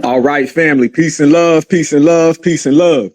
All right, family. Peace and love, peace and love, peace and love.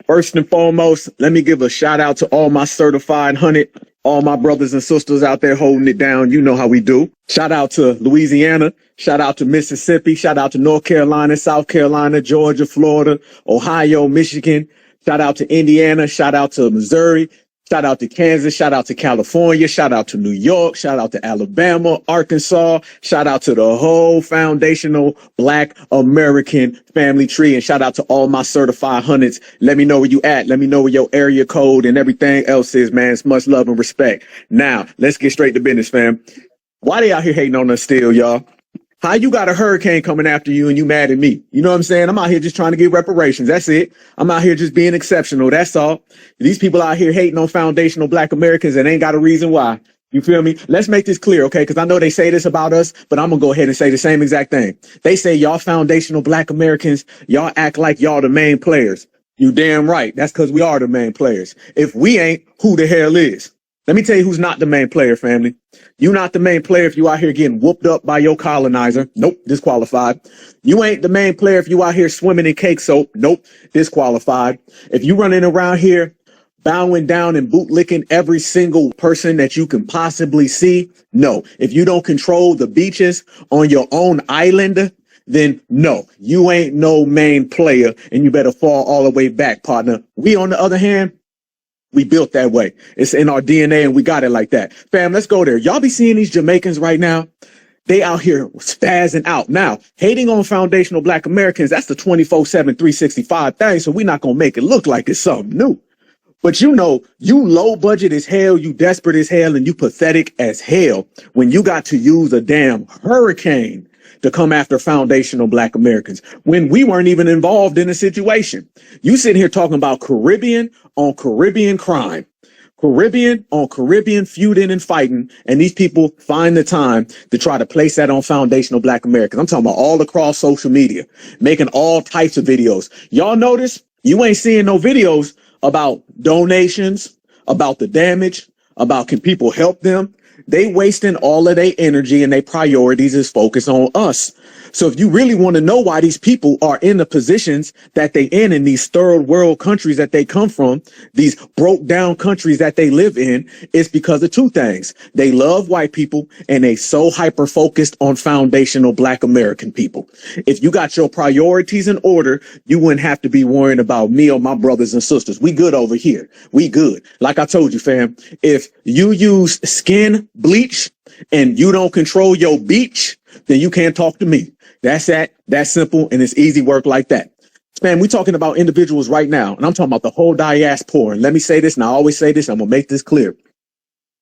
First and foremost, let me give a shout out to all my certified 100, all my brothers and sisters out there holding it down. You know how we do. Shout out to Louisiana. Shout out to Mississippi. Shout out to North Carolina, South Carolina, Georgia, Florida, Ohio, Michigan. Shout out to Indiana. Shout out to Missouri. Shout out to Kansas, shout out to California, shout out to New York, shout out to Alabama, Arkansas, shout out to the whole foundational Black American family tree, and shout out to all my certified hundreds. Let me know where you at. Let me know where your area code and everything else is, man. It's much love and respect. Now, let's get straight to business, fam. Why they out here hating on us still, y'all? How you got a hurricane coming after you and you mad at me? You know what I'm saying? I'm out here just trying to get reparations. That's it. I'm out here just being exceptional. That's all. These people out here hating on foundational Black Americans and ain't got a reason why. You feel me? Let's make this clear, okay? Because I know they say this about us, but I'm going to go ahead and say the same exact thing. They say y'all foundational Black Americans, y'all act like y'all the main players. You damn right. That's because we are the main players. If we ain't, who the hell is? Let me tell you who's not the main player, family. You not the main player if you out here getting whooped up by your colonizer. Nope, disqualified. You ain't the main player if you out here swimming in cake soap. Nope, disqualified. If you running around here bowing down and bootlicking every single person that you can possibly see, no. If you don't control the beaches on your own island, then no, you ain't no main player and you better fall all the way back, partner. We, on the other hand, we built that way. It's in our DNA and we got it like that. Fam, let's go there. Y'all be seeing these Jamaicans right now. They out here spazzing out. Now, hating on foundational Black Americans, that's the 24/7, 365 thing. So we're not going to make it look like it's something new. But you know, you low budget as hell, you desperate as hell, and you pathetic as hell when you got to use a damn hurricane to come after foundational Black Americans when we weren't even involved in the situation. You sitting here talking about Caribbean on Caribbean crime, Caribbean on Caribbean feuding and fighting, and these people find the time to try to place that on foundational Black Americans. I'm talking about all across social media, making all types of videos. Y'all notice you ain't seeing no videos about donations, about the damage, about can people help them. They wasting all of their energy and their priorities is focused on us. So if you really want to know why these people are in the positions that they in these third world countries that they come from, these broke down countries that they live in, it's because of two things. They love white people and they so hyper focused on foundational Black American people. If you got your priorities in order, you wouldn't have to be worrying about me or my brothers and sisters. We good over here. We good. Like I told you, fam, if you use skin bleach and you don't control your beach, then you can't talk to me. That's that. That's simple. And it's easy work like that. Man, we're talking about individuals right now. And I'm talking about the whole diaspora. And let me say this, and I always say this, and I'm going to make this clear.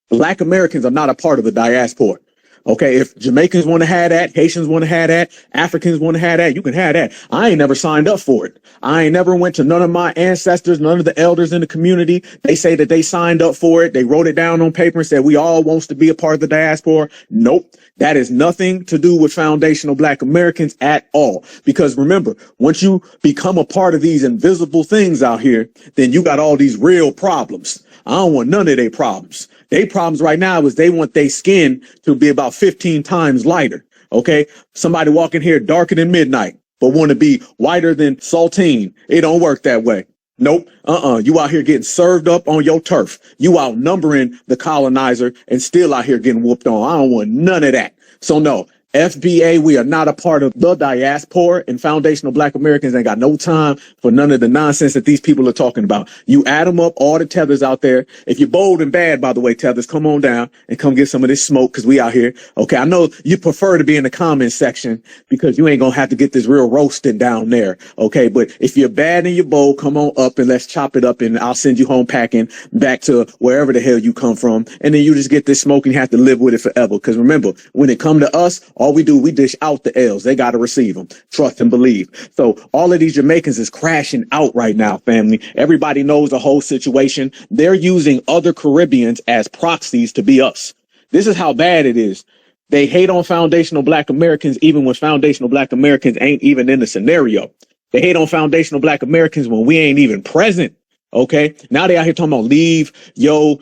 Black Americans are not a part of the diaspora. Okay, if Jamaicans want to have that, Haitians want to have that, Africans want to have that, you can have that. I ain't never signed up for it. I ain't never went to none of my ancestors, none of the elders in the community. They say that they signed up for it. They wrote it down on paper and said, we all wants to be a part of the diaspora. Nope. That is nothing to do with foundational Black Americans at all. Because remember, once you become a part of these invisible things out here, then you got all these real problems. I don't want none of their problems. Their problems right now is they want their skin to be about 15 times lighter. Okay. Somebody walking here darker than midnight, but want to be whiter than saltine. It don't work that way. Nope. You out here getting served up on your turf. You outnumbering the colonizer and still out here getting whooped on. I don't want none of that. So no. FBA, we are not a part of the diaspora, and foundational Black Americans ain't got no time for none of the nonsense that these people are talking about. You add them up, all the tethers out there. If you're bold and bad, by the way, tethers, come on down and come get some of this smoke because we out here. Okay, I know you prefer to be in the comments section because you ain't going to have to get this real roasting down there. Okay, but if you're bad and you're bold, come on up and let's chop it up and I'll send you home packing back to wherever the hell you come from. And then you just get this smoke and you have to live with it forever. Because remember, when it come to us, all we do, we dish out the L's. They got to receive them. Trust and believe. So all of these Jamaicans is crashing out right now, family. Everybody knows the whole situation. They're using other Caribbeans as proxies to be us. This is how bad it is. They hate on foundational Black Americans even when foundational Black Americans ain't even in the scenario. They hate on foundational Black Americans when we ain't even present. Okay. Now they out here talking about leave your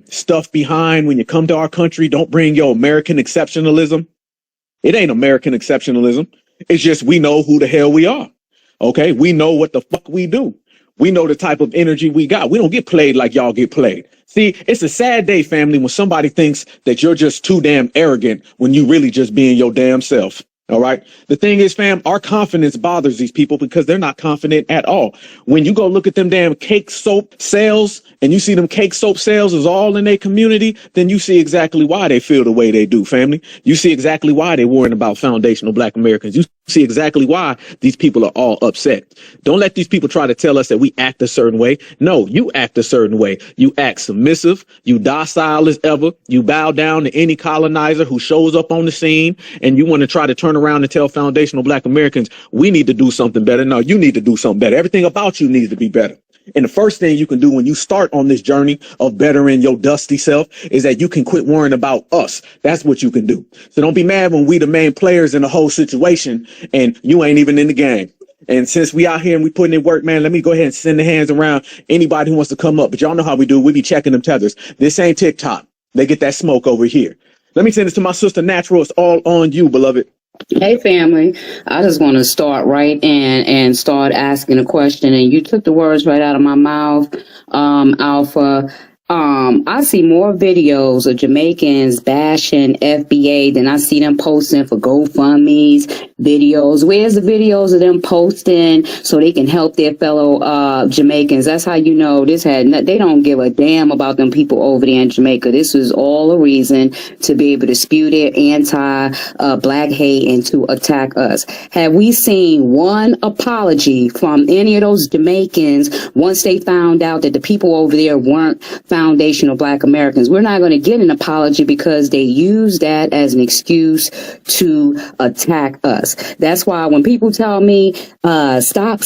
stuff behind when you come to our country. Don't bring your American exceptionalism. It ain't American exceptionalism. It's just we know who the hell we are. Okay, we know what the fuck we do. We know the type of energy we got. We don't get played like y'all get played. See, it's a sad day, family, when somebody thinks that you're just too damn arrogant when you really just being your damn self. All right. The thing is, fam, our confidence bothers these people because they're not confident at all. When you go look at them damn cake soap sales and you see them cake soap sales is all in their community, then you see exactly why they feel the way they do, family. You see exactly why they're worrying about foundational Black Americans. You see exactly why these people are all upset. Don't let these people try to tell us that we act a certain way. No, you act a certain way. You act submissive. You docile as ever. You bow down to any colonizer who shows up on the scene, and you want to try to turn around and tell foundational Black Americans, we need to do something better. No, you need to do something better. Everything about you needs to be better. And the first thing you can do when you start on this journey of bettering your dusty self is that you can quit worrying about us. That's what you can do. So don't be mad when we the main players in the whole situation and you ain't even in the game. And since we out here and we putting in work, man, let me go ahead and send the hands around anybody who wants to come up. But y'all know how we do. We be checking them tethers. This ain't TikTok. They get that smoke over here. Let me send this to my sister Natural. It's all on you, beloved. Hey family, I just want to start right and start asking a question, and you took the words right out of my mouth, Alpha. I see more videos of Jamaicans bashing FBA than I see them posting for GoFundMe's videos. Where's the videos of them posting so they can help their fellow Jamaicans? That's how you know they don't give a damn about them people over there in Jamaica. This is all a reason to be able to spew their anti-Black hate and to attack us. Have we seen one apology from any of those Jamaicans once they found out that the people over there weren't foundational Black Americans? We're not going to get an apology because they use that as an excuse to attack us. That's why when people tell me, stop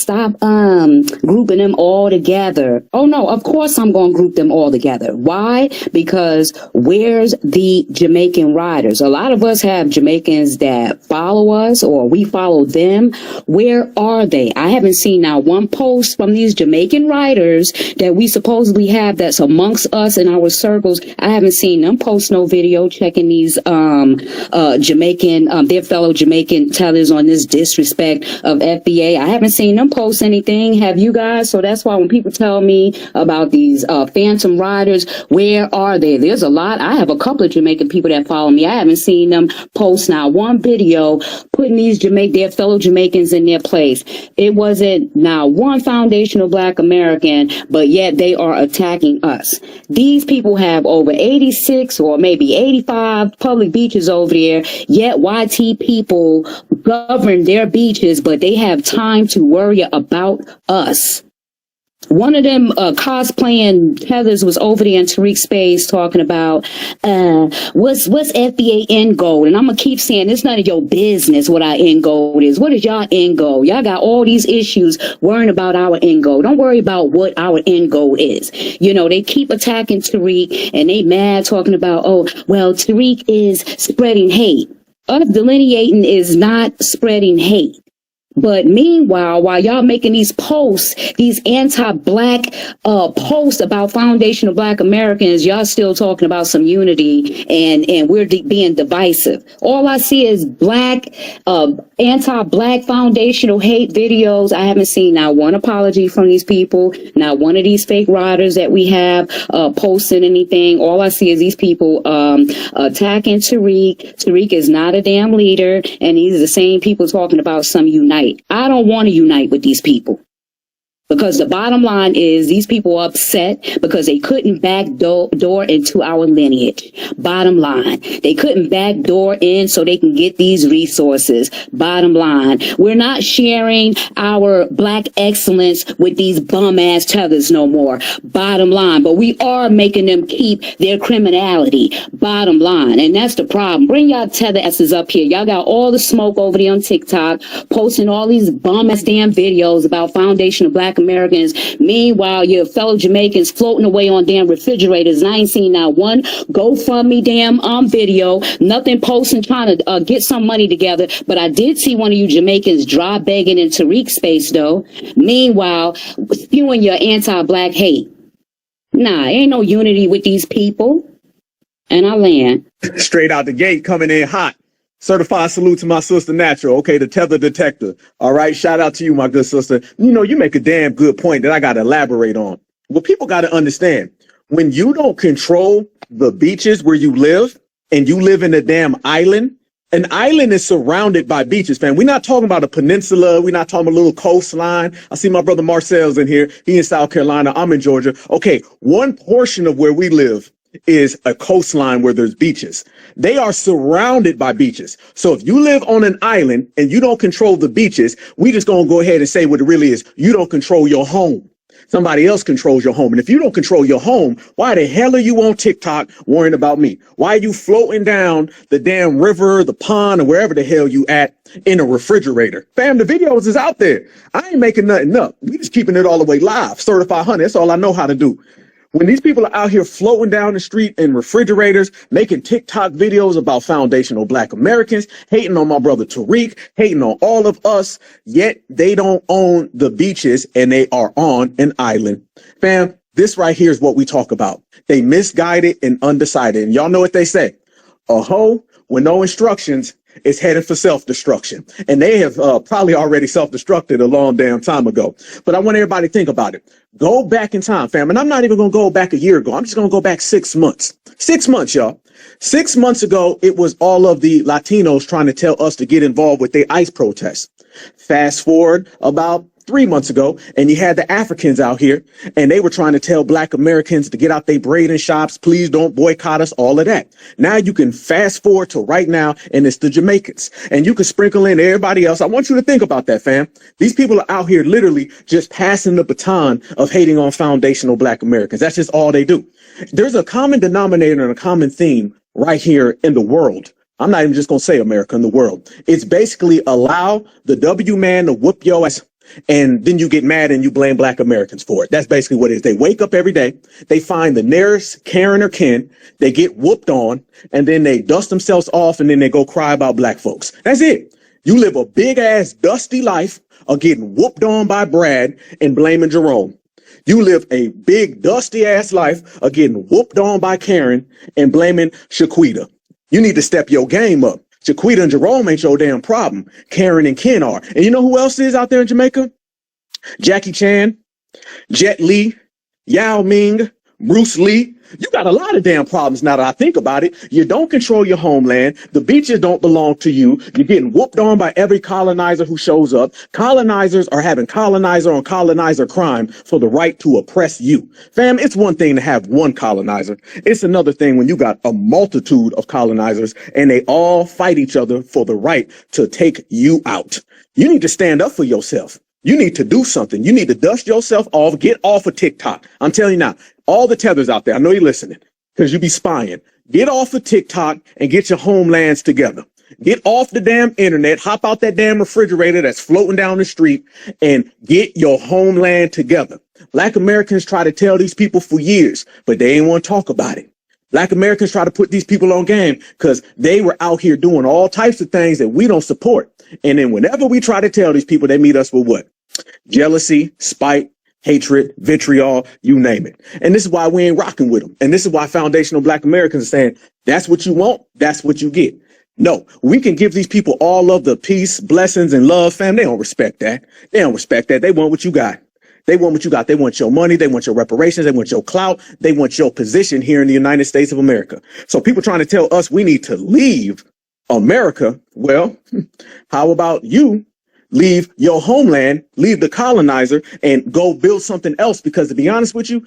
grouping them all together. Oh no, of course I'm going to group them all together. Why? Because where's the Jamaican riders? A lot of us have Jamaicans that follow us or we follow them. Where are they? I haven't seen now one post from these Jamaican riders that we supposedly have that's amongst us in our circles. I haven't seen them post no video checking these Jamaican, their fellow Jamaican tellers on this disrespect of FBA. I haven't seen them post anything. Have you guys? So that's why when people tell me about these phantom riders, where are they? There's a lot. I have a couple of Jamaican people that follow me. I haven't seen them post now one video putting these their fellow Jamaicans in their place. It wasn't now one foundational Black American, but yet they are attacking us. These people have over 86 or maybe 85 public beaches over there, yet YT people govern their beaches, but they have time to worry about us. One of them cosplaying tethers was over there in Tariq's space talking about what's FBA end goal, and I'm gonna keep saying it's none of your business what our end goal is. What is y'all end goal? Y'all got all these issues worrying about our end goal. Don't worry about what our end goal is. You know, they keep attacking Tariq and they mad talking about, oh well, Tariq is spreading hate. Us delineating is not spreading hate. But meanwhile, while y'all making these posts, these anti-Black posts about foundational Black Americans, y'all still talking about some unity and we're being divisive. All I see is anti-Black foundational hate videos. I haven't seen not one apology from these people, not one of these fake riders that we have posting anything. All I see is these people attacking Tariq. Tariq is not a damn leader, and these are the same people talking about some unite. I don't want to unite with these people. Because the bottom line is these people are upset because they couldn't backdoor into our lineage. Bottom line, they couldn't backdoor in so they can get these resources. Bottom line, we're not sharing our Black excellence with these bum ass tethers no more. Bottom line, but we are making them keep their criminality. Bottom line, and that's the problem. Bring y'all tether asses up here. Y'all got all the smoke over there on TikTok, posting all these bum ass damn videos about foundational Black Americans. Meanwhile, your fellow Jamaicans floating away on damn refrigerators. And I ain't seen not one GoFundMe damn video, nothing posting trying to get some money together. But I did see one of you Jamaicans dry begging in Tariq's space though. Meanwhile, spewing your anti-Black hate. Nah, ain't no unity with these people. And I land. Straight out the gate, coming in hot. Certified salute to my sister Natural. Okay, the tether detector. All right, shout out to you, my good sister. You make a damn good point that I got to elaborate on. What people got to understand, when you don't control the beaches where you live and you live in a damn island, an island is surrounded by beaches, fam. We're not talking about a peninsula. We're not talking about a little coastline. I see my brother Marcel's in here. He in South Carolina. I'm in Georgia. Okay, one portion of where we live is a coastline where there's beaches. They are surrounded by beaches. So if you live on an island and you don't control the beaches, we just gonna go ahead and say what it really is. You don't control your home. Somebody else controls your home. And if you don't control your home, why the hell are you on TikTok worrying about me? Why are you floating down the damn river, the pond, or wherever the hell you at in a refrigerator? Fam, the videos is out there. I ain't making nothing up. We just keeping it all the way live. Certified honey. That's all I know how to do. When these people are out here floating down the street in refrigerators, making TikTok videos about foundational Black Americans, hating on my brother Tariq, hating on all of us, yet they don't own the beaches and they are on an island. Fam, this right here is what we talk about. They misguided and undecided. And y'all know what they say. A hoe with no instructions is headed for self-destruction. And they have probably already self-destructed a long damn time ago. But I want everybody to think about it. Go back in time, fam. And I'm not even going to go back a year ago. I'm just going to go back 6 months. 6 months, y'all. 6 months ago, it was all of the Latinos trying to tell us to get involved with their ICE protests. Fast forward about 3 months ago, and you had the Africans out here, and they were trying to tell Black Americans to get out their braiding shops, please don't boycott us, all of that. Now you can fast forward to right now, and it's the Jamaicans, and you can sprinkle in everybody else. I want you to think about that, fam. These people are out here literally just passing the baton of hating on foundational Black Americans. That's just all they do. There's a common denominator and a common theme right here in the world. I'm not even just going to say America, in the world. It's basically allow the W man to whoop your ass, and then you get mad and you blame Black Americans for it. That's basically what it is. They wake up every day, they find the nearest Karen or Ken, they get whooped on, and then they dust themselves off, and then they go cry about Black folks. That's it. You live a big ass dusty life of getting whooped on by Brad and blaming Jerome. You live a big dusty ass life of getting whooped on by Karen and blaming Shaquita. You need to step your game up. Shaquita and Jerome ain't your damn problem. Karen and Ken are. And you know who else is out there in Jamaica? Jackie Chan, Jet Li, Yao Ming, Bruce Lee. You got a lot of damn problems now that I think about it. You don't control your homeland. The beaches don't belong to you. You're getting whooped on by every colonizer who shows up. Colonizers are having colonizer on colonizer crime for the right to oppress you. Fam, it's one thing to have one colonizer. It's another thing when you got a multitude of colonizers and they all fight each other for the right to take you out. You need to stand up for yourself. You need to do something. You need to dust yourself off. Get off of TikTok. I'm telling you now, all the tethers out there, I know you're listening because you be spying. Get off of TikTok and get your homelands together. Get off the damn internet. Hop out that damn refrigerator that's floating down the street and get your homeland together. Black Americans try to tell these people for years, but they ain't want to talk about it. Black Americans try to put these people on game because they were out here doing all types of things that we don't support. And then whenever we try to tell these people, they meet us with what? Jealousy, spite, hatred, vitriol, you name it. And this is why we ain't rocking with them. And this is why foundational Black Americans are saying, that's what you want, that's what you get. No, we can give these people all of the peace, blessings, and love, fam. They don't respect that. They don't respect that. They want what you got. They want what you got. They want your money. They want your reparations. They want your clout. They want your position here in the United States of America. So people trying to tell us we need to leave America. Well, how about you leave your homeland, leave the colonizer, and go build something else? Because to be honest with you,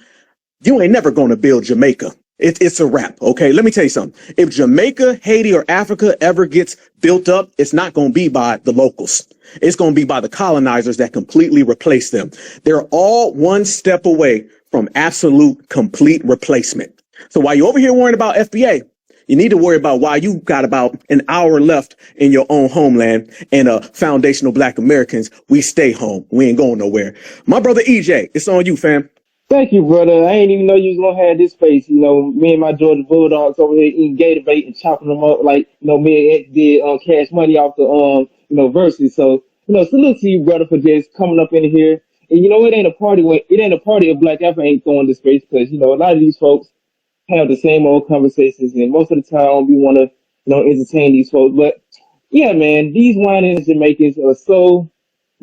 you ain't never going to build Jamaica. It's a wrap. Okay, let me tell you something. If Jamaica, Haiti, or Africa ever gets built up, it's not going to be by the locals. It's going to be by the colonizers that completely replace them. They're all one step away from absolute complete replacement. So while you're over here worrying about FBA, you need to worry about why you got about an hour left in your own homeland and foundational Black Americans. We stay home. We ain't going nowhere. My brother EJ, it's on you, fam. Thank you, brother. I ain't even know you was gonna have this space. You know, me and my Georgia Bulldogs over here eating gator bait and chopping them up like me and X did Cash Money off the verses. So salute to you, brother, for just coming up in here. And it ain't a party if Black Africa ain't throwing this space because a lot of these folks have the same old conversations, and most of the time we want to entertain these folks. But yeah, man, these whining Jamaicans are so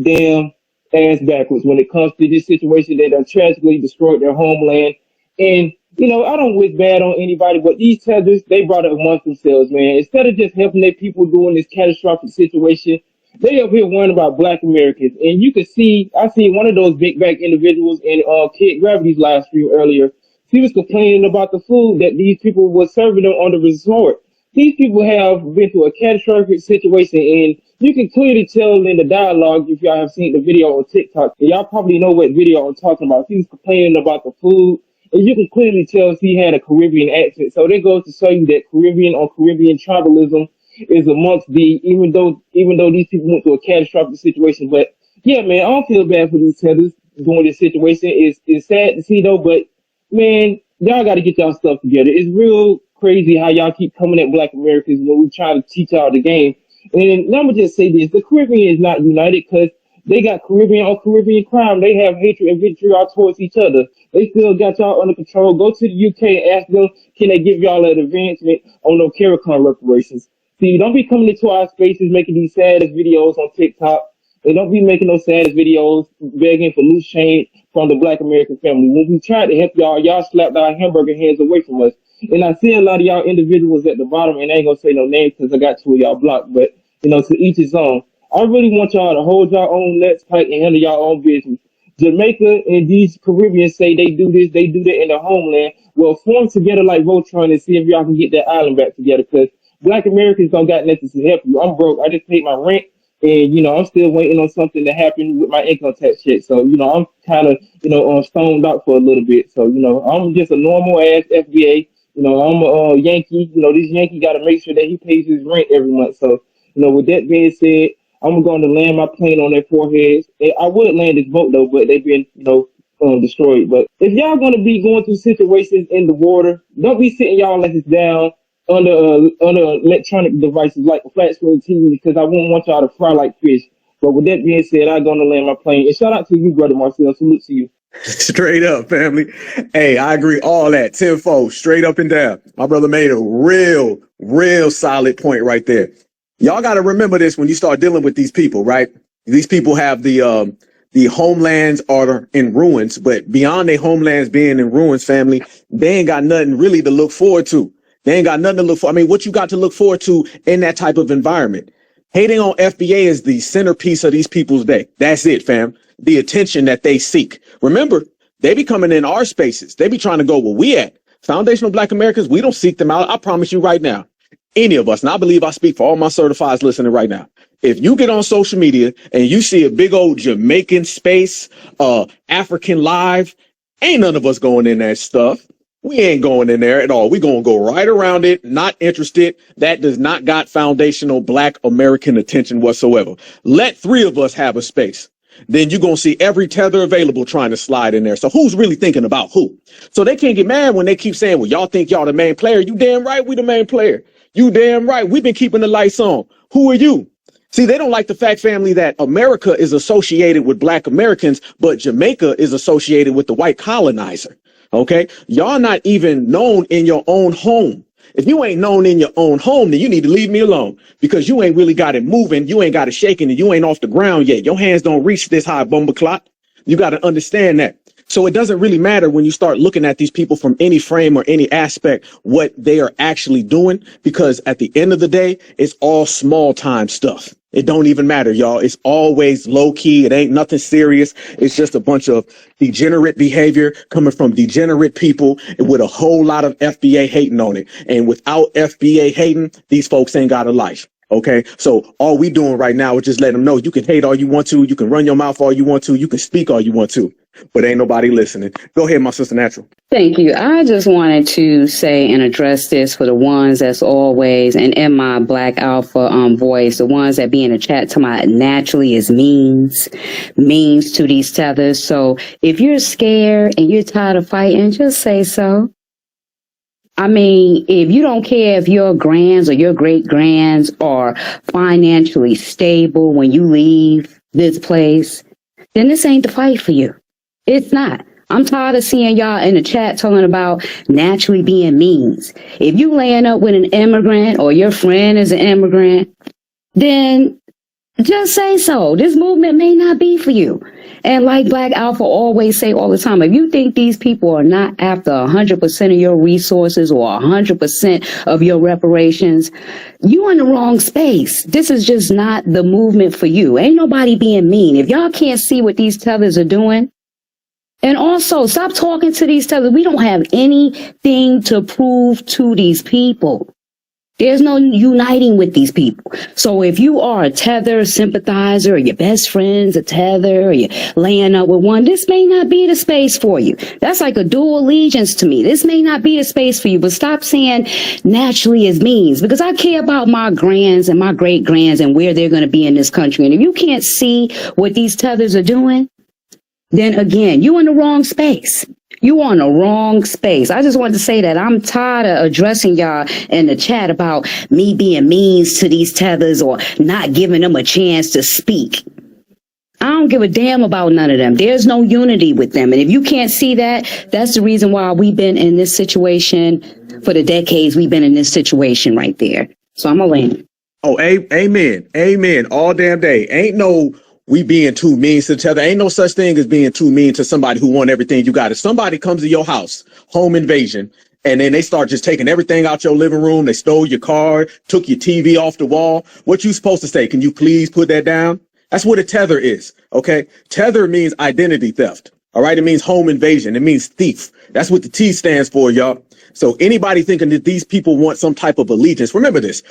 damn ass backwards when it comes to this situation. They done tragically destroyed their homeland. And, I don't wish bad on anybody, but these tethers, they brought it amongst themselves, man. Instead of just helping their people during this catastrophic situation, they up here worrying about black Americans. And you can see, I seen one of those big back individuals in Kid Gravity's live stream earlier. He was complaining about the food that these people were serving them on the resort. These people have been through a catastrophic situation, and you can clearly tell in the dialogue if y'all have seen the video on TikTok. And y'all probably know what video I'm talking about. He was complaining about the food, and you can clearly tell he had a Caribbean accent. So that goes to show you that Caribbean on Caribbean tribalism is amongst even though these people went through a catastrophic situation. But yeah, man, I don't feel bad for these tethers during this situation. It's sad to see though, but man, y'all got to get y'all stuff together. It's real crazy how y'all keep coming at black Americans when we try to teach y'all the game. And let me just say this, the Caribbean is not united because they got Caribbean on Caribbean crime. They have hatred and vitriol towards each other. They still got y'all under control. Go to the UK and ask them, can they give y'all an advancement on no CARICOM reparations? See, don't be coming into our spaces making these saddest videos on TikTok. And don't be making those saddest videos begging for loose change from the black American family. When we tried to help y'all slapped our hamburger hands away from us. And I see a lot of y'all individuals at the bottom, and I ain't gonna say no names because I got two of y'all blocked, but to each his own. I really want y'all to hold y'all own nuts tight and handle y'all own business. Jamaica and these Caribbeans say they do this, they do that in their homeland. Well, form together like Voltron and see if y'all can get that island back together because black Americans don't got nothing to help you. I'm broke. I just paid my rent. And, I'm still waiting on something to happen with my income tax check. So, I'm kind of, stoned out for a little bit. So, I'm just a normal ass FBA. I'm a Yankee. This Yankee got to make sure that he pays his rent every month. So, with that being said, I'm going to land my plane on their foreheads. And I would land this boat, though, but they've been, destroyed. But if y'all going to be going through situations in the water, don't be sitting y'all asses down under electronic devices like a flat screen TV because I wouldn't want y'all to fry like fish. But with that being said, I'm going to land my plane. And shout out to you, brother Marcel. Salute to you. Straight up, family. Hey, I agree. All that tenfold, straight up and down. My brother made a real solid point right there. Y'all got to remember this when you start dealing with these people, right? These people have the homelands are in ruins, but beyond their homelands being in ruins, family, they ain't got nothing really to look forward to. They ain't got nothing to look for. I mean, what you got to look forward to in that type of environment? Hating on FBA is the centerpiece of these people's day. That's it, fam. The attention that they seek. Remember, they be coming in our spaces. They be trying to go where we at. Foundational Black Americans, we don't seek them out. I promise you right now. Any of us, and I believe I speak for all my certifieds listening right now. If you get on social media and you see a big old Jamaican space, African live, ain't none of us going in that stuff. We ain't going in there at all. We're going to go right around it, not interested. That does not got foundational Black American attention whatsoever. Let three of us have a space. Then you're going to see every tether available trying to slide in there. So who's really thinking about who? So they can't get mad when they keep saying, well, y'all think y'all the main player. You damn right we the main player. You damn right. We've been keeping the lights on. Who are you? See, they don't like the fact, family, that America is associated with Black Americans, but Jamaica is associated with the white colonizer. Okay, y'all not even known in your own home. If you ain't known in your own home, then you need to leave me alone because you ain't really got it moving. You ain't got it shaking and you ain't off the ground yet. Your hands don't reach this high, bomber clock. You got to understand that. So it doesn't really matter when you start looking at these people from any frame or any aspect, what they are actually doing, because at the end of the day, it's all small time stuff. It don't even matter, y'all. It's always low key. It ain't nothing serious. It's just a bunch of degenerate behavior coming from degenerate people with a whole lot of FBA hating on it. And without FBA hating, these folks ain't got a life. Okay, so all we doing right now is just letting them know you can hate all you want to, you can run your mouth all you want to, you can speak all you want to, but ain't nobody listening. Go ahead, my sister Natural. Thank you. I just wanted to say and address this for the ones that's always, and in my Black Alpha voice, the ones that be in the chat to my naturally is means to these tethers. So if you're scared and you're tired of fighting, just say so. I mean, if you don't care if your grands or your great grands are financially stable when you leave this place, then this ain't the fight for you. It's not. I'm tired of seeing y'all in the chat talking about naturally being means. If you laying up with an immigrant or your friend is an immigrant, then just say so. This movement may not be for you. And like Black Alpha always say all the time, if you think these people are not after 100% of your resources or 100% of your reparations, you're in the wrong space. This is just not the movement for you. Ain't nobody being mean. If y'all can't see what these tethers are doing, and also stop talking to these tethers. We don't have anything to prove to these people. There's no uniting with these people. So if you are a tether sympathizer, or your best friend's a tether, or you're laying up with one, this may not be the space for you. That's like a dual allegiance to me. This may not be the space for you, but stop saying naturally as means, because I care about my grands and my great grands and where they're going to be in this country. And if you can't see what these tethers are doing, then again, you're in the wrong space. You on the wrong space. I just wanted to say that I'm tired of addressing y'all in the chat about me being means to these tethers or not giving them a chance to speak. I don't give a damn about none of them. There's no unity with them. And if you can't see that, that's the reason why we've been in this situation for the decades. We've been in this situation right there. So I'm going to land. Oh, amen. Amen. All damn day. Ain't no we being too mean to each other. Ain't no such thing as being too mean to somebody who want everything you got. If somebody comes to your house, home invasion, and then they start just taking everything out your living room, they stole your car, took your TV off the wall, what you supposed to say? Can you please put that down? That's what a tether is, okay? Tether means identity theft, all right? It means home invasion. It means thief. That's what the T stands for, y'all. So anybody thinking that these people want some type of allegiance, remember this.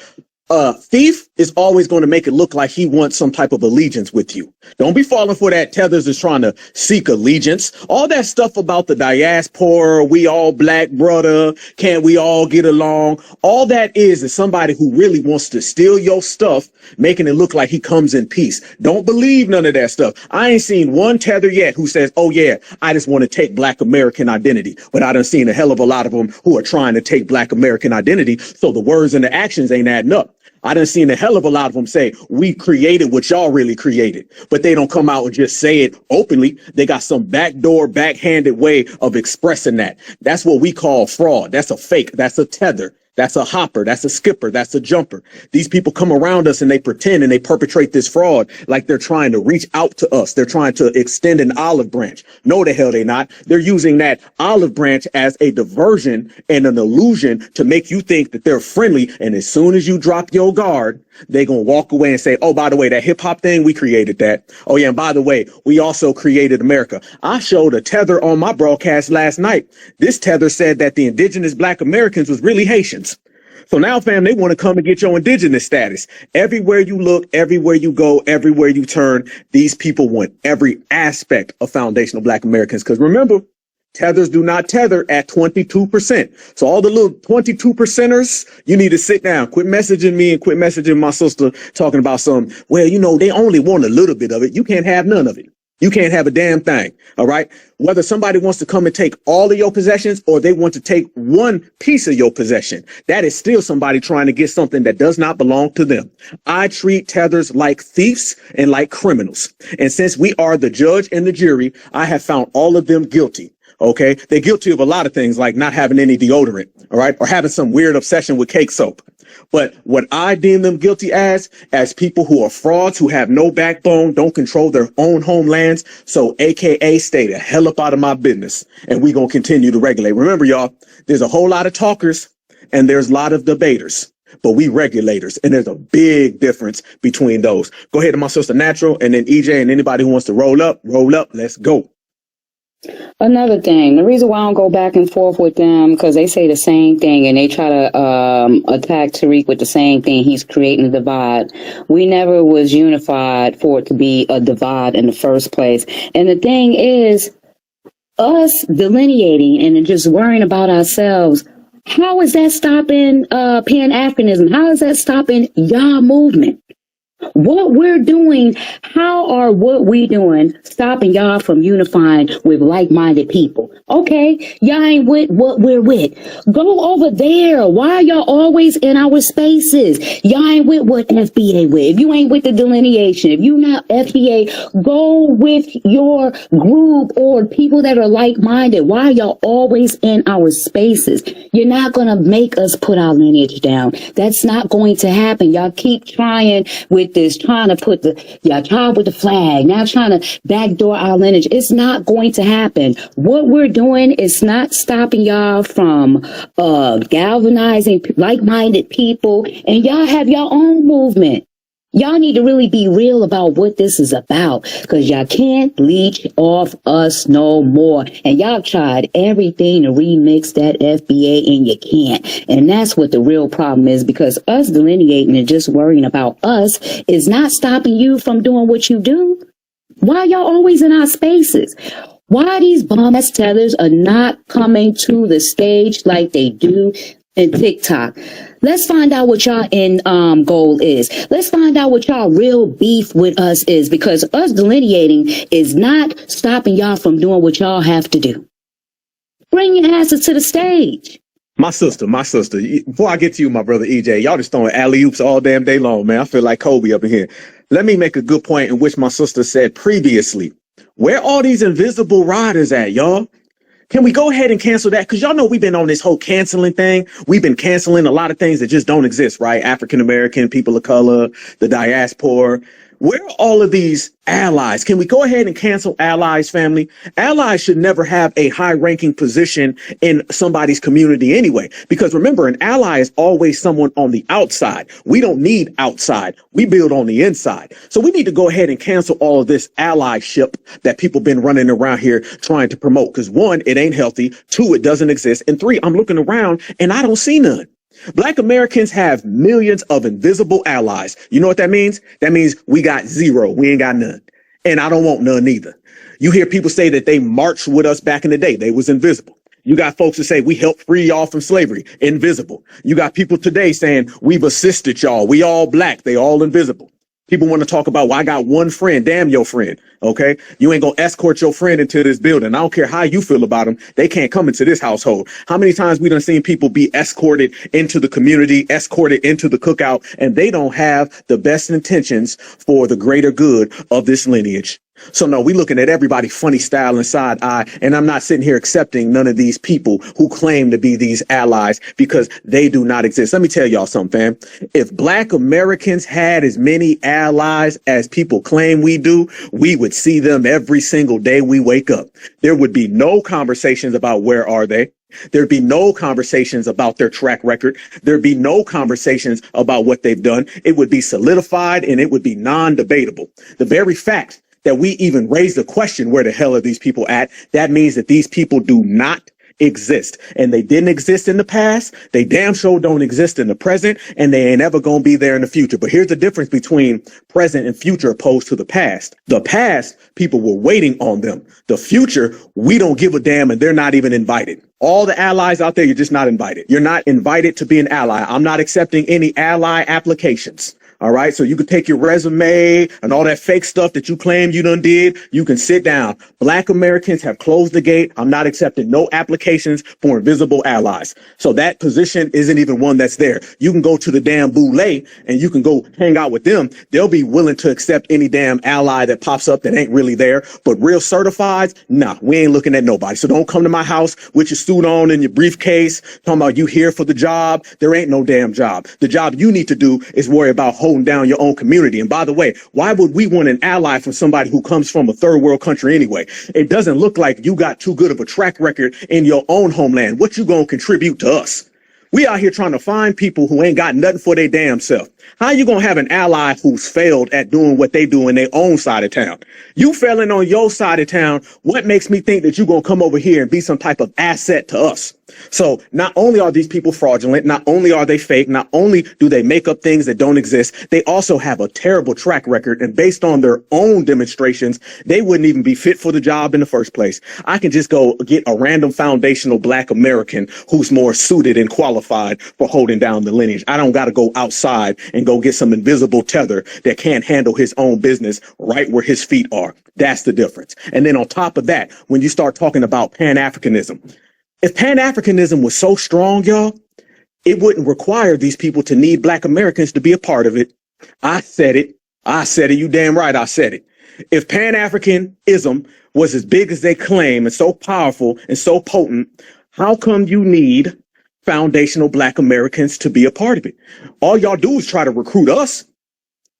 Thief is always going to make it look like he wants some type of allegiance with you. Don't be falling for that. Tethers is trying to seek allegiance. All that stuff about the diaspora, we all black brother, can't we all get along? All that is somebody who really wants to steal your stuff, making it look like he comes in peace. Don't believe none of that stuff. I ain't seen one tether yet who says, oh yeah, I just want to take black American identity. But I done seen a hell of a lot of them who are trying to take black American identity. So the words and the actions ain't adding up. I done seen a hell of a lot of them say, we created what y'all really created, but they don't come out and just say it openly. They got some backdoor, backhanded way of expressing that. That's what we call fraud. That's a fake. That's a tether. That's a hopper. That's a skipper. That's a jumper. These people come around us and they pretend and they perpetrate this fraud like they're trying to reach out to us. They're trying to extend an olive branch. No, the hell they not. They're using that olive branch as a diversion and an illusion to make you think that they're friendly. And as soon as you drop your guard, they're going to walk away and say, oh, by the way, that hip hop thing, we created that. Oh, yeah. And by the way, we also created America. I showed a tether on my broadcast last night. This tether said that the indigenous black Americans was really Haitians. So now, fam, they want to come and get your indigenous status. Everywhere you look, everywhere you go, everywhere you turn, these people want every aspect of foundational black Americans. Because remember, tethers do not tether at 22%. So all the little 22%ers, you need to sit down, quit messaging me and quit messaging my sister talking about some, well, you know, they only want a little bit of it. You can't have none of it. You can't have a damn thing. All right. Whether somebody wants to come and take all of your possessions or they want to take one piece of your possession, that is still somebody trying to get something that does not belong to them. I treat tethers like thieves and like criminals. And since we are the judge and the jury, I have found all of them guilty. OK, they're guilty of a lot of things like not having any deodorant. All right. Or having some weird obsession with cake soap. But what I deem them guilty as people who are frauds, who have no backbone, don't control their own homelands. So AKA stay the hell up out of my business. And we're going to continue to regulate. Remember, y'all, there's a whole lot of talkers and there's a lot of debaters, but we regulators. And there's a big difference between those. Go ahead to my sister Natural and then EJ and anybody who wants to roll up. Let's go. Another thing, the reason why I don't go back and forth with them, because they say the same thing and they try to attack Tariq with the same thing. He's creating a divide. We never was unified for it to be a divide in the first place. And the thing is, us delineating and just worrying about ourselves, how is that stopping Pan-Africanism? How is that stopping y'all movement? What we're doing, how are what we doing stopping y'all from unifying with like-minded people? Okay, y'all ain't with what we're with. Go over there. Why are y'all always in our spaces? Y'all ain't with what FBA with. If you ain't with the delineation, if you not FBA, go with your group or people that are like-minded. Why are y'all always in our spaces? You're not going to make us put our lineage down. That's not going to happen. Y'all keep trying with this, trying to put y'all trying with the flag, now trying to backdoor our lineage. It's not going to happen. What we're doing is not stopping y'all from galvanizing like-minded people, and y'all have your own movement. Y'all need to really be real about what this is about, because y'all can't leech off us no more. And y'all tried everything to remix that FBA, and you can't. And that's what the real problem is, because us delineating and just worrying about us is not stopping you from doing what you do. Why y'all always in our spaces? Why these bomb-ass tellers are not coming to the stage like they do in TikTok? Let's find out what y'all end goal is. Let's find out what y'all real beef with us is, because us delineating is not stopping y'all from doing what y'all have to do. Bring your asses to the stage. My sister, before I get to you, my brother EJ, y'all just throwing alley-oops all damn day long, man. I feel like Kobe up in here. Let me make a good point in which my sister said previously. Where all these invisible riders at, y'all? Can we go ahead and cancel that? Because y'all know we've been on this whole canceling thing. We've been canceling a lot of things that just don't exist, right? African American, people of color, the diaspora. Where are all of these allies? Can we go ahead and cancel allies, family? Allies should never have a high-ranking position in somebody's community anyway. Because remember, an ally is always someone on the outside. We don't need outside. We build on the inside. So we need to go ahead and cancel all of this allyship that people been running around here trying to promote. Because one, it ain't healthy. Two, it doesn't exist. And three, I'm looking around and I don't see none. Black Americans have millions of invisible allies. You know what that means? That means we got zero. We ain't got none. And I don't want none either. You hear people say that they marched with us back in the day. They was invisible. You got folks that say we helped free y'all from slavery. Invisible. You got people today saying we've assisted y'all. We all black. They all invisible. People want to talk about, well, I got one friend. Damn your friend. Okay. You ain't going to escort your friend into this building. I don't care how you feel about them. They can't come into this household. How many times we done seen people be escorted into the community, escorted into the cookout, and they don't have the best intentions for the greater good of this lineage. So no, we looking at everybody funny style and side eye, and I'm not sitting here accepting none of these people who claim to be these allies, because they do not exist. Let me tell y'all something, fam. If Black Americans had as many allies as people claim we do, we would see them every single day we wake up. There would be no conversations about where are they. There'd be no conversations about their track record. There'd be no conversations about what they've done. It would be solidified and it would be non-debatable. The very fact that we even raise the question, where the hell are these people at? That means that these people do not exist, and they didn't exist in the past. They damn sure don't exist in the present, and they ain't ever going to be there in the future. But here's the difference between present and future opposed to the past. The past, people were waiting on them. The future, we don't give a damn, and they're not even invited. All the allies out there, you're just not invited. You're not invited to be an ally. I'm not accepting any ally applications. All right. So you can take your resume and all that fake stuff that you claim you done did. You can sit down. Black Americans have closed the gate. I'm not accepting no applications for invisible allies. So that position isn't even one that's there. You can go to the damn boule and you can go hang out with them. They'll be willing to accept any damn ally that pops up that ain't really there. But real certifieds, nah, we ain't looking at nobody. So don't come to my house with your suit on and your briefcase talking about you here for the job. There ain't no damn job. The job you need to do is worry about holding down your own community. And by the way, why would we want an ally from somebody who comes from a third world country anyway? It doesn't look like you got too good of a track record in your own homeland. What you gonna contribute to us? We out here trying to find people who ain't got nothing for their damn self. How you gonna have an ally who's failed at doing what they do in their own side of town? You failing on your side of town. What makes me think that you gonna come over here and be some type of asset to us? So not only are these people fraudulent, not only are they fake, not only do they make up things that don't exist, they also have a terrible track record. And based on their own demonstrations, they wouldn't even be fit for the job in the first place. I can just go get a random foundational Black American who's more suited and qualified for holding down the lineage. I don't got to go outside and go get some invisible tether that can't handle his own business right where his feet are. That's the difference. And then on top of that, when you start talking about Pan-Africanism, if Pan-Africanism was so strong, y'all, it wouldn't require these people to need Black Americans to be a part of it. I said it. I said it. You damn right I said it. If Pan-Africanism was as big as they claim and so powerful and so potent, how come you need foundational Black Americans to be a part of it? All y'all do is try to recruit us.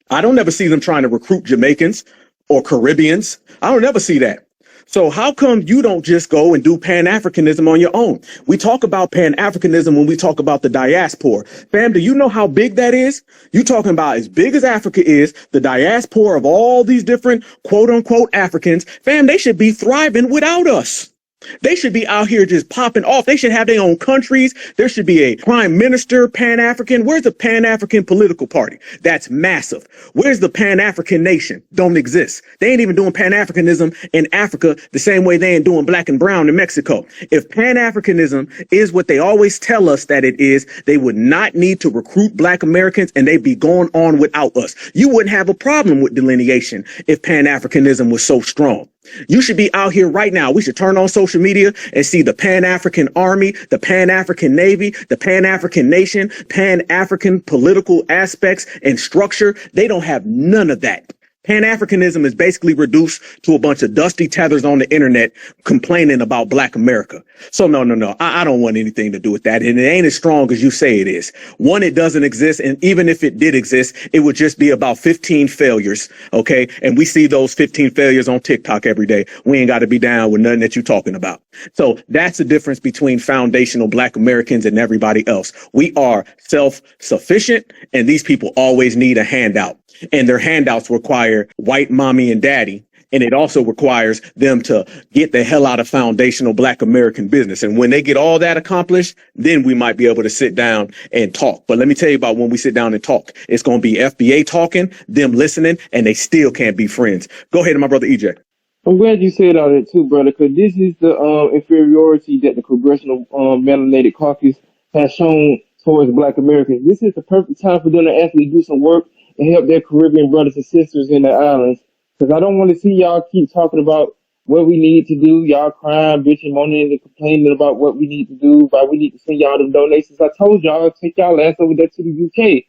I don't ever see them trying to recruit Jamaicans or Caribbeans. I don't ever see that. So how come you don't just go and do Pan-Africanism on your own? We talk about Pan-Africanism when we talk about the diaspora. Fam, do you know how big that is? You talking about as big as Africa is, the diaspora of all these different quote unquote Africans. Fam, they should be thriving without us. They should be out here just popping off. They should have their own countries. There should be a prime minister, Pan-African. Where's the Pan-African political party? That's massive. Where's the Pan-African nation? Don't exist. They ain't even doing Pan-Africanism in Africa the same way they ain't doing black and brown in Mexico. If Pan-Africanism is what they always tell us that it is, they would not need to recruit Black Americans and they'd be going on without us. You wouldn't have a problem with delineation if Pan-Africanism was so strong. You should be out here right now. We should turn on social media and see the Pan-African Army, the Pan-African Navy, the Pan-African Nation, Pan-African political aspects and structure. They don't have none of that. Pan-Africanism is basically reduced to a bunch of dusty tethers on the internet complaining about Black America. So no. I don't want anything to do with that. And it ain't as strong as you say it is. One, it doesn't exist. And even if it did exist, it would just be about 15 failures. Okay. And we see those 15 failures on TikTok every day. We ain't got to be down with nothing that you're talking about. So that's the difference between foundational Black Americans and everybody else. We are self-sufficient and these people always need a handout. And their handouts require white mommy and daddy. And it also requires them to get the hell out of foundational Black American business. And when they get all that accomplished, then we might be able to sit down and talk. But let me tell you about when we sit down and talk. It's going to be FBA talking, them listening, and they still can't be friends. Go ahead, my brother EJ. I'm glad you said all that too, brother, because this is the inferiority that the Congressional Melanated Caucus has shown towards Black Americans. This is the perfect time for them to actually do some work and help their Caribbean brothers and sisters in the islands. Because I don't want to see y'all keep talking about what we need to do. Y'all crying, bitching, moaning, and complaining about what we need to do, why we need to send y'all them donations. I told y'all, take y'all ass over there to the UK.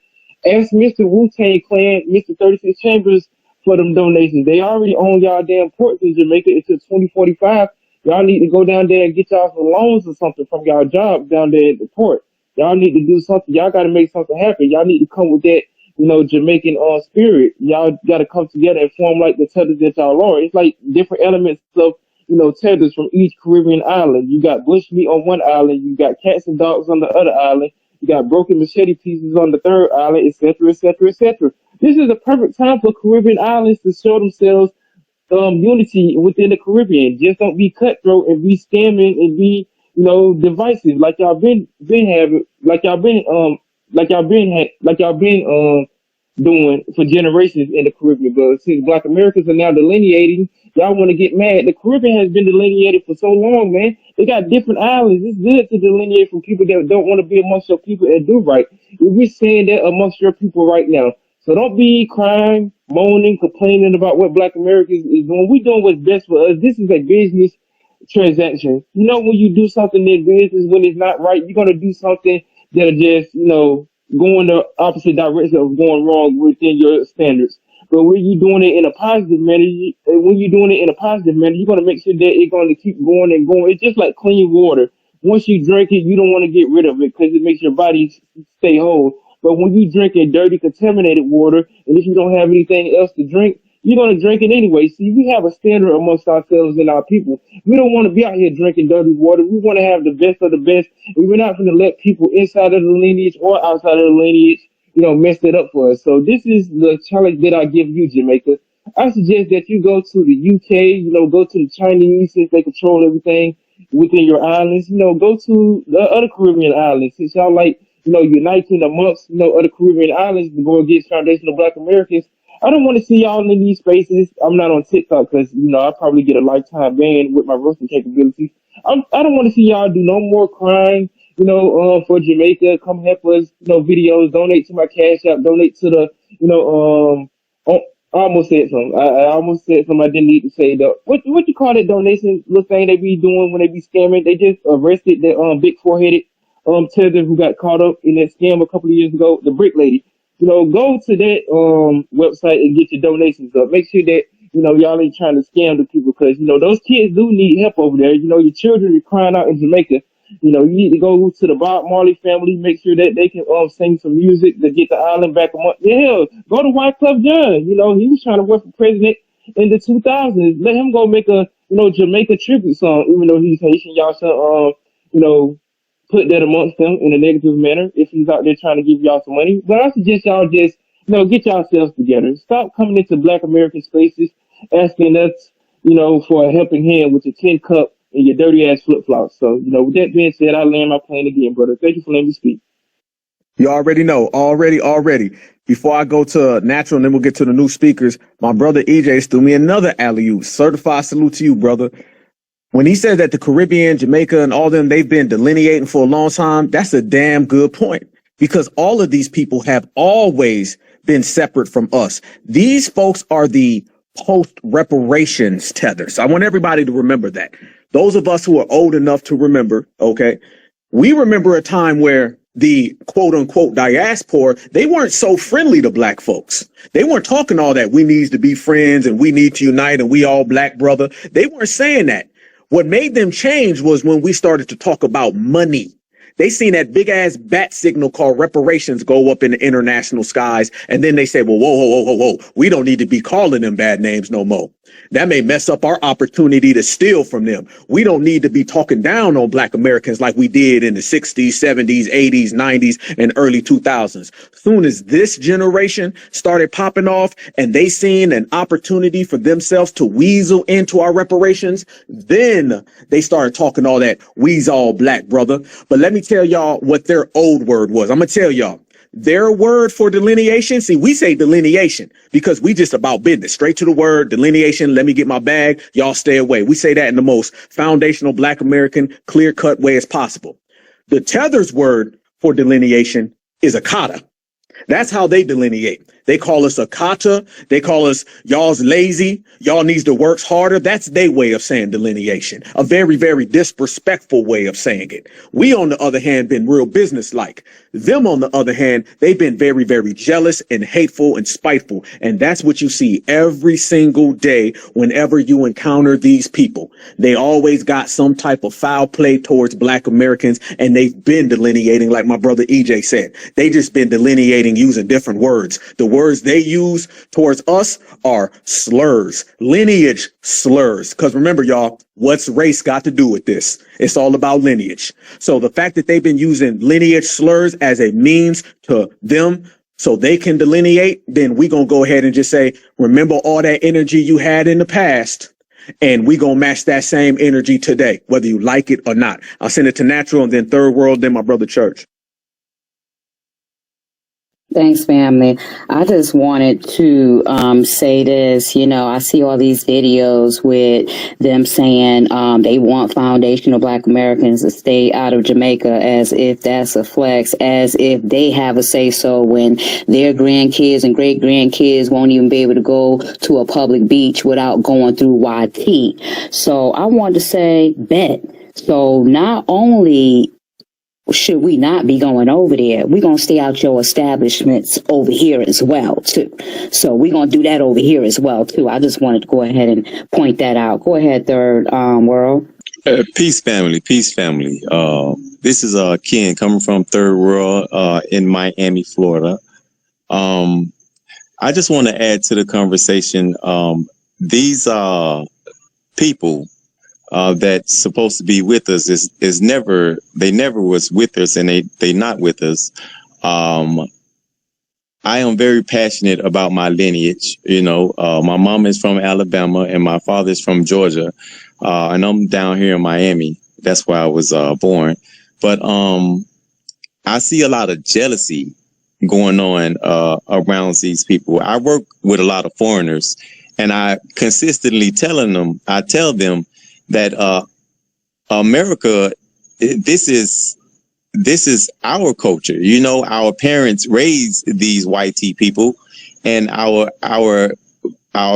Ask Mr. Wu-Tang Clan, Mr. 36 Chambers for them donations. They already own y'all damn ports in Jamaica until 2045. Y'all need to go down there and get y'all some loans or something from y'all job down there at the port. Y'all need to do something. Y'all got to make something happen. Y'all need to come with that, Jamaican spirit. Y'all got to come together and form like the tethers that y'all are. It's like different elements of, tethers from each Caribbean island. You got bushmeat on one island. You got cats and dogs on the other island. You got broken machete pieces on the third island, etc., etc., etc. This is the perfect time for Caribbean islands to show themselves unity within the Caribbean. Just don't be cutthroat and be scamming and be, divisive like y'all been having, like y'all been doing for generations in the Caribbean. But since Black Americans are now delineating, y'all want to get mad. The Caribbean has been delineated for so long, man. They got different islands. It's good to delineate from people that don't want to be amongst your people and do right. We're saying that amongst your people right now. So don't be crying, moaning, complaining about what Black Americans is doing. We're doing what's best for us. This is a business transaction. When you do something in business, when it's not right, you're going to do something that'll just, go in the opposite direction of going wrong within your standards. But when you're doing it in a positive manner, you're going to make sure that it's going to keep going and going. It's just like clean water. Once you drink it, you don't want to get rid of it because it makes your body stay whole. But when you drink dirty, contaminated water, and if you don't have anything else to drink, you're going to drink it anyway. See, we have a standard amongst ourselves and our people. We don't want to be out here drinking dirty water. We want to have the best of the best. And we're not going to let people inside of the lineage or outside of the lineage, mess it up for us. So this is the challenge that I give you, Jamaica. I suggest that you go to the UK, go to the Chinese since they control everything. within your islands, go to the other Caribbean islands. Since y'all like, uniting amongst, other Caribbean islands to go against foundational Black Americans. I don't want to see y'all in these spaces. I'm not on TikTok because, I probably get a lifetime ban with my roasting capabilities. I don't want to see y'all do no more crime, for Jamaica. Come help us, videos, donate to my Cash App, donate to the, oh, I almost said something. I almost said something I didn't need to say though. What you call that donation little thing they be doing when they be scamming? They just arrested that big four-headed tether who got caught up in that scam a couple of years ago, the brick lady. Go to that website and get your donations up. Make sure that y'all ain't trying to scam the people because those kids do need help over there. Your children are crying out in Jamaica. You need to go to the Bob Marley family, make sure that they can sing some music to get the island back on. Yeah, go to Wyclef Jean. He was trying to work for president in the 2000s. Let him go make a Jamaica tribute song, even though he's Haitian. Y'all should put that amongst them in a negative manner if he's out there trying to give y'all some money. But I suggest y'all just get yourselves together. Stop coming into Black American spaces asking us for a helping hand with your tin cup and your dirty ass flip flops. So, with that being said, I land my plane again, brother. Thank you for letting me speak. You already know, already. Before I go to Natural and then we'll get to the new speakers, my brother EJ threw me another alley-oop. Certified salute to you, brother. When he said that the Caribbean, Jamaica, and all them, they've been delineating for a long time, that's a damn good point. Because all of these people have always been separate from us. These folks are the post-reparations tethers. I want everybody to remember that. Those of us who are old enough to remember, okay, we remember a time where the quote unquote diaspora, they weren't so friendly to Black folks. They weren't talking all that we need to be friends and we need to unite and we all Black, brother. They weren't saying that. What made them change was when we started to talk about money. They seen that big ass bat signal called reparations go up in the international skies. And then they say, well, whoa. We don't need to be calling them bad names no more. That may mess up our opportunity to steal from them. We don't need to be talking down on Black Americans like we did in the 60s, 70s, 80s, 90s, and early 2000s. Soon as this generation started popping off and they seen an opportunity for themselves to weasel into our reparations, then they started talking all that, we's all Black, brother. But let me tell y'all what their old word was. I'm going to tell y'all. Their word for delineation, see, we say delineation because we just about business. Straight to the word, delineation, let me get my bag, y'all stay away. We say that in the most foundational Black American, clear-cut way as possible. The tether's word for delineation is a kata. That's how they delineate. They call us a kata. They call us y'all's lazy. Y'all needs to work harder. That's their way of saying delineation. A very, very disrespectful way of saying it. We, on the other hand, been real businesslike. Them, on the other hand, they've been very, very jealous and hateful and spiteful. And that's what you see every single day whenever you encounter these people. They always got some type of foul play towards Black Americans, and they've been delineating, like my brother EJ said. They just been delineating using different words. The words they use towards us are slurs, lineage slurs. Because remember, y'all, what's race got to do with this? It's all about lineage. So the fact that they've been using lineage slurs as a means to them so they can delineate, then we gonna go ahead and just say, remember all that energy you had in the past, and we gonna match that same energy today, whether you like it or not. I'll send it to Natural and then Third World, then my brother Church. Thanks, family. I just wanted to say this. I see all these videos with them saying they want foundational Black Americans to stay out of Jamaica, as if that's a flex, as if they have a say-so when their grandkids and great-grandkids won't even be able to go to a public beach without going through YT. So I wanted to say, bet. So not only should we not be going over there, we're going to stay out your establishments over here as well, too. So we're going to do that over here as well, too. I just wanted to go ahead and point that out. Go ahead, Third World. Peace, family. Peace, family. This is Ken coming from Third World in Miami, Florida. I just want to add to the conversation. These people that's supposed to be with us is never was with us, and they not with us. I am very passionate about my lineage. My mom is from Alabama and my father is from Georgia, and I'm down here in Miami. That's where I was born. But I see a lot of jealousy going on around these people. I work with a lot of foreigners, and I consistently tell them that America, this is our culture. You know, our parents raised these white people, and our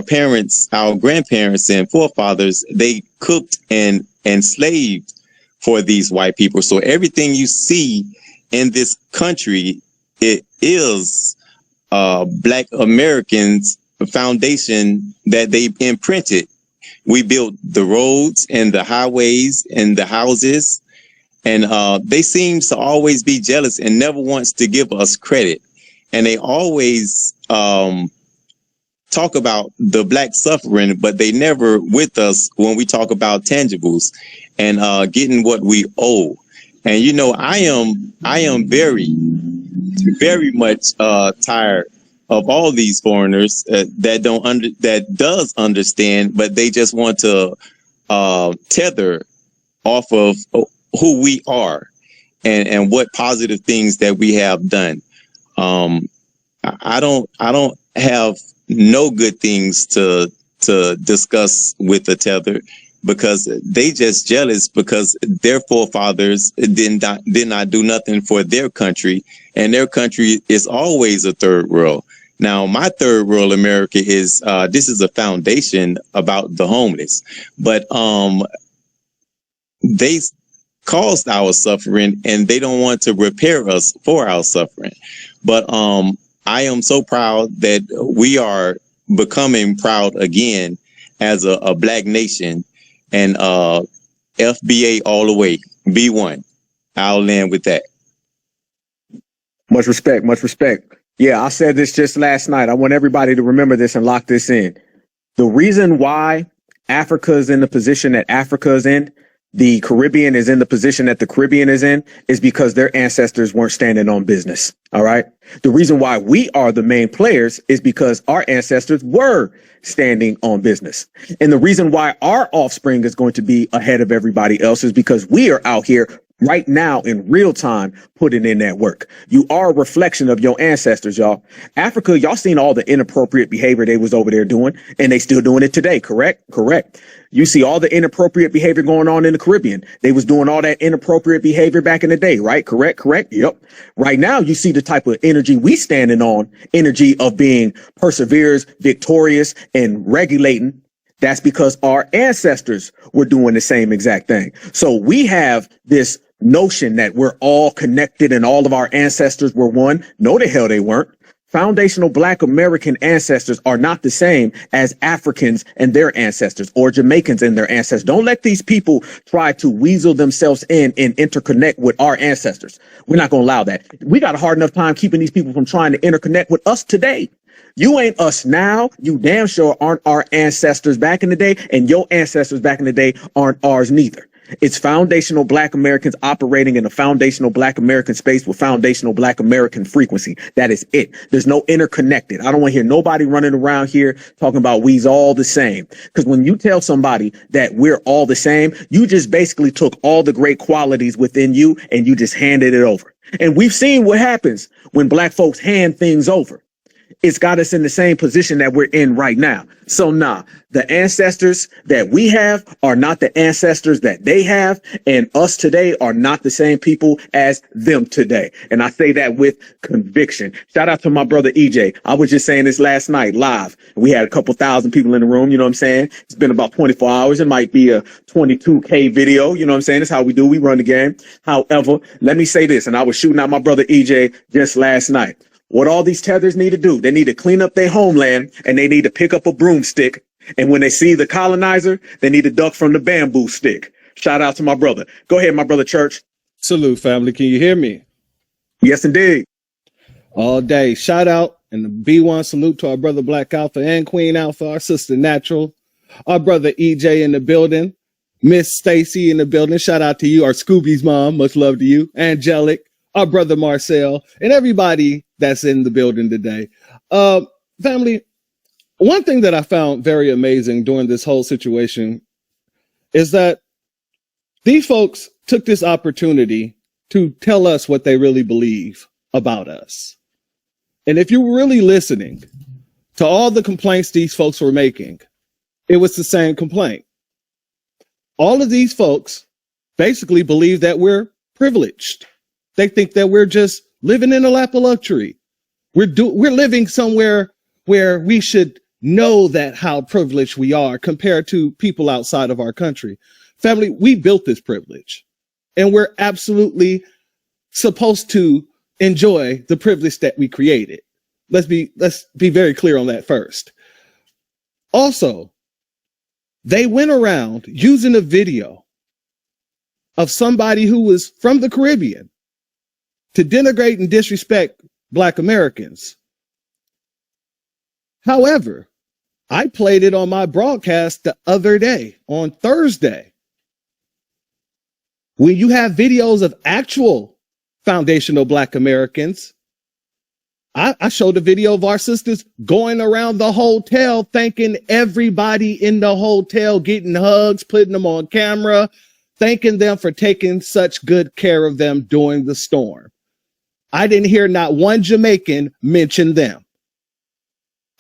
parents, our grandparents and forefathers, they cooked and enslaved for these white people. So everything you see in this country, it is Black Americans' foundation that they imprinted. We built the roads and the highways and the houses, and they seem to always be jealous and never wants to give us credit. And they always talk about the Black suffering, but they never with us when we talk about tangibles and getting what we owe. And you know, I am very, very much tired of all these foreigners that does understand, but they just want to tether off of who we are and what positive things that we have done. I don't have no good things to discuss with the tether, because they just jealous because their forefathers did not do nothing for their country, and their country is always a third world. Now, my third world America is this is a foundation about the homeless, but they caused our suffering and they don't want to repair us for our suffering. But I am so proud that we are becoming proud again as a Black nation, and FBA all the way, B1. I'll land with that. Much respect, much respect. Yeah, I said this just last night. I want everybody to remember this and lock this in. The reason why Africa is in the position that Africa is in, the Caribbean is in the position that the Caribbean is in, is because their ancestors weren't standing on business. All right. The reason why we are the main players is because our ancestors were standing on business. And the reason why our offspring is going to be ahead of everybody else is because we are out here right now in real time putting in that work. You are a reflection of your ancestors, y'all. Africa, y'all seen all the inappropriate behavior they was over there doing, and they still doing it today, correct? Correct. You see all the inappropriate behavior going on in the Caribbean. They was doing all that inappropriate behavior back in the day, right? Correct, correct. Yep. Right now, you see the type of energy we standing on, energy of being perseverers, victorious, and regulating. That's because our ancestors were doing the same exact thing. So we have this notion that we're all connected and all of our ancestors were one. No, the hell they weren't. Foundational Black American ancestors are not the same as Africans and their ancestors, or Jamaicans and their ancestors. Don't let these people try to weasel themselves in and interconnect with our ancestors. We're not going to allow that. We got a hard enough time keeping these people from trying to interconnect with us today. You ain't us now. You damn sure aren't our ancestors back in the day, and your ancestors back in the day aren't ours neither. It's foundational Black Americans operating in a foundational Black American space with foundational Black American frequency. That is it. There's no interconnected. I don't want to hear nobody running around here talking about we's all the same. Because when you tell somebody that we're all the same, you just basically took all the great qualities within you and you just handed it over. And we've seen what happens when Black folks hand things over. It's got us in the same position that we're in right now. So the ancestors that we have are not the ancestors that they have, and us today are not the same people as them today. And I say that with conviction. Shout out to my brother EJ. I was just saying this last night live. We had a couple thousand people in the room. You know what I'm saying? It's been about 24 hours. It might be a 22K video. You know what I'm saying? That's how we do. We run the game. However, let me say this, and I was shooting out my brother EJ just last night. What all these tethers need to do, they need to clean up their homeland, and they need to pick up a broomstick. And when they see the colonizer, they need to duck from the bamboo stick. Shout out to my brother. Go ahead, my brother Church. Salute, family. Can you hear me? Yes, indeed. All day. Shout out and the B1 salute to our brother Black Alpha and Queen Alpha, our sister Natural, our brother EJ in the building, Miss Stacy in the building. Shout out to you, our Scooby's mom. Much love to you. Angelic, our brother Marcel, and everybody that's in the building today. Family, one thing that I found very amazing during this whole situation is that These folks took this opportunity to tell us what they really believe about us. And if you were really listening to all the complaints these folks were making, it was the same complaint. All of these folks basically believe that we're privileged. They think that we're just living in a lap of luxury. We're living somewhere where we should know that how privileged we are compared to people outside of our country. Family, we built this privilege, and we're absolutely supposed to enjoy the privilege that we created. Let's be very clear on that first. Also, they went around using a video of somebody who was from the Caribbean to denigrate and disrespect Black Americans. However, I played it on my broadcast the other day, on Thursday. When you have videos of actual foundational Black Americans, I showed a video of our sisters going around the hotel, thanking everybody in the hotel, getting hugs, putting them on camera, thanking them for taking such good care of them during the storm. I didn't hear not one Jamaican mention them.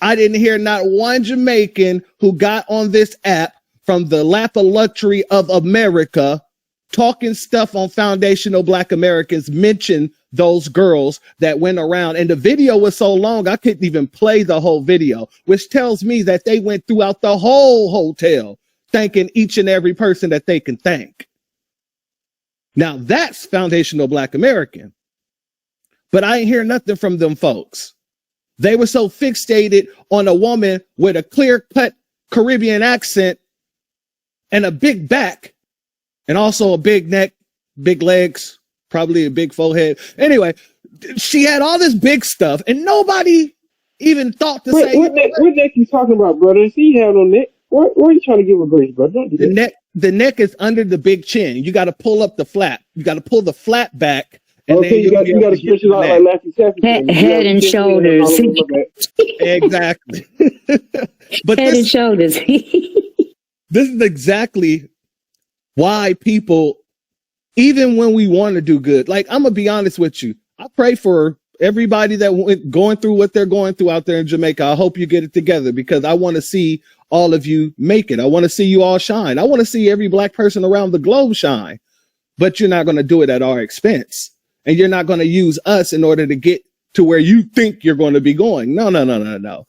I didn't hear not one Jamaican who got on this app from the lap of luxury of America talking stuff on foundational Black Americans mention those girls that went around. And the video was so long, I couldn't even play the whole video, which tells me that they went throughout the whole hotel, thanking each and every person that they can thank. Now that's foundational Black American. But I ain't hear nothing from them folks. They were so fixated on a woman with a clear-cut Caribbean accent and a big back and also a big neck, big legs, probably a big forehead. Anyway, she had all this big stuff and nobody even thought to say. What neck you talking about, brother? See, you have no neck. What are you trying to give a grace, brother? Don't do that. The neck is under the big chin. You got to pull up the flap. You got to pull the flap back. And okay, you got to stretch it out like Matthew Stafford. Head and shoulders. Exactly. But Head and shoulders. This is exactly why people, even when we want to do good, like I'm gonna be honest with you, I pray for everybody that going through what they're going through out there in Jamaica. I hope you get it together because I want to see all of you make it. I want to see you all shine. I want to see every Black person around the globe shine, but you're not going to do it at our expense. And you're not going to use us in order to get to where you think you're going to be going. No.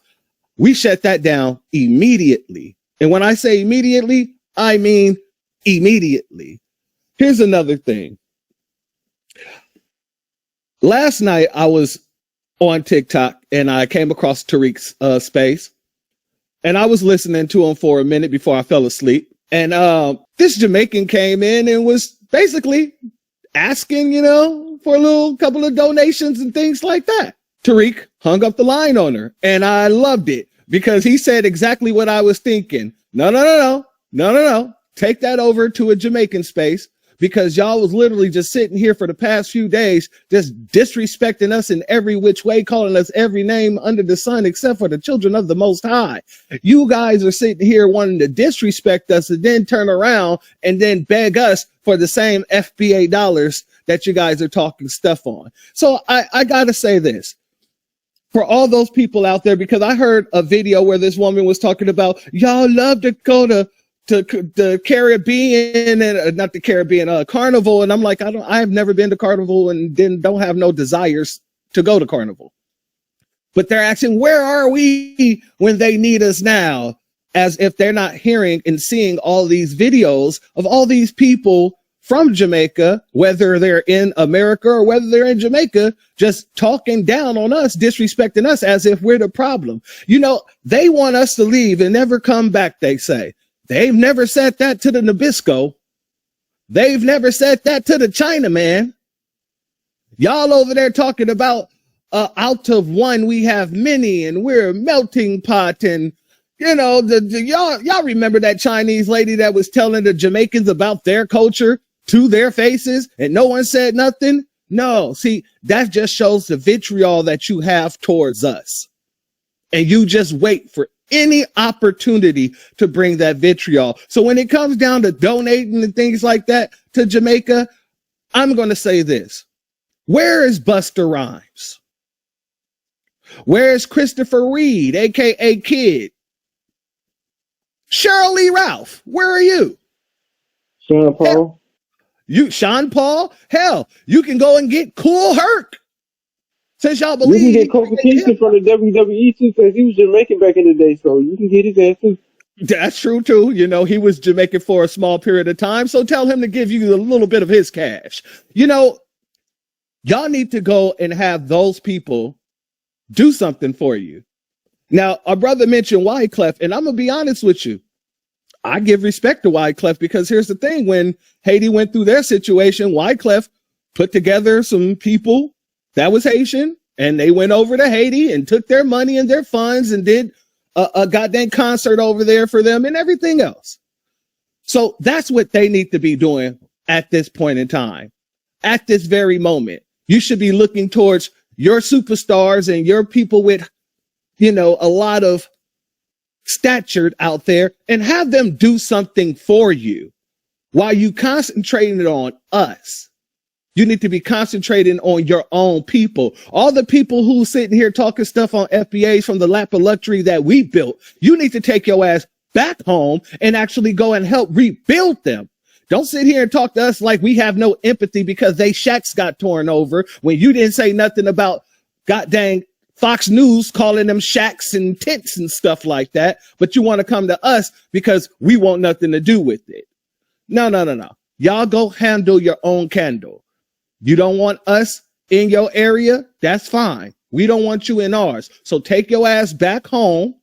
We shut that down immediately. And when I say immediately, I mean immediately. Here's another thing. Last night, I was on TikTok and I came across Tariq's space. And I was listening to him for a minute before I fell asleep. And this Jamaican came in and was basically asking, for a little couple of donations and things like that. Tariq hung up the line on her and I loved it because he said exactly what I was thinking. No. Take that over to a Jamaican space because y'all was literally just sitting here for the past few days, just disrespecting us in every which way, calling us every name under the sun, except for the children of the Most High. You guys are sitting here wanting to disrespect us and then turn around and then beg us for the same FBA dollars that you guys are talking stuff on. So I got to say this for all those people out there, because I heard a video where this woman was talking about y'all love to go to the Caribbean and not the Caribbean, Carnival. And I'm like, I have never been to Carnival and don't have no desires to go to Carnival. But they're asking, where are we when they need us now? As if they're not hearing and seeing all these videos of all these people from Jamaica, whether they're in America or whether they're in Jamaica, just talking down on us, disrespecting us as if we're the problem. They want us to leave and never come back, they say. They've never said that to the Nabisco. They've never said that to the Chinaman. Y'all over there talking about out of one, we have many and we're a melting pot. And, y'all remember that Chinese lady that was telling the Jamaicans about their culture to their faces and no one said nothing? No, see, that just shows the vitriol that you have towards us. And you just wait for any opportunity to bring that vitriol. So when it comes down to donating and things like that to Jamaica, I'm going to say this. Where is Busta Rhymes? Where is Christopher Reed, aka Kid? Cheryl Lee Ralph, where are you? Sean Paul. Sean Paul? Hell, you can go and get Cool Herc. Since y'all You believe can get competition from the WWE too, since he was Jamaican back in the day, so you can get his ass too. That's true too. You know, he was Jamaican for a small period of time, so tell him to give you a little bit of his cash. You know, y'all need to go and have those people do something for you. Now, our brother mentioned Wyclef, and I'm going to be honest with you. I give respect to Wyclef because here's the thing. When Haiti went through their situation, Wyclef put together some people that was Haitian, and they went over to Haiti and took their money and their funds and did a goddamn concert over there for them and everything else. So that's what they need to be doing at this point in time. At this very moment, you should be looking towards your superstars and your people with, you know, a lot of stature out there and have them do something for you while you concentrating on us. You need to be concentrating on your own people. All the people who sitting here talking stuff on FBAs from the lap of luxury that we built, you need to take your ass back home and actually go and help rebuild them. Don't sit here and talk to us like we have no empathy because they shacks got torn over when you didn't say nothing about goddamn Fox News calling them shacks and tents and stuff like that. But you want to come to us because we want nothing to do with it. No. Y'all go handle your own candle. You don't want us in your area? That's fine. We don't want you in ours. So take your ass back home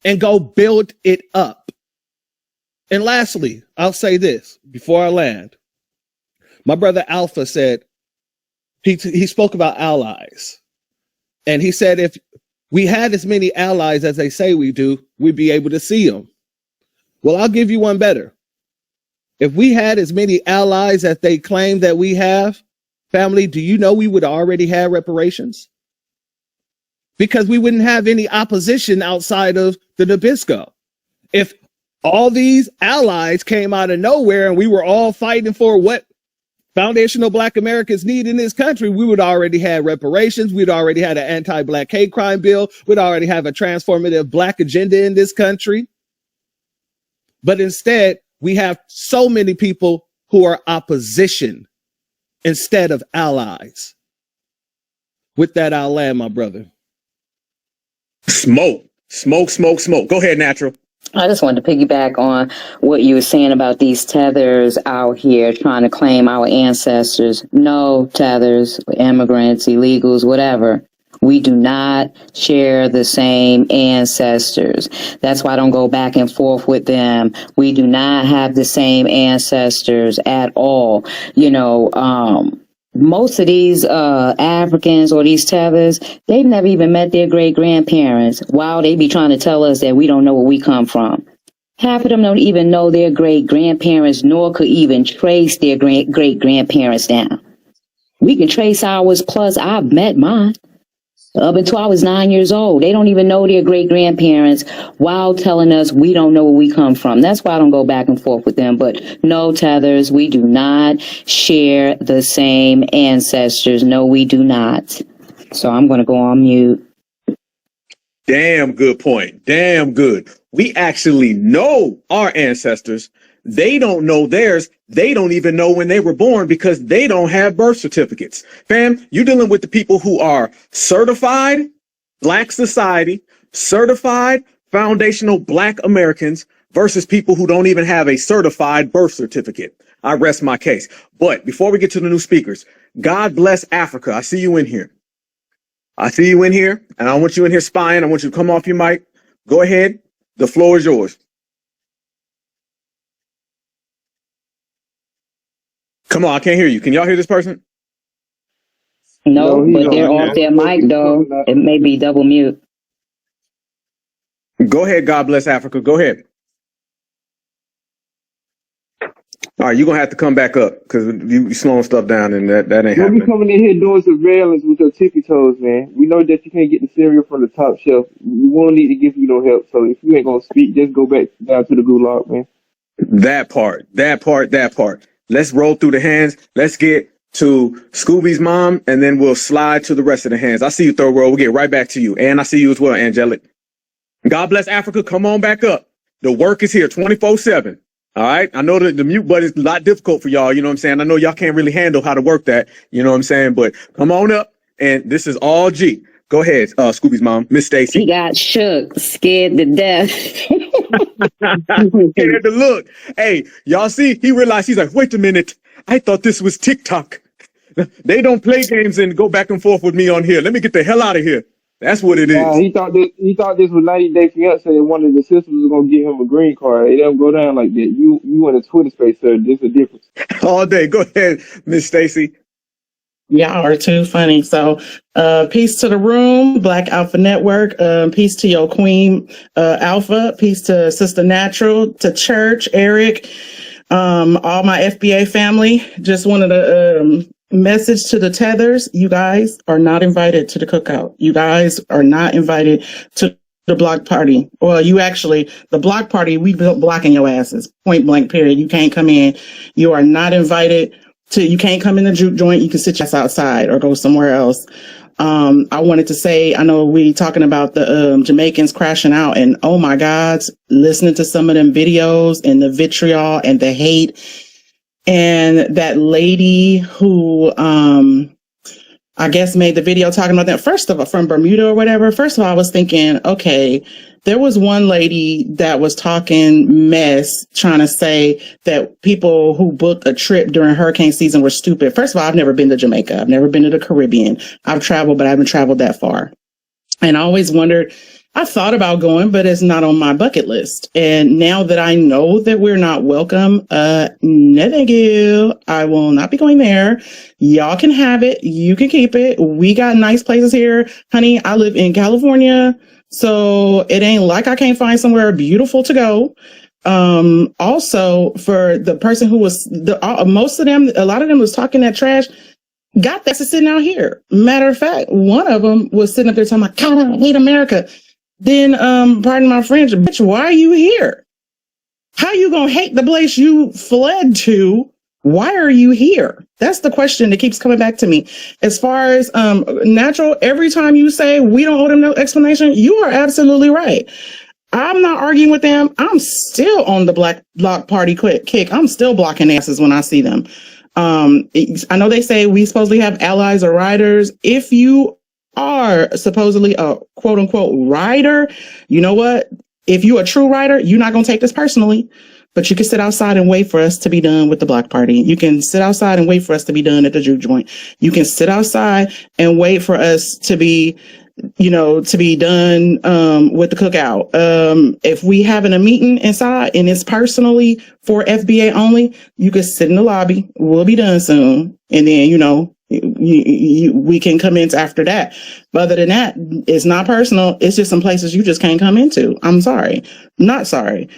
and go build it up. And lastly, I'll say this before I land. My brother Alpha said, he spoke about allies. And he said, if we had as many allies as they say we do, we'd be able to see them. Well, I'll give you one better. If we had as many allies as they claim that we have, family, do you know we would already have reparations? Because we wouldn't have any opposition outside of the Nabisco. If all these allies came out of nowhere and we were all fighting for what foundational Black Americans need in this country, we would already have reparations. We'd already had an anti-Black hate crime bill. We'd already have a transformative Black agenda in this country. But instead, we have so many people who are opposition instead of allies. With that, I'll land, my brother. Smoke. Go ahead, Natural. I just wanted to piggyback on what you were saying about these tethers out here trying to claim our ancestors. No, tethers, immigrants, illegals, whatever. We do not share the same ancestors. That's why I don't go back and forth with them. We do not have the same ancestors at all. You know, most of these Africans or these tethers, they've never even met their great-grandparents. Wow, they be trying to tell us that we don't know where we come from. Half of them don't even know their great-grandparents, nor could even trace their great-grandparents down. We can trace ours, plus I've met mine. Up until I was 9 years old. They don't even know their great-grandparents while telling us we don't know where we come from. That's why I don't go back and forth with them. But no, tethers, we do not share the same ancestors. No, we do not. So I'm going to go on mute. Damn good point. Damn good. We actually know our ancestors. They don't know theirs. They don't even know when they were born because they don't have birth certificates. Fam, you're dealing with the people who are certified Black society, certified foundational Black Americans versus people who don't even have a certified birth certificate. I rest my case. But before we get to the new speakers, God bless Africa. I see you in here. And I want you in here spying. I want you to come off your mic. Go ahead. The floor is yours. Come on, I can't hear you. Can y'all hear this person? No, but they're off their mic, though. It may be double mute. Go ahead, God bless Africa. Go ahead. All right, you're gonna have to come back up because you slowing stuff down, and that ain't Don't be happening. coming in here doing surveillance with your tippy toes, man. We know that you can't get the cereal from the top shelf. We won't need to give you no help. So if you ain't gonna speak, just go back down to the gulag, man. That part. Let's roll through the hands. Let's get to Scooby's mom, and then we'll slide to the rest of the hands. I see you, Third World. We'll get right back to you. And I see you as well, Angelic. God bless Africa. Come on back up. The work is here 24/7. All right. I know that the mute button is a lot difficult for y'all. You know what I'm saying? I know y'all can't really handle how to work that. You know what I'm saying? But come on up. And this is all G. Go ahead, Scooby's mom, Miss He Stacy. got shook, scared to death. Scared to look. Hey, y'all see? He realized, he's like, wait a minute. I thought this was TikTok. They don't play games and go back and forth with me on here. Let me get the hell out of here. That's what it is. He thought this was 90 Day Fiance, and one of the sisters was gonna give him a green card. It don't go down like that. You in a Twitter space, sir. There's a difference. All day. Go ahead, Miss Stacy. Y'all are too funny. So, peace to the room, Black Alpha Network. Peace to your queen, Alpha. Peace to Sister Natural, to Church, Eric, all my FBA family. Just wanted to message to the tethers. You guys are not invited to the cookout. You guys are not invited to the block party. Well, the block party, we blocking your asses. Point blank, period. You can't come in. You are not invited. You can't come in the juke joint. You can sit your ass outside or go somewhere else. I wanted to say, I know we talking about the Jamaicans crashing out, and oh my God, listening to some of them videos and the vitriol and the hate, and that lady who I guess made the video talking about that. First of all, from Bermuda or whatever. First of all, I was thinking, okay, there was one lady that was talking mess, trying to say that people who booked a trip during hurricane season were stupid. First of all, I've never been to Jamaica. I've never been to the Caribbean. I've traveled, but I haven't traveled that far. And I always wondered, I thought about going, but it's not on my bucket list. And now that I know that we're not welcome, no thank you. I will not be going there. Y'all can have it. You can keep it. We got nice places here. Honey, I live in California, so it ain't like I can't find somewhere beautiful to go. Also, for the person who was, most of them, a lot of them was talking that trash, got that sitting out here. Matter of fact, one of them was sitting up there talking about, God, I hate America. Then, pardon my French, bitch, why are you here? How you gonna hate the place you fled to? Why are you here? That's the question that keeps coming back to me. As far as Natural, every time you say we don't owe them no explanation, you are absolutely right. I'm not arguing with them. I'm still on the Black Block Party kick. I'm still blocking asses when I see them. I know they say we supposedly have allies or riders. If you are supposedly a quote unquote rider, you know what? If you're a true rider, you're not going to take this personally, but you can sit outside and wait for us to be done with the block party. You can sit outside and wait for us to be done at the juke joint. You can sit outside and wait for us to be, to be done with the cookout. If we having a meeting inside and it's personally for FBA only, you can sit in the lobby. We'll be done soon. And then, we can come in after that. But other than that, it's not personal. It's just some places you just can't come into. I'm sorry. Not sorry.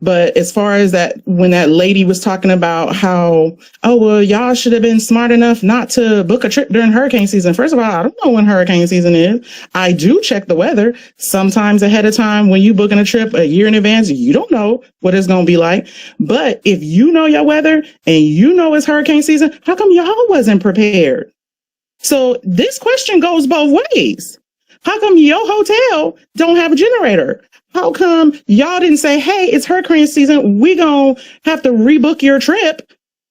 But as far as that, when that lady was talking about how, oh, well, y'all should have been smart enough not to book a trip during hurricane season. First of all, I don't know when hurricane season is. I do check the weather sometimes ahead of time. When you booking a trip a year in advance, you don't know what it's going to be like. But if you know your weather and you know it's hurricane season, how come y'all wasn't prepared? So this question goes both ways. How come your hotel don't have a generator? How come y'all didn't say, hey, it's hurricane season, we gonna have to rebook your trip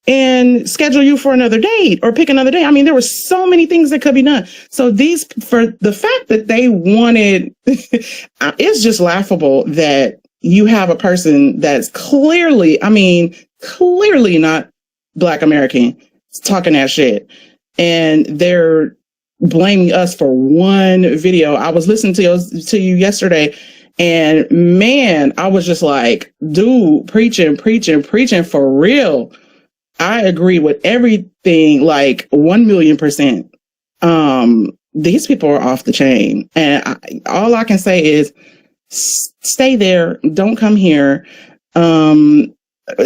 and schedule you for another date or pick another day? I mean, there were so many things that could be done. So for the fact that they wanted, it's just laughable that you have a person that's clearly not Black American talking that shit. And they're blaming us for one video. I was listening to you yesterday, and man, I was just like, dude, preaching for real. I agree with everything, like 1,000,000%. These people are off the chain, and all I can say is stay there. Don't come here.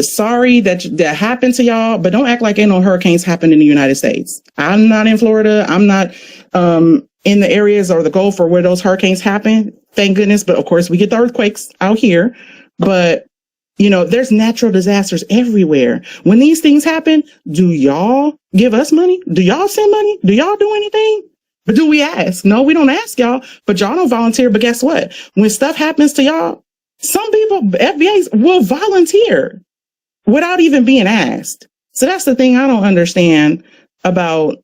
sorry that happened to y'all, but don't act like ain't no hurricanes happen in the United States. I'm not in Florida. I'm not in the areas or the Gulf or where those hurricanes happen. Thank goodness. But of course, we get the earthquakes out here. But, you know, there's natural disasters everywhere. When these things happen, do y'all give us money? Do y'all send money? Do y'all do anything? But do we ask? No, we don't ask y'all, but y'all don't volunteer. But guess what? When stuff happens to y'all, some people, FBAs, will volunteer without even being asked. So that's the thing I don't understand about,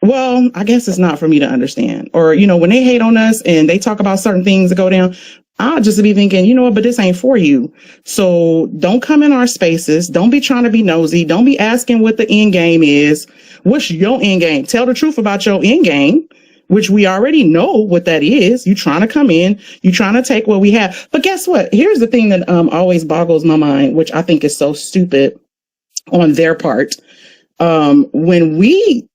well, I guess it's not for me to understand. Or, you know, when they hate on us and they talk about certain things that go down, I'll just be thinking, you know what, but this ain't for you. So don't come in our spaces. Don't be trying to be nosy. Don't be asking what the end game is. What's your end game? Tell the truth about your end game, which we already know what that is. You trying to come in, you trying to take what we have. But guess what? Here's the thing that always boggles my mind, which I think is so stupid on their part. When we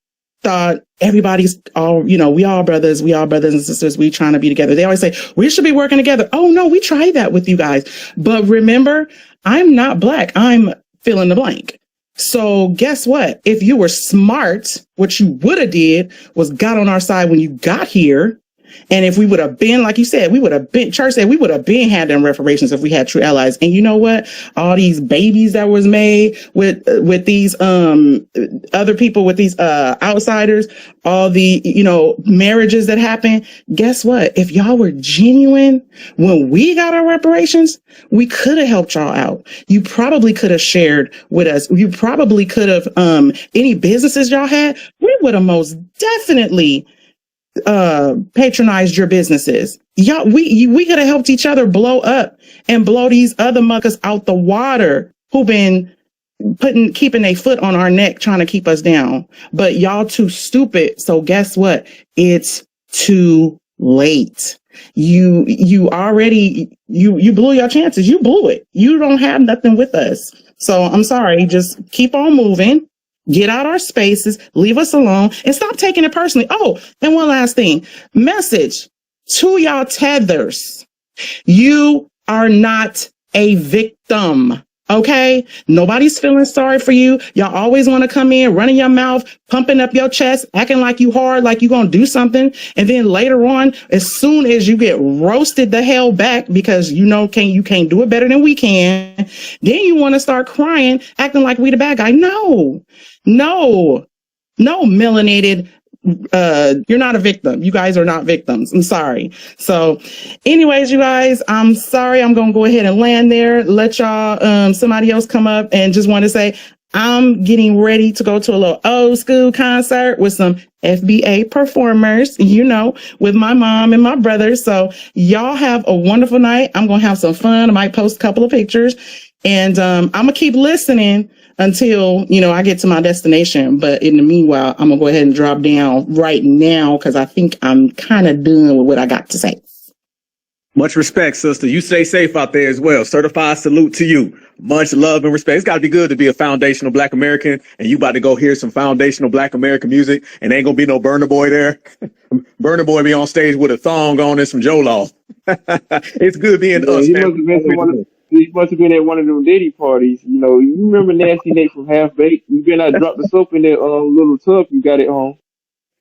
thought everybody's all, you know, we all brothers and sisters, we trying to be together. They always say, we should be working together. Oh no, we tried that with you guys. But remember, I'm not black. I'm fill in the blank. So guess what? If you were smart, what you would have did was got on our side when you got here. And if we would have been, like you said, we would have been, church said, we would have been had them reparations if we had true allies. And you know what? All these babies that was made with these other people, with these outsiders, all the, you know, marriages that happen. Guess what? If y'all were genuine when we got our reparations, we could have helped y'all out. You probably could have shared with us. You probably could have any businesses y'all had. We would have most definitely patronized your businesses. Y'all, we could have helped each other blow up and blow these other muckers out the water who've been keeping a foot on our neck trying to keep us down. But y'all too stupid. So guess what? It's too late. You already blew your chances. You blew it. You don't have nothing with us. So I'm sorry. Just keep on moving. Get out our spaces, leave us alone, and stop taking it personally. Oh, and one last thing. Message to y'all tethers. You are not a victim. Okay? Nobody's feeling sorry for you. Y'all always want to come in, running your mouth, pumping up your chest, acting like you hard, like you going to do something. And then later on, as soon as you get roasted the hell back because you know you can't do it better than we can, then you want to start crying, acting like we the bad guy. No, melanated. You're not a victim. You guys are not victims. I'm sorry. So anyways, you guys, I'm sorry. I'm going to go ahead and land there. Let y'all, somebody else come up, and just want to say, I'm getting ready to go to a little old school concert with some FBA performers, you know, with my mom and my brother. So y'all have a wonderful night. I'm going to have some fun. I might post a couple of pictures, and I'm going to keep listening until, you know, I get to my destination. But in the meanwhile, I'm going to go ahead and drop down right now because I think I'm kind of done with what I got to say. Much respect, sister. You stay safe out there as well. Certified salute to you. Much love and respect. It's got to be good to be a foundational Black American, and you about to go hear some foundational Black American music, and ain't going to be no Burna Boy there. Burna Boy be on stage with a thong on and some J-Law. It's good being us. He must have been at one of them Diddy parties. You know, you remember Nasty Nate from Half Baked? You better not drop the soap in that little tub you got at home.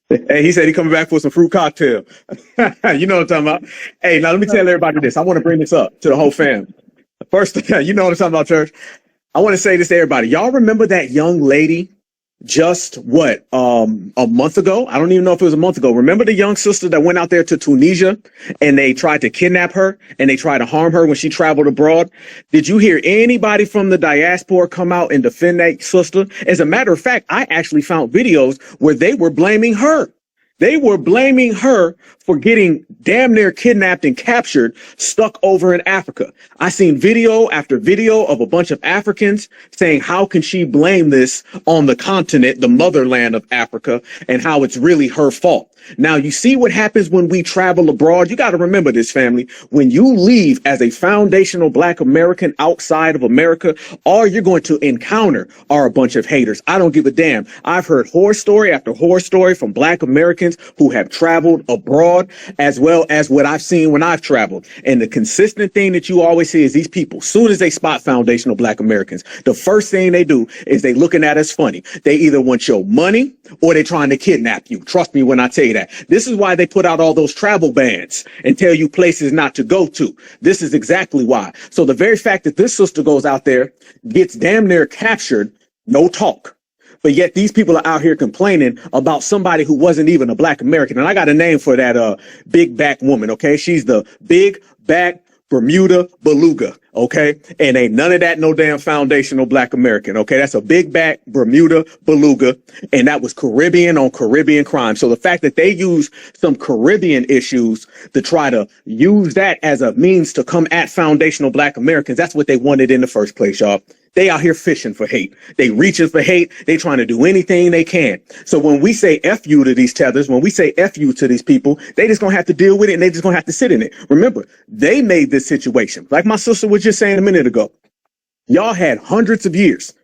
Hey, he said he coming back for some fruit cocktail. You know what I'm talking about. Hey, now let me tell everybody this. I want to bring this up to the whole fam. First, you know what I'm talking about, church. I want to say this to everybody. Y'all remember that young lady just a month ago? I don't even know if it was a month ago. Remember the young sister that went out there to Tunisia and they tried to kidnap her and they tried to harm her when she traveled abroad? Did you hear anybody from the diaspora come out and defend that sister? As a matter of fact, I actually found videos where they were blaming her. They were blaming her for getting damn near kidnapped and captured, stuck over in Africa. I seen video after video of a bunch of Africans saying, how can she blame this on the continent, the motherland of Africa, and how it's really her fault? Now, you see what happens when we travel abroad. You got to remember this, family. When you leave as a foundational Black American outside of America, all you're going to encounter are a bunch of haters. I don't give a damn. I've heard horror story after horror story from Black Americans Americans who have traveled abroad, as well as what I've seen when I've traveled. And the consistent thing that you always see is these people, soon as they spot foundational Black Americans, the first thing they do is they looking at us funny. They either want your money or they're trying to kidnap you. Trust me when I tell you that. This is why they put out all those travel bans and tell you places not to go to. This is exactly why. So the very fact that this sister goes out there, gets damn near captured, no talk. But yet these people are out here complaining about somebody who wasn't even a Black American. And I got a name for that big back woman, okay? She's the big back Bermuda Beluga, okay? And ain't none of that no damn foundational Black American, okay? That's a big back Bermuda Beluga, and that was Caribbean on Caribbean crime. So the fact that they use some Caribbean issues to try to use that as a means to come at foundational Black Americans, that's what they wanted in the first place, y'all. They out here fishing for hate. They reaching for hate. They trying to do anything they can. So when we say F you to these tethers, when we say F you to these people, they just gonna have to deal with it and they just gonna have to sit in it. Remember, they made this situation. Like my sister was just saying a minute ago, y'all had hundreds of years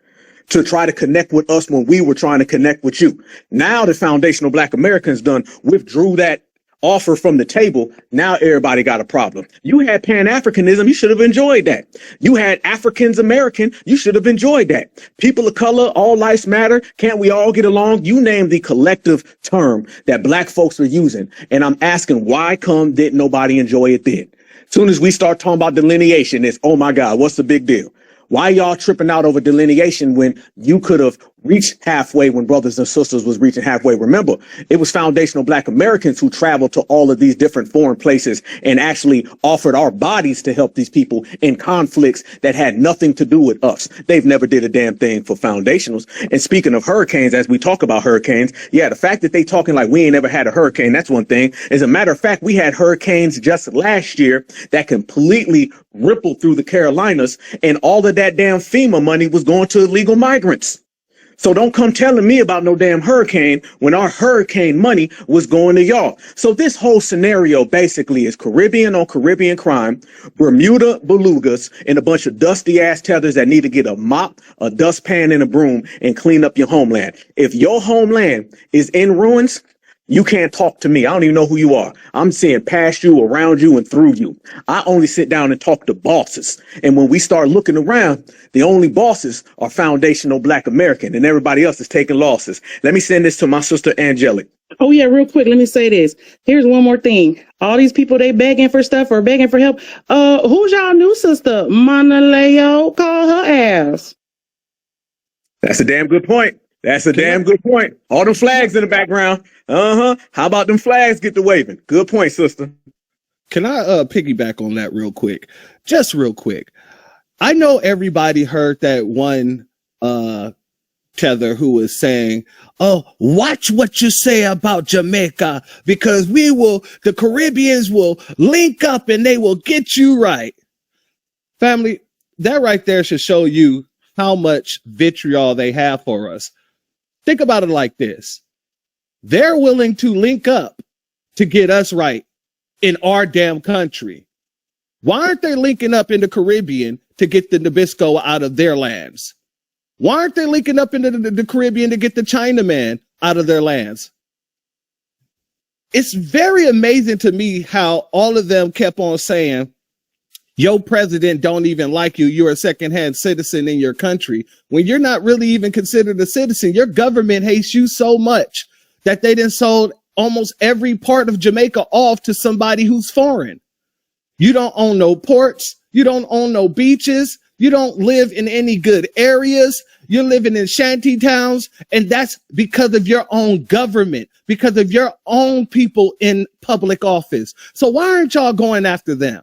to try to connect with us when we were trying to connect with you. Now the foundational Black Americans done withdrew that offer from the table. Now everybody got a problem. You had Pan-Africanism. You should have enjoyed that. You had Africans American. You should have enjoyed that. People of color, all lives matter. Can't we all get along? You name the collective term that Black folks are using. And I'm asking, why come didn't nobody enjoy it then? As soon as we start talking about delineation, it's, oh my God, what's the big deal? Why y'all tripping out over delineation when you could have reached halfway when brothers and sisters was reaching halfway? Remember, it was foundational Black Americans who traveled to all of these different foreign places and actually offered our bodies to help these people in conflicts that had nothing to do with us. They've never did a damn thing for foundationals. And speaking of hurricanes, as we talk about hurricanes, yeah, the fact that they talking like we ain't ever had a hurricane, that's one thing. As a matter of fact, we had hurricanes just last year that completely rippled through the Carolinas, and all of that damn FEMA money was going to illegal migrants. So don't come telling me about no damn hurricane when our hurricane money was going to y'all. So this whole scenario basically is Caribbean on Caribbean crime, Bermuda Belugas, and a bunch of dusty ass tethers that need to get a mop, a dustpan, and a broom and clean up your homeland. If your homeland is in ruins, you can't talk to me. I don't even know who you are. I'm seeing past you, around you, and through you. I only sit down and talk to bosses. And when we start looking around, the only bosses are foundational Black American, and everybody else is taking losses. Let me send this to my sister Angelic. Oh yeah, real quick, let me say this. Here's one more thing. All these people, they begging for stuff or begging for help. Who's y'all new sister? Monaleo? Call her ass. That's a damn good point. That's a damn good point. All them flags in the background. How about them flags get to waving? Good point, sister. Can I piggyback on that real quick? Just real quick. I know everybody heard that one tether who was saying, oh, watch what you say about Jamaica, because the Caribbeans will link up and they will get you right. Family, that right there should show you how much vitriol they have for us. Think about it like this. They're willing to link up to get us right in our damn country. Why aren't they linking up in the Caribbean to get the Nabisco out of their lands? Why aren't they linking up into the Caribbean to get the Chinaman out of their lands? It's very amazing to me how all of them kept on saying, your president don't even like you. You're a secondhand citizen in your country. When you're not really even considered a citizen, your government hates you so much that they done sold almost every part of Jamaica off to somebody who's foreign. You don't own no ports. You don't own no beaches. You don't live in any good areas. You're living in shanty towns. And that's because of your own government, because of your own people in public office. So why aren't y'all going after them?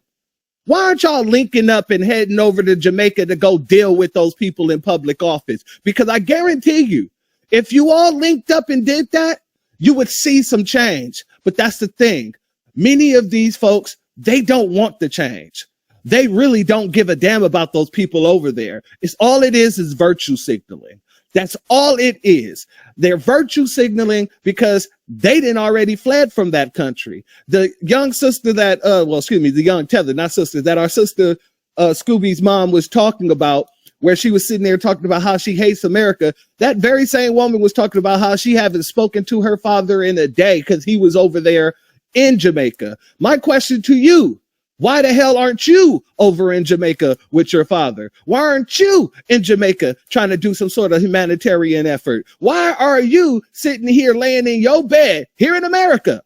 Why aren't y'all linking up and heading over to Jamaica to go deal with those people in public office? Because I guarantee you, if you all linked up and did that, you would see some change. But that's the thing. Many of these folks, they don't want the change. They really don't give a damn about those people over there. It's all it is virtue signaling. That's all it is. They're virtue signaling because they didn't already fled from that country. The young sister that, the young tether, not sister, that our sister Scooby's mom was talking about where she was sitting there talking about how she hates America. That very same woman was talking about how she haven't spoken to her father in a day because he was over there in Jamaica. My question to you, why the hell aren't you over in Jamaica with your father? Why aren't you in Jamaica trying to do some sort of humanitarian effort? Why are you sitting here laying in your bed here in America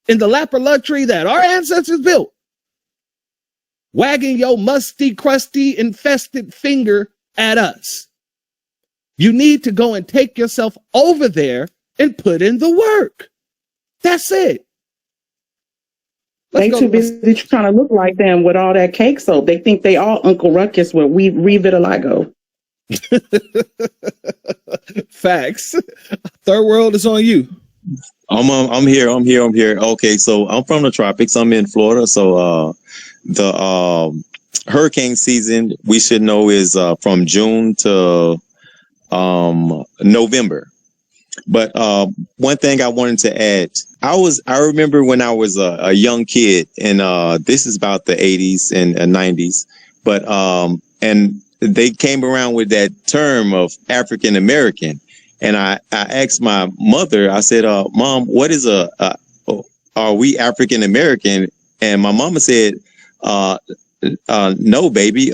in the lap of luxury that our ancestors built, wagging your musty, crusty, infested finger at us? You need to go and take yourself over there and put in the work. That's it. They too busy trying to look like them with all that cake soap. They think they all Uncle Ruckus with vitiligo. Facts. Third world is on you. I'm here. Okay, so I'm from the tropics. I'm in Florida. So the hurricane season, we should know, is from June to November. But one thing I wanted to add, I remember when I was a young kid, and this is about the 80s and 90s, but and they came around with that term of African American, and I asked my mother, I said, Mom, what is are we African American? And my mama said, no, baby,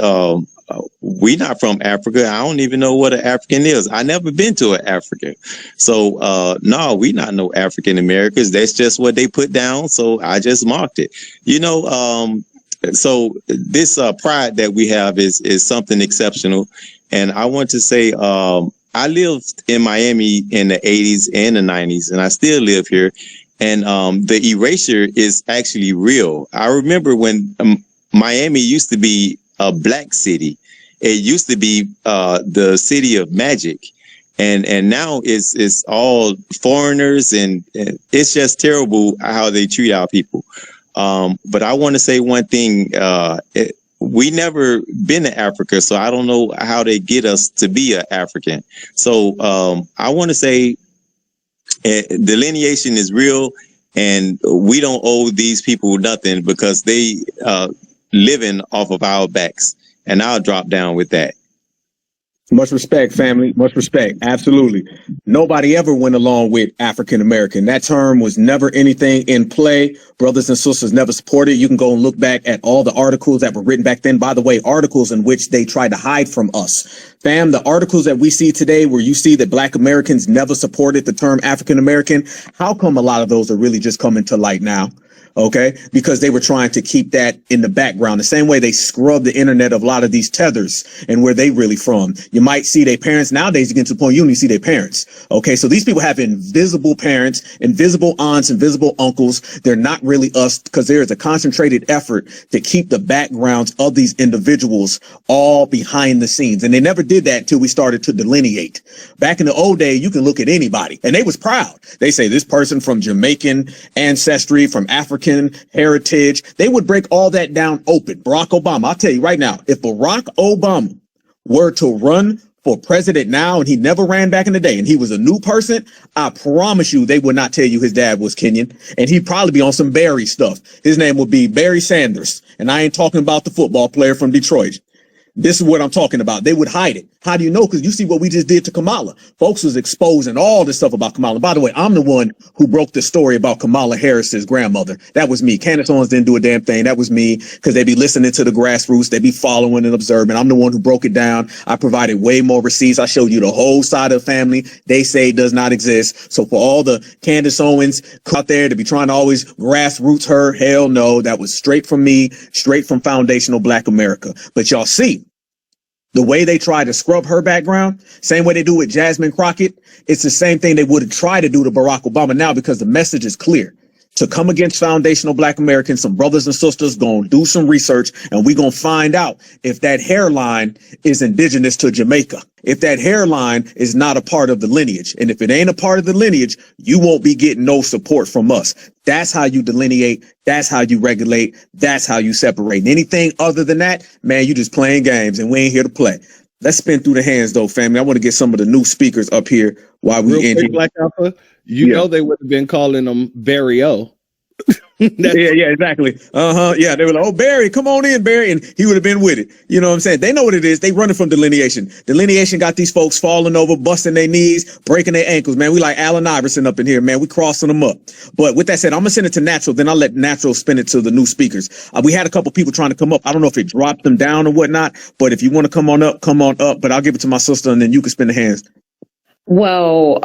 we not from Africa. I don't even know what an African is. I never been to an African. So, no, we not no African Americans. That's just what they put down. So I just marked it, so this pride that we have is something exceptional. And I want to say, I lived in Miami in the 80s and the 90s, and I still live here. And the erasure is actually real. I remember when Miami used to be a black city. It used to be the city of magic, and now it's all foreigners, and it's just terrible how they treat our people. But I want to say one thing: we never been to Africa, so I don't know how they get us to be an African. So I want to say delineation is real, and we don't owe these people nothing because they living off of our backs. And I'll drop down with that. Much respect, family. Much respect. Absolutely. Nobody ever went along with African American. That term was never anything in play. Brothers and sisters never supported. You can go and look back at all the articles that were written back then. By the way, articles in which they tried to hide from us. Fam, the articles that we see today where you see that Black Americans never supported the term African American, how come a lot of those are really just coming to light now? Okay, because they were trying to keep that in the background, the same way they scrub the internet of a lot of these tethers and where they really from. You might see their parents. Nowadays, you get to the point you only see their parents. Okay, so these people have invisible parents, invisible aunts, invisible uncles. They're not really us because there is a concentrated effort to keep the backgrounds of these individuals all behind the scenes. And they never did that until we started to delineate. Back in the old day, you can look at anybody and they was proud. They say this person from Jamaican ancestry, from African heritage. They would break all that down open. Barack Obama, I'll tell you right now, if Barack Obama were to run for president now and he never ran back in the day and he was a new person, I promise you they would not tell you his dad was Kenyan, and he'd probably be on some Barry stuff. His name would be Barry Sanders, and I ain't talking about the football player from Detroit. This is what I'm talking about. They would hide it. How do you know? Because you see what we just did to Kamala. Folks was exposing all this stuff about Kamala. By the way, I'm the one who broke the story about Kamala Harris's grandmother. That was me. Candace Owens didn't do a damn thing. That was me, because they be listening to the grassroots. They be following and observing. I'm the one who broke it down. I provided way more receipts. I showed you the whole side of the family they say does not exist. So for all the Candace Owens out there to be trying to always grassroots her, hell no. That was straight from me, straight from foundational Black America. But y'all see, the way they try to scrub her background, same way they do with Jasmine Crockett, it's the same thing they would try to do to Barack Obama now, because the message is clear. To come against foundational Black Americans, some brothers and sisters gonna do some research, and we gonna find out if that hairline is indigenous to Jamaica, if that hairline is not a part of the lineage. And if it ain't a part of the lineage, you won't be getting no support from us. That's how you delineate. That's how you regulate. That's how you separate. And anything other than that, man, you just playing games, and we ain't here to play. Let's spin through the hands though, family. I want to get some of the new speakers up here while we Real end quick, here. Black Alpha, you know they would have been calling them Barry O. Yeah, exactly. Yeah, they were like, "Oh, Barry, come on in, Barry," and he would have been with it. You know what I'm saying? They know what it is. They running from delineation. Delineation got these folks falling over, busting their knees, breaking their ankles. Man, we like Allen Iverson up in here, man. We crossing them up. But with that said, I'm gonna send it to Natural. Then I'll let Natural spin it to the new speakers. We had a couple people trying to come up. I don't know if it dropped them down or whatnot. But if you want to come on up, come on up. But I'll give it to my sister, and then you can spin the hands. Well,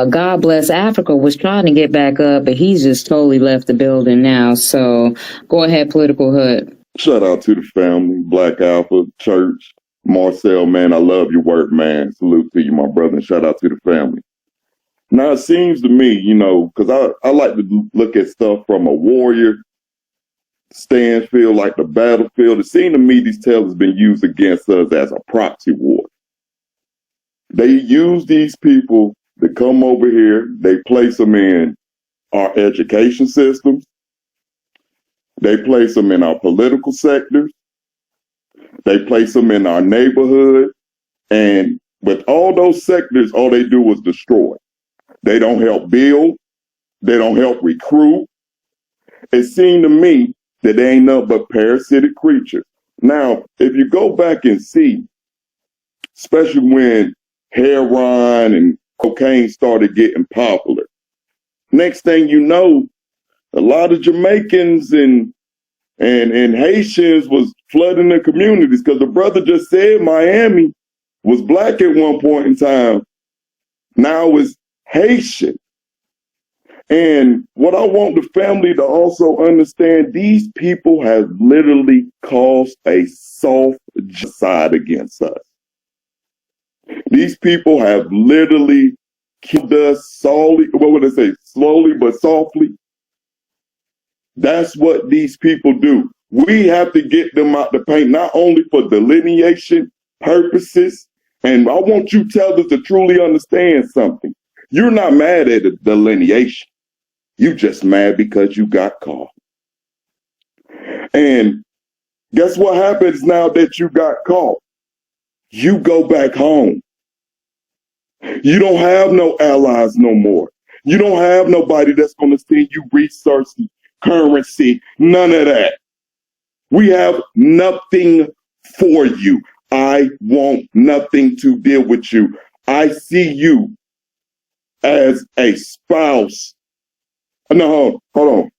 God Bless Africa was trying to get back up, but he's just totally left the building now. So go ahead, Political Hood. Shout out to the family, Black Alpha, Church, Marcel, man, I love your work, man. Salute to you, my brother, and shout out to the family. Now, it seems to me, because I like to look at stuff from a warrior stance field, like the battlefield. It seems to me these tales have been used against us as a proxy war. They use these people to come over here. They place them in our education systems. They place them in our political sectors. They place them in our neighborhood. And with all those sectors, all they do is destroy. They don't help build. They don't help recruit. It seemed to me that they ain't nothing but parasitic creatures. Now, if you go back and see, especially when heroin and cocaine started getting popular, next thing you know, a lot of Jamaicans and Haitians was flooding the communities, because the brother just said Miami was black at one point in time. Now it's Haitian. And what I want the family to also understand, these people have literally caused a soft genocide against us. These people have literally killed us slowly but softly. That's what these people do. We have to get them out the paint, not only for delineation purposes. And I want you tellers to truly understand something. You're not mad at the delineation. You just mad because you got caught. And guess what happens now that you got caught? You go back home. You don't have no allies no more. You don't have nobody that's going to send you resources, currency, none of that. We have nothing for you. I want nothing to deal with you. I see you as a spouse. No, hold on.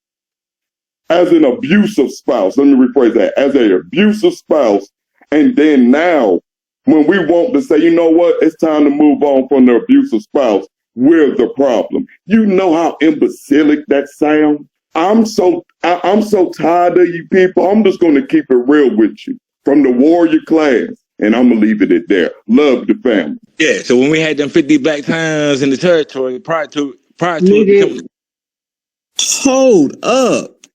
As an abusive spouse. Let me rephrase that. As an abusive spouse. And then now, when we want to say, you know what, it's time to move on from the abusive spouse, we're the problem. You know how imbecilic that sounds? I'm so tired of you people. I'm just going to keep it real with you from the warrior class, and I'm going to leave it at there. Love the family. Yeah, so when we had them 50 black towns in the territory prior to it becoming... Hold up.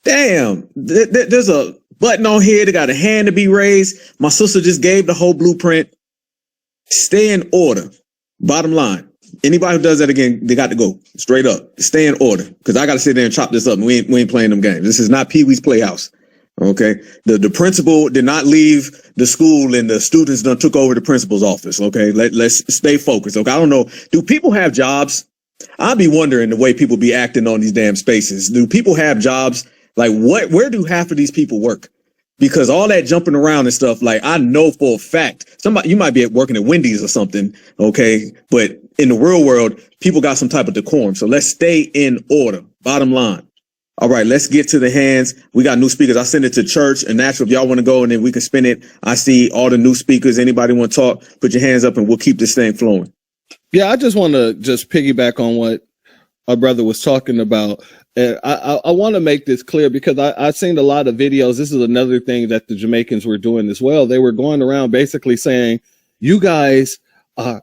Damn. There's a button on here. They got a hand to be raised. My sister just gave the whole blueprint. Stay in order. Bottom line. Anybody who does that again, they got to go straight up. Stay in order, because I got to sit there and chop this up. And we ain't playing them games. This is not Pee Wee's Playhouse. Okay. The principal did not leave the school, and the students done took over the principal's office. Okay. Let's stay focused. Okay. I don't know. Do people have jobs? I'll be wondering the way people be acting on these damn spaces. Do people have jobs? Like where do half of these people work? Because all that jumping around and stuff, like, I know for a fact, you might be working at Wendy's or something. Okay. But in the real world, people got some type of decorum. So let's stay in order. Bottom line. All right, let's get to the hands. We got new speakers. I send it to Church and Natural. If y'all want to go, and then we can spin it. I see all the new speakers. Anybody want to talk? Put your hands up and we'll keep this thing flowing. Yeah, I just want to piggyback on what our brother was talking about. I want to make this clear, because I've seen a lot of videos. This is another thing that the Jamaicans were doing as well. They were going around basically saying, you guys are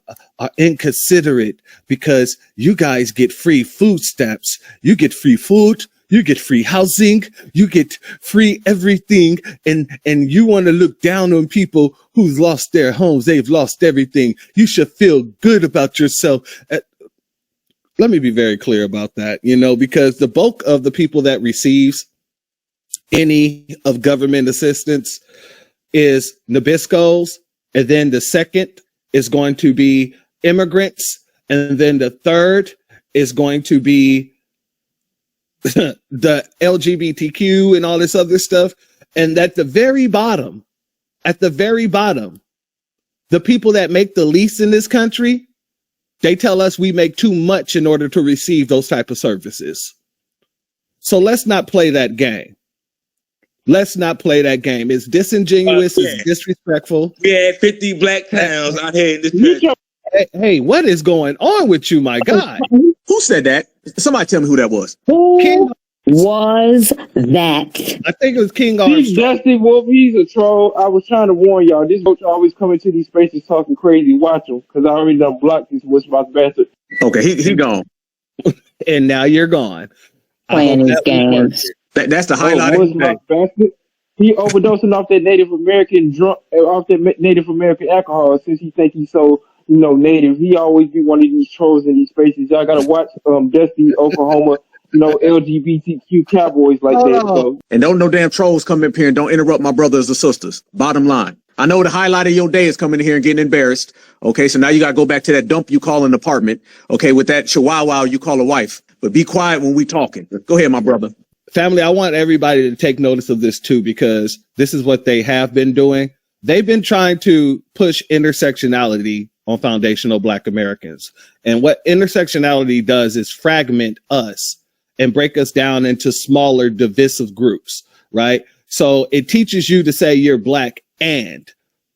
inconsiderate because you guys get free food stamps. You get free food. You get free housing. You get free everything. And you want to look down on people who've lost their homes. They've lost everything. You should feel good about yourself. Let me be very clear about that, because the bulk of the people that receives any of government assistance is Nabiscos. And then the second is going to be immigrants. And then the third is going to be the LGBTQ and all this other stuff. And at the very bottom, the people that make the least in this country, they tell us we make too much in order to receive those type of services. So let's not play that game. It's disingenuous. It's disrespectful. We had 50 black towns out here in this country. Hey, what is going on with you, my guy? Who said that? Somebody tell me who that was. Who was that? I think it was King He's Armstrong. Dusty Wolf. He's a troll. I was trying to warn y'all. This coach always coming to these spaces talking crazy. Watch him, because I already done blocked this what's bastard. Okay, he gone. And now you're gone. Playing these games. That's the highlight. What's my bastard? He overdosing off that Native American Native American alcohol since he think he's so native. He always be one of these trolls in these spaces. Y'all gotta watch Dusty Oklahoma. LGBTQ cowboys like that. So. And don't no damn trolls come up here and don't interrupt my brothers or sisters. Bottom line. I know the highlight of your day is coming in here and getting embarrassed. Okay, so now you got to go back to that dump you call an apartment. Okay, with that chihuahua you call a wife. But be quiet when we talking. Go ahead, my brother. Family, I want everybody to take notice of this too, because this is what they have been doing. They've been trying to push intersectionality on foundational Black Americans. And what intersectionality does is fragment us and break us down into smaller divisive groups, right? So it teaches you to say you're Black and,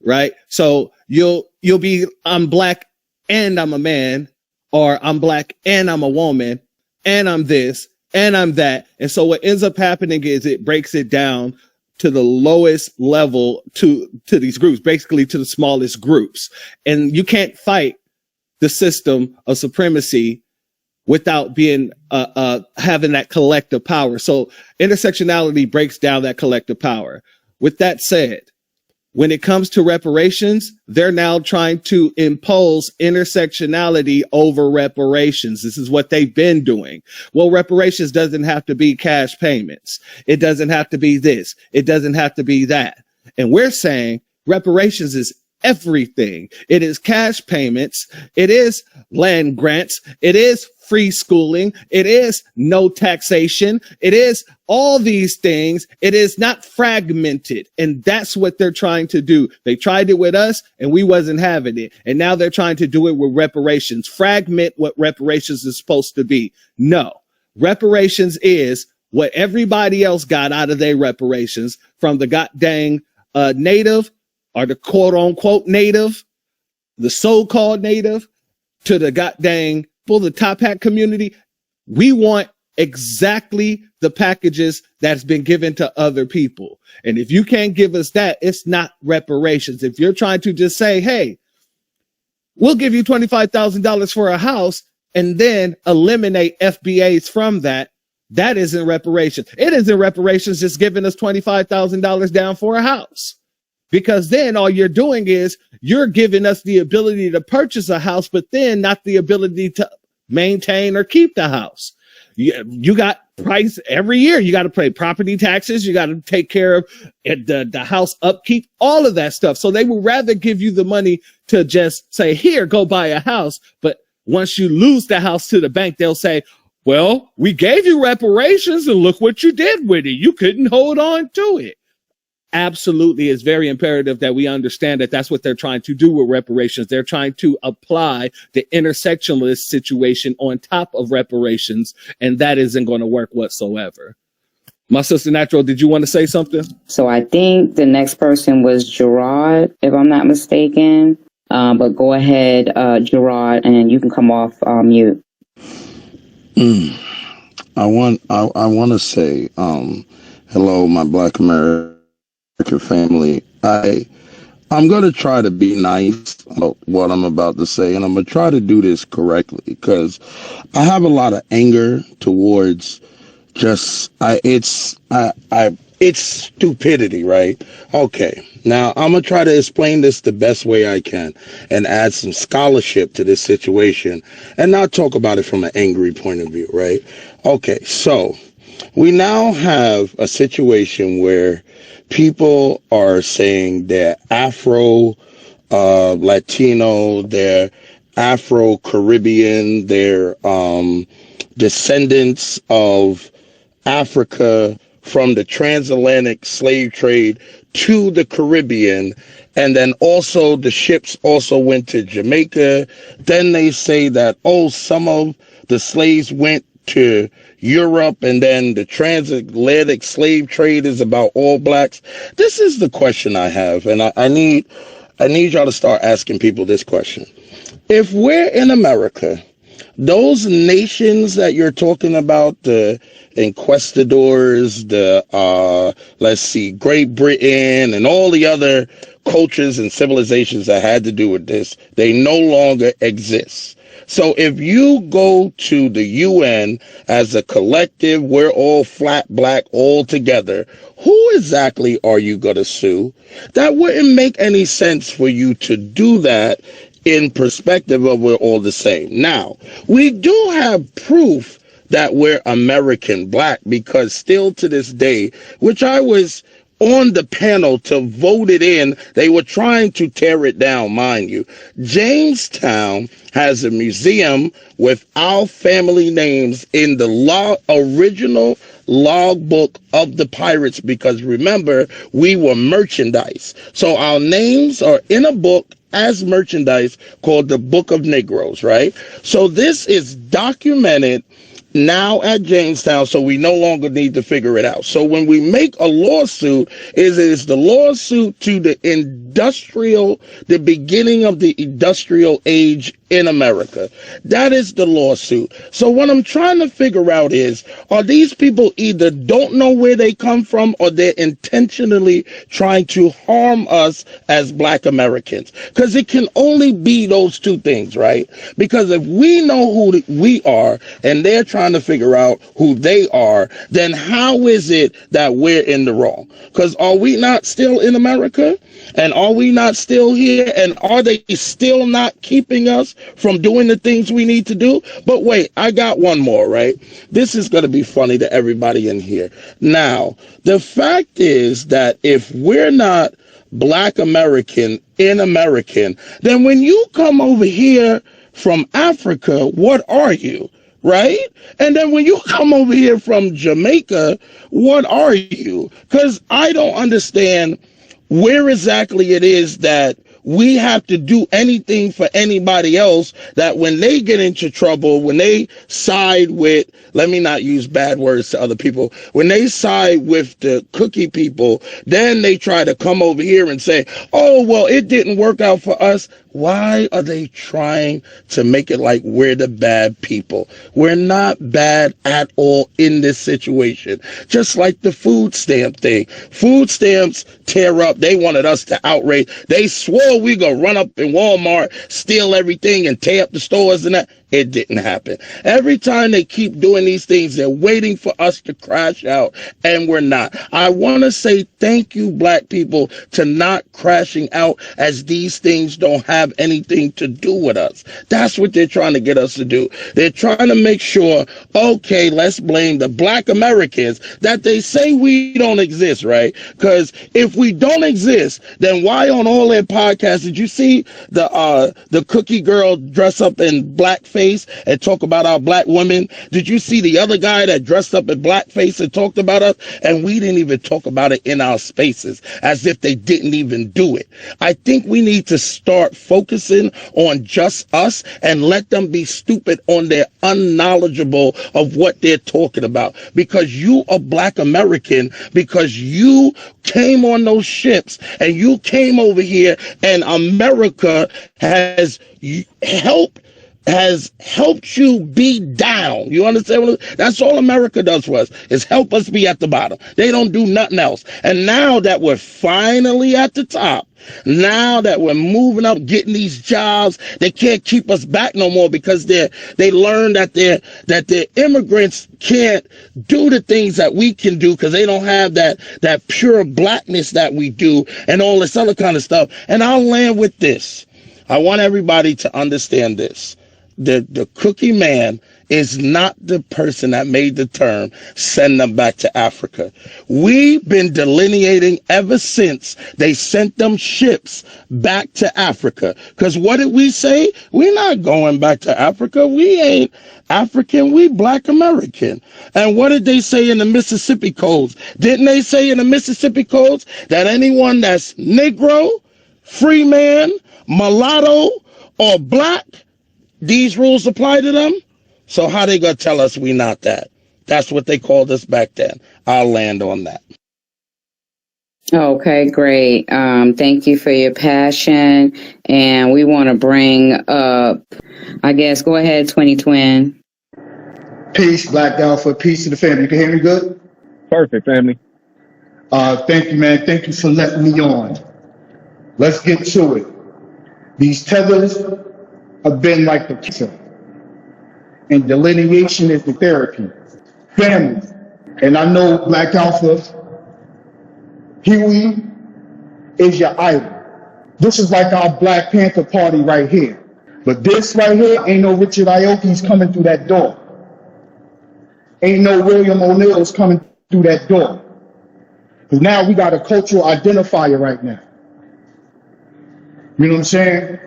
right? So you'll be, I'm Black and I'm a man, or I'm Black and I'm a woman, and I'm this and I'm that. And so what ends up happening is it breaks it down to the lowest level to these groups, basically to the smallest groups. And you can't fight the system of supremacy without being having that collective power. So intersectionality breaks down that collective power. With that said, when it comes to reparations, they're now trying to impose intersectionality over reparations. This is what they've been doing. Well, reparations doesn't have to be cash payments. It doesn't have to be this. It doesn't have to be that. And we're saying reparations is everything. It is cash payments. It is land grants. It is free schooling. It is no taxation. It is all these things. It is not fragmented. And that's what they're trying to do. They tried it with us and we wasn't having it. And now they're trying to do it with reparations. Fragment what reparations is supposed to be. No, reparations is what everybody else got out of their reparations, from the goddamn native, or the quote unquote native, the so-called native, to the goddamn for the top hat community. We want exactly the packages that's been given to other people. And if you can't give us that, it's not reparations. If you're trying to just say, hey, we'll give you $25,000 for a house and then eliminate FBAs from that, that isn't reparations. It isn't reparations just giving us $25,000 down for a house. Because then all you're doing is you're giving us the ability to purchase a house, but then not the ability to maintain or keep the house. You got price every year. You got to pay property taxes. You got to take care of the house upkeep, all of that stuff. So they would rather give you the money to just say, here, go buy a house. But once you lose the house to the bank, they'll say, well, we gave you reparations and look what you did with it. You couldn't hold on to it. Absolutely, it's very imperative that we understand that that's what they're trying to do with reparations. They're trying to apply the intersectionalist situation on top of reparations, and that isn't going to work whatsoever. My sister Natural, did you want to say something? So I think the next person was Gerard, if I'm not mistaken. But go ahead, Gerard, and you can come off mute. I want to say hello, my Black American family. I'm going to try to be nice about what I'm about to say, and I'm going to try to do this correctly, because I have a lot of anger towards just it's stupidity, right? Okay, now I'm going to try to explain this the best way I can and add some scholarship to this situation and not talk about it from an angry point of view, right? Okay, so we now have a situation where people are saying they're Afro Latino, they're Afro Caribbean, they're descendants of Africa from the transatlantic slave trade to the Caribbean. And then also the ships also went to Jamaica. Then they say that, oh, some of the slaves went to Europe, and then the transatlantic slave trade is about all blacks. This is the question I have, and I need y'all to start asking people this question. If we're in America, those nations that you're talking about, the Inquistadors, let's see, Great Britain, and all the other cultures and civilizations that had to do with this, they no longer exist. So if you go to the UN as a collective, we're all flat black all together, who exactly are you going to sue? That wouldn't make any sense for you to do that in perspective of we're all the same. Now, we do have proof that we're American black, because still to this day, which I was on the panel to vote it in, they were trying to tear it down, mind you. Jamestown has a museum with our family names in the original logbook of the pirates, because remember, we were merchandise. So our names are in a book as merchandise called the Book of Negroes, right? So this is documented now at Jamestown, so we no longer need to figure it out. So when we make a lawsuit, it is the lawsuit to the beginning of the industrial age in America. That is the lawsuit. So what I'm trying to figure out is, are these people either don't know where they come from, or they're intentionally trying to harm us as black Americans? Because it can only be those two things, right? Because if we know who we are and they're trying to figure out who they are, then how is it that we're in the wrong? Because are we not still in America? And are we not still here? And are they still not keeping us from doing the things we need to do? But wait, I got one more, right? This is going to be funny to everybody in here. Now, the fact is that if we're not black American in American, then when you come over here from Africa, what are you? Right? And then when you come over here from Jamaica, what are you? Because I don't understand where exactly it is that we have to do anything for anybody else, that when they get into trouble, when they side with, let me not use bad words to other people, when they side with the cookie people, then they try to come over here and say, oh, well, it didn't work out for us. Why are they trying to make it like we're the bad people? We're not bad at all in this situation. Just like the food stamp thing. Food stamps tear up. They wanted us to outrage. They swore we gonna run up in Walmart, steal everything, and tear up the stores and that. It didn't happen. Every time they keep doing these things, they're waiting for us to crash out, and we're not. I want to say thank you, black people, to not crashing out, as these things don't have anything to do with us. That's what they're trying to get us to do. They're trying to make sure, okay, let's blame the black Americans that they say we don't exist, right? Because if we don't exist, then why on all their podcasts did you see the cookie girl dress up in blackface and talk about our black women? Did you see the other guy that dressed up in blackface and talked about us? And we didn't even talk about it in our spaces, as if they didn't even do it. I think we need to start focusing on just us and let them be stupid on their unknowledgeable of what they're talking about. Because you are black American, because you came on those ships and you came over here, and America has helped you be down. You understand? That's all America does for us, is help us be at the bottom. They don't do nothing else. And now that we're finally at the top, now that we're moving up, getting these jobs, they can't keep us back no more, because they learn that their immigrants can't do the things that we can do, because they don't have that pure blackness that we do, and all this other kind of stuff. And I'll land with this. I want everybody to understand this. the cookie man is not the person that made the term send them back to Africa. We've been delineating ever since they sent them ships back to Africa. Because what did we say? We're not going back to Africa. We ain't African. We Black American. And what did they say in the Mississippi codes? Didn't they say in the Mississippi codes that anyone that's Negro, free man, mulatto, or black, these rules apply to them? So how they gonna tell us we not that? That's what they called us back then. I'll land on that. Okay, great. Thank you for your passion. And we want to bring up, I guess, go ahead, 20 Twin. Peace, Black Alpha. Peace to the family. You can hear me good? Perfect, family. Thank you, man. Thank you for letting me on. Let's get to it. These tethers have been like the pizza, and delineation is the therapy. Family. And I know Black Alpha, Huey is your idol. This is like our Black Panther party right here. But this right here, ain't no Richard Aoki's coming through that door. Ain't no William O'Neill's coming through that door. Because now we got a cultural identifier right now. You know what I'm saying?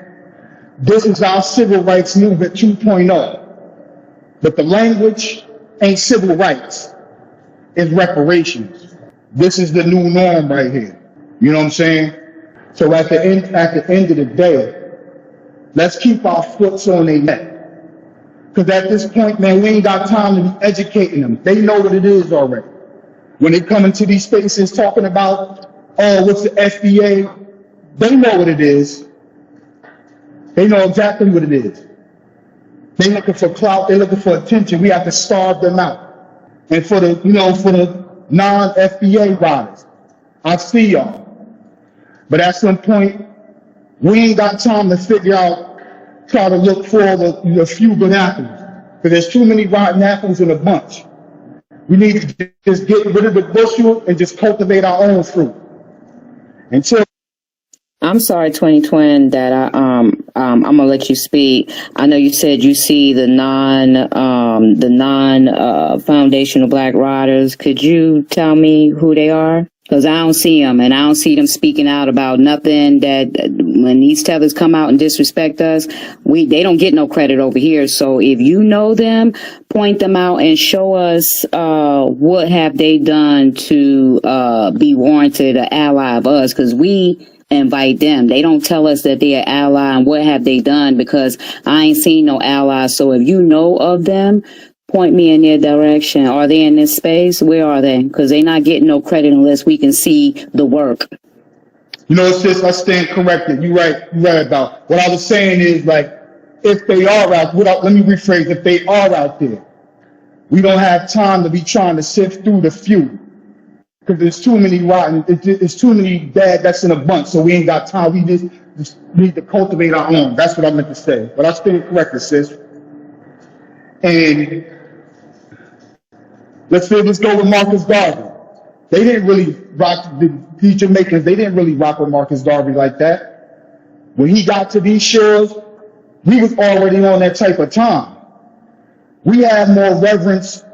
This is our civil rights movement 2.0. But the language ain't civil rights. It's reparations. This is the new norm right here. You know what I'm saying? So at the end of the day, let's keep our foots on their neck. Because at this point, man, we ain't got time to be educating them. They know what it is already. When they come into these spaces talking about, oh, what's the FBA? They know what it is. They know exactly what it is. They looking for clout. They're looking for attention. We have to starve them out. And for the, for the non-FBA riders, I see y'all. But at some point, we ain't got time to figure out, try to look for the few good apples. Because there's too many rotten apples in a bunch. We need to just get rid of the bushel and just cultivate our own fruit. Until I'm sorry, 20 Twin, that I'm gonna let you speak. I know you said you see the non foundational Black riders. Could you tell me who they are? Because I don't see them, and I don't see them speaking out about nothing. That when these tethers come out and disrespect us, they don't get no credit over here. So if you know them, point them out and show us what have they done to be warranted an ally of us, because we invite them. They don't tell us that they're an ally and what have they done, because I ain't seen no allies. So if you know of them, point me in their direction. Are they in this space? Where are they? Because they're not getting no credit unless we can see the work. It's just, I stand corrected. You're right about. What I was saying is, like, if they are out, let me rephrase, if they are out there, we don't have time to be trying to sift through the few. Because there's too many rotten, it's too many bad that's in a bunch, so we ain't got time. We just need to cultivate our own. That's what I meant to say. But I stand corrected, sis. And let's go with Marcus Garvey. They didn't really rock, the Jamaicans, they didn't really rock with Marcus Garvey like that. When he got to these shores, we was already on that type of time. We have more reverence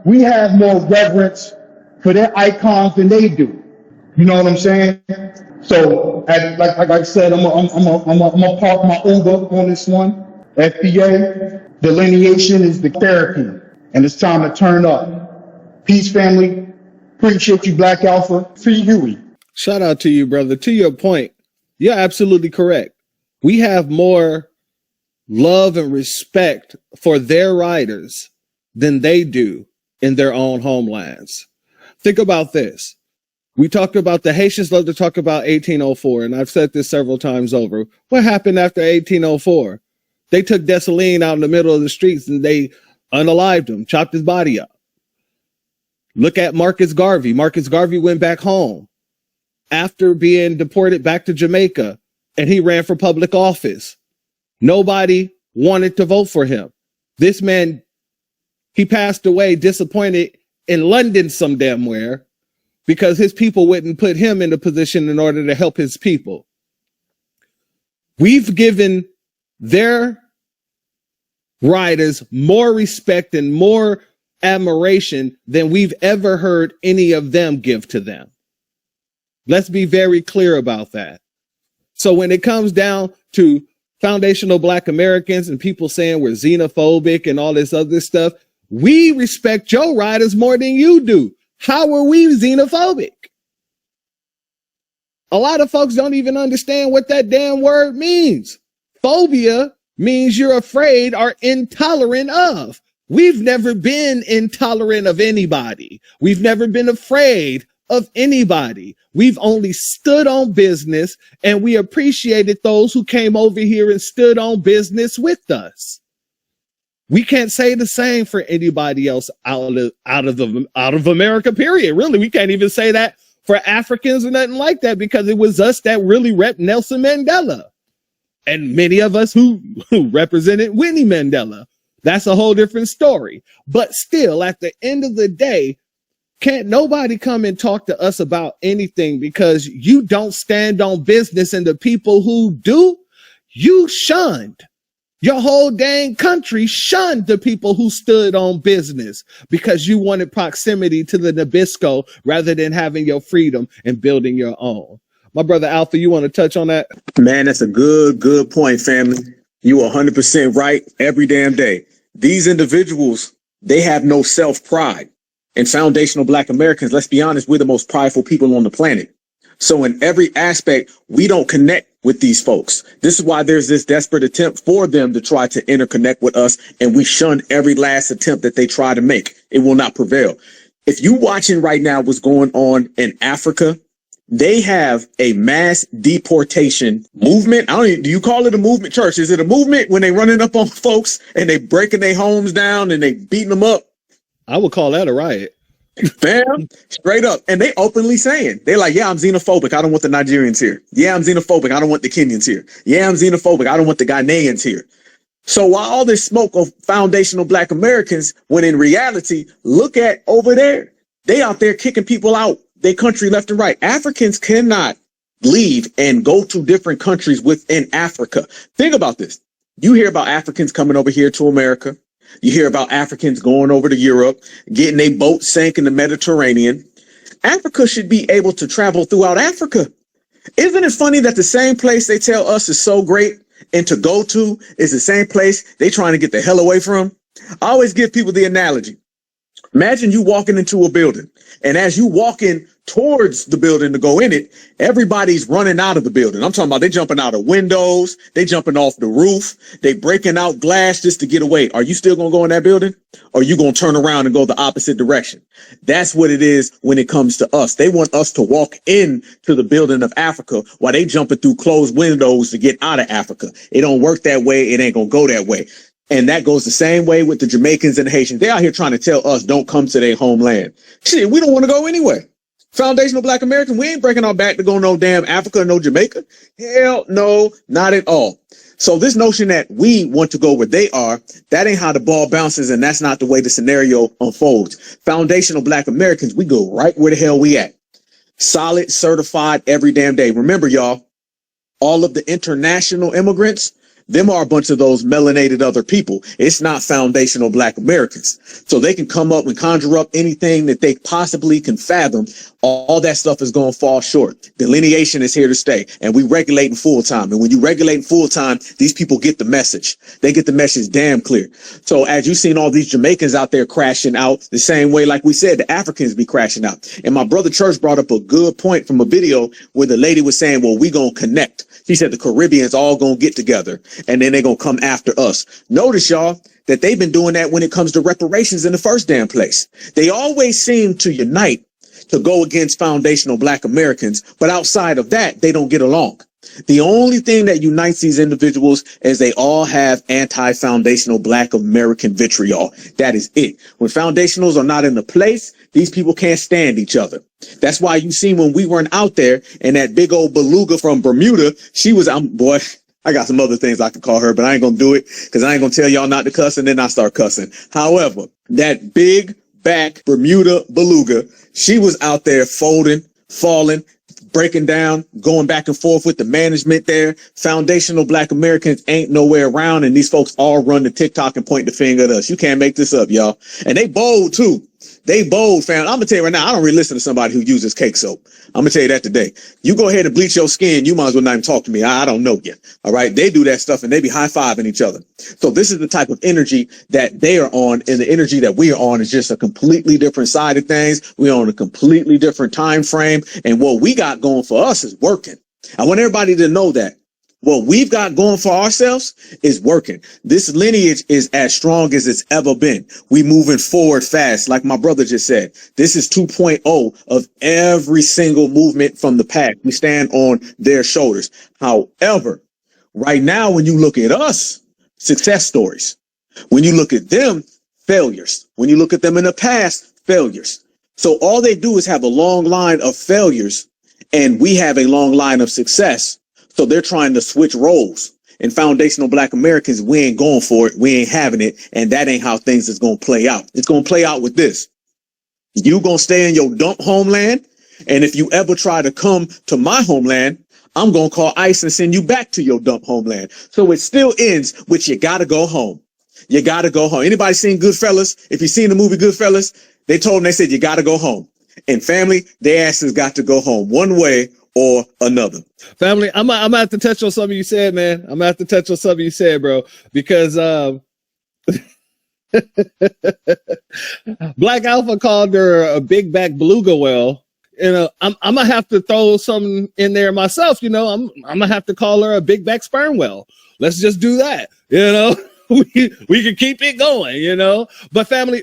for their icons than they do. You know what I'm saying? So, like I said, I'm gonna park my Uber on this one. FBA, delineation is the therapy, and it's time to turn up. Peace, family. Appreciate you, Black Alpha. Free Huey. Shout out to you, brother. To your point, you're absolutely correct. We have more love and respect for their riders than they do in their own homelands. Think about this. We talked about the Haitians love to talk about 1804, and I've said this several times over. What happened after 1804? They took Dessalines out in the middle of the streets and they unalived him, chopped his body up. Look at Marcus Garvey. Marcus Garvey went back home after being deported back to Jamaica, and he ran for public office. Nobody wanted to vote for him. This man, he passed away disappointed in London some damn where, because his people wouldn't put him in a position in order to help his people. We've given their riders more respect and more admiration than we've ever heard any of them give to them. Let's be very clear about that. So when it comes down to foundational Black Americans and people saying we're xenophobic and all this other stuff, we respect your riders more than you do. How are we xenophobic? A lot of folks don't even understand what that damn word means. Phobia means you're afraid or intolerant of. We've never been intolerant of anybody. We've never been afraid of anybody. We've only stood on business, and we appreciated those who came over here and stood on business with us. We can't say the same for anybody else out of America, period. Really, we can't even say that for Africans or nothing like that, because it was us that really repped Nelson Mandela. And many of us who represented Winnie Mandela. That's a whole different story. But still, at the end of the day, can't nobody come and talk to us about anything because you don't stand on business, and the people who do, you shunned. Your whole dang country shunned the people who stood on business because you wanted proximity to the Nabisco rather than having your freedom and building your own. My brother Alpha, you want to touch on that? Man, that's a good point, family. You are 100% right every damn day. These individuals, they have no self-pride. And foundational Black Americans, let's be honest, we're the most prideful people on the planet. So in every aspect, we don't connect with these folks. This is why there's this desperate attempt for them to try to interconnect with us, and we shun every last attempt that they try to make. It will not prevail. If you watching right now what's going on in Africa, they have a mass deportation movement. Do you call it a movement, Church? Is it a movement when they running up on folks and they breaking their homes down and they beating them up? I would call that a riot. Fam, straight up. And they openly saying, they're like, yeah, I'm xenophobic. I don't want the Nigerians here. Yeah, I'm xenophobic. I don't want the Kenyans here. Yeah, I'm xenophobic. I don't want the Ghanaians here. So while all this smoke of foundational Black Americans, when in reality, look at over there, they out there kicking people out their country left and right. Africans cannot leave and go to different countries within Africa. Think about this. You hear about Africans coming over here to America. You hear about Africans going over to Europe, getting a boat sank in the Mediterranean. Africa should be able to travel throughout Africa. Isn't it funny that the same place they tell us is so great and to go to is the same place they trying to get the hell away from? I always give people the analogy. Imagine you walking into a building, and as you walk in towards the building to go in it, everybody's running out of the building. I'm talking about they jumping out of windows, they jumping off the roof, they breaking out glass just to get away. Are you still going to go in that building? Or are you going to turn around and go the opposite direction? That's what it is when it comes to us. They want us to walk in to the building of Africa while they jumping through closed windows to get out of Africa. It don't work that way. It ain't going to go that way. And that goes the same way with the Jamaicans and the Haitians. They out here trying to tell us don't come to their homeland. Shit, we don't want to go anywhere. Foundational Black American, we ain't breaking our back to go no damn Africa or no Jamaica. Hell no, not at all. So this notion that we want to go where they are, that ain't how the ball bounces, and that's not the way the scenario unfolds. Foundational Black Americans, we go right where the hell we at. Solid, certified every damn day. Remember, y'all, all of the international immigrants, them are a bunch of those melanated other people. It's not foundational Black Americans. So they can come up and conjure up anything that they possibly can fathom. All that stuff is going to fall short. Delineation is here to stay, and we regulating full time. And when you regulate full time, these people get the message. They get the message damn clear. So as you've seen all these Jamaicans out there crashing out the same way, like we said, the Africans be crashing out. And my brother Church brought up a good point from a video where the lady was saying, well, we going to connect. She said the Caribbeans all going to get together and then they're going to come after us. Notice, y'all, that they've been doing that when it comes to reparations in the first damn place. They always seem to unite to go against foundational Black Americans, but outside of that, they don't get along. The only thing that unites these individuals is they all have anti-foundational Black American vitriol. That is it. When foundationals are not in the place, these people can't stand each other. That's why you see when we weren't out there and that big old beluga from Bermuda, she was, boy, I got some other things I could call her, but I ain't going to do it because I ain't going to tell y'all not to cuss and then I start cussing. However, that big back Bermuda beluga, she was out there folding, falling, breaking down, going back and forth with the management there. Foundational Black Americans ain't nowhere around, and these folks all run the TikTok and point the finger at us. You can't make this up, y'all. And they bold too. They bold, fam. I'm gonna tell you right now, I don't really listen to somebody who uses cake soap. I'm gonna tell you that today. You go ahead and bleach your skin, you might as well not even talk to me. I don't know you. All right. They do that stuff and they be high-fiving each other. So this is the type of energy that they are on, and the energy that we are on is just a completely different side of things. We're on a completely different time frame, and what we got going for us is working. I want everybody to know that. What we've got going for ourselves is working. This lineage is as strong as it's ever been. We moving forward fast. Like my brother just said, this is 2.0 of every single movement from the past. We stand on their shoulders. However, right now, when you look at us, success stories. When you look at them, failures. When you look at them in the past, failures. So all they do is have a long line of failures, and we have a long line of success. So they're trying to switch roles. And foundational Black Americans, we ain't going for it. We ain't having it. And that ain't how things is going to play out. It's going to play out with this. You going to stay in your dump homeland. And if you ever try to come to my homeland, I'm going to call ICE and send you back to your dump homeland. So it still ends with you got to go home. You got to go home. Anybody seen Goodfellas? If you seen the movie Goodfellas, they told them, they said, you got to go home. And family, their asses got to go home one way or another. Family, I'm gonna have to touch on something you said, man. I'm gonna have to touch on something you said, bro, because Black Alpha called her a big back beluga whale. You know, I'm gonna have to throw something in there myself. You know, I'm gonna have to call her a big back sperm whale. Let's just do that. You know, we can keep it going. You know, but family,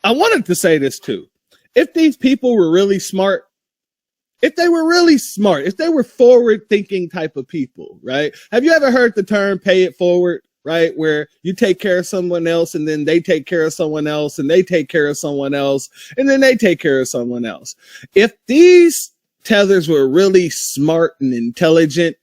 I wanted to say this too. If these people were really smart. If they were really smart, if they were forward thinking type of people, right? Have you ever heard the term pay it forward, right? Where you take care of someone else and then they take care of someone else and they take care of someone else and then they take care of someone else. If these tethers were really smart and intelligent,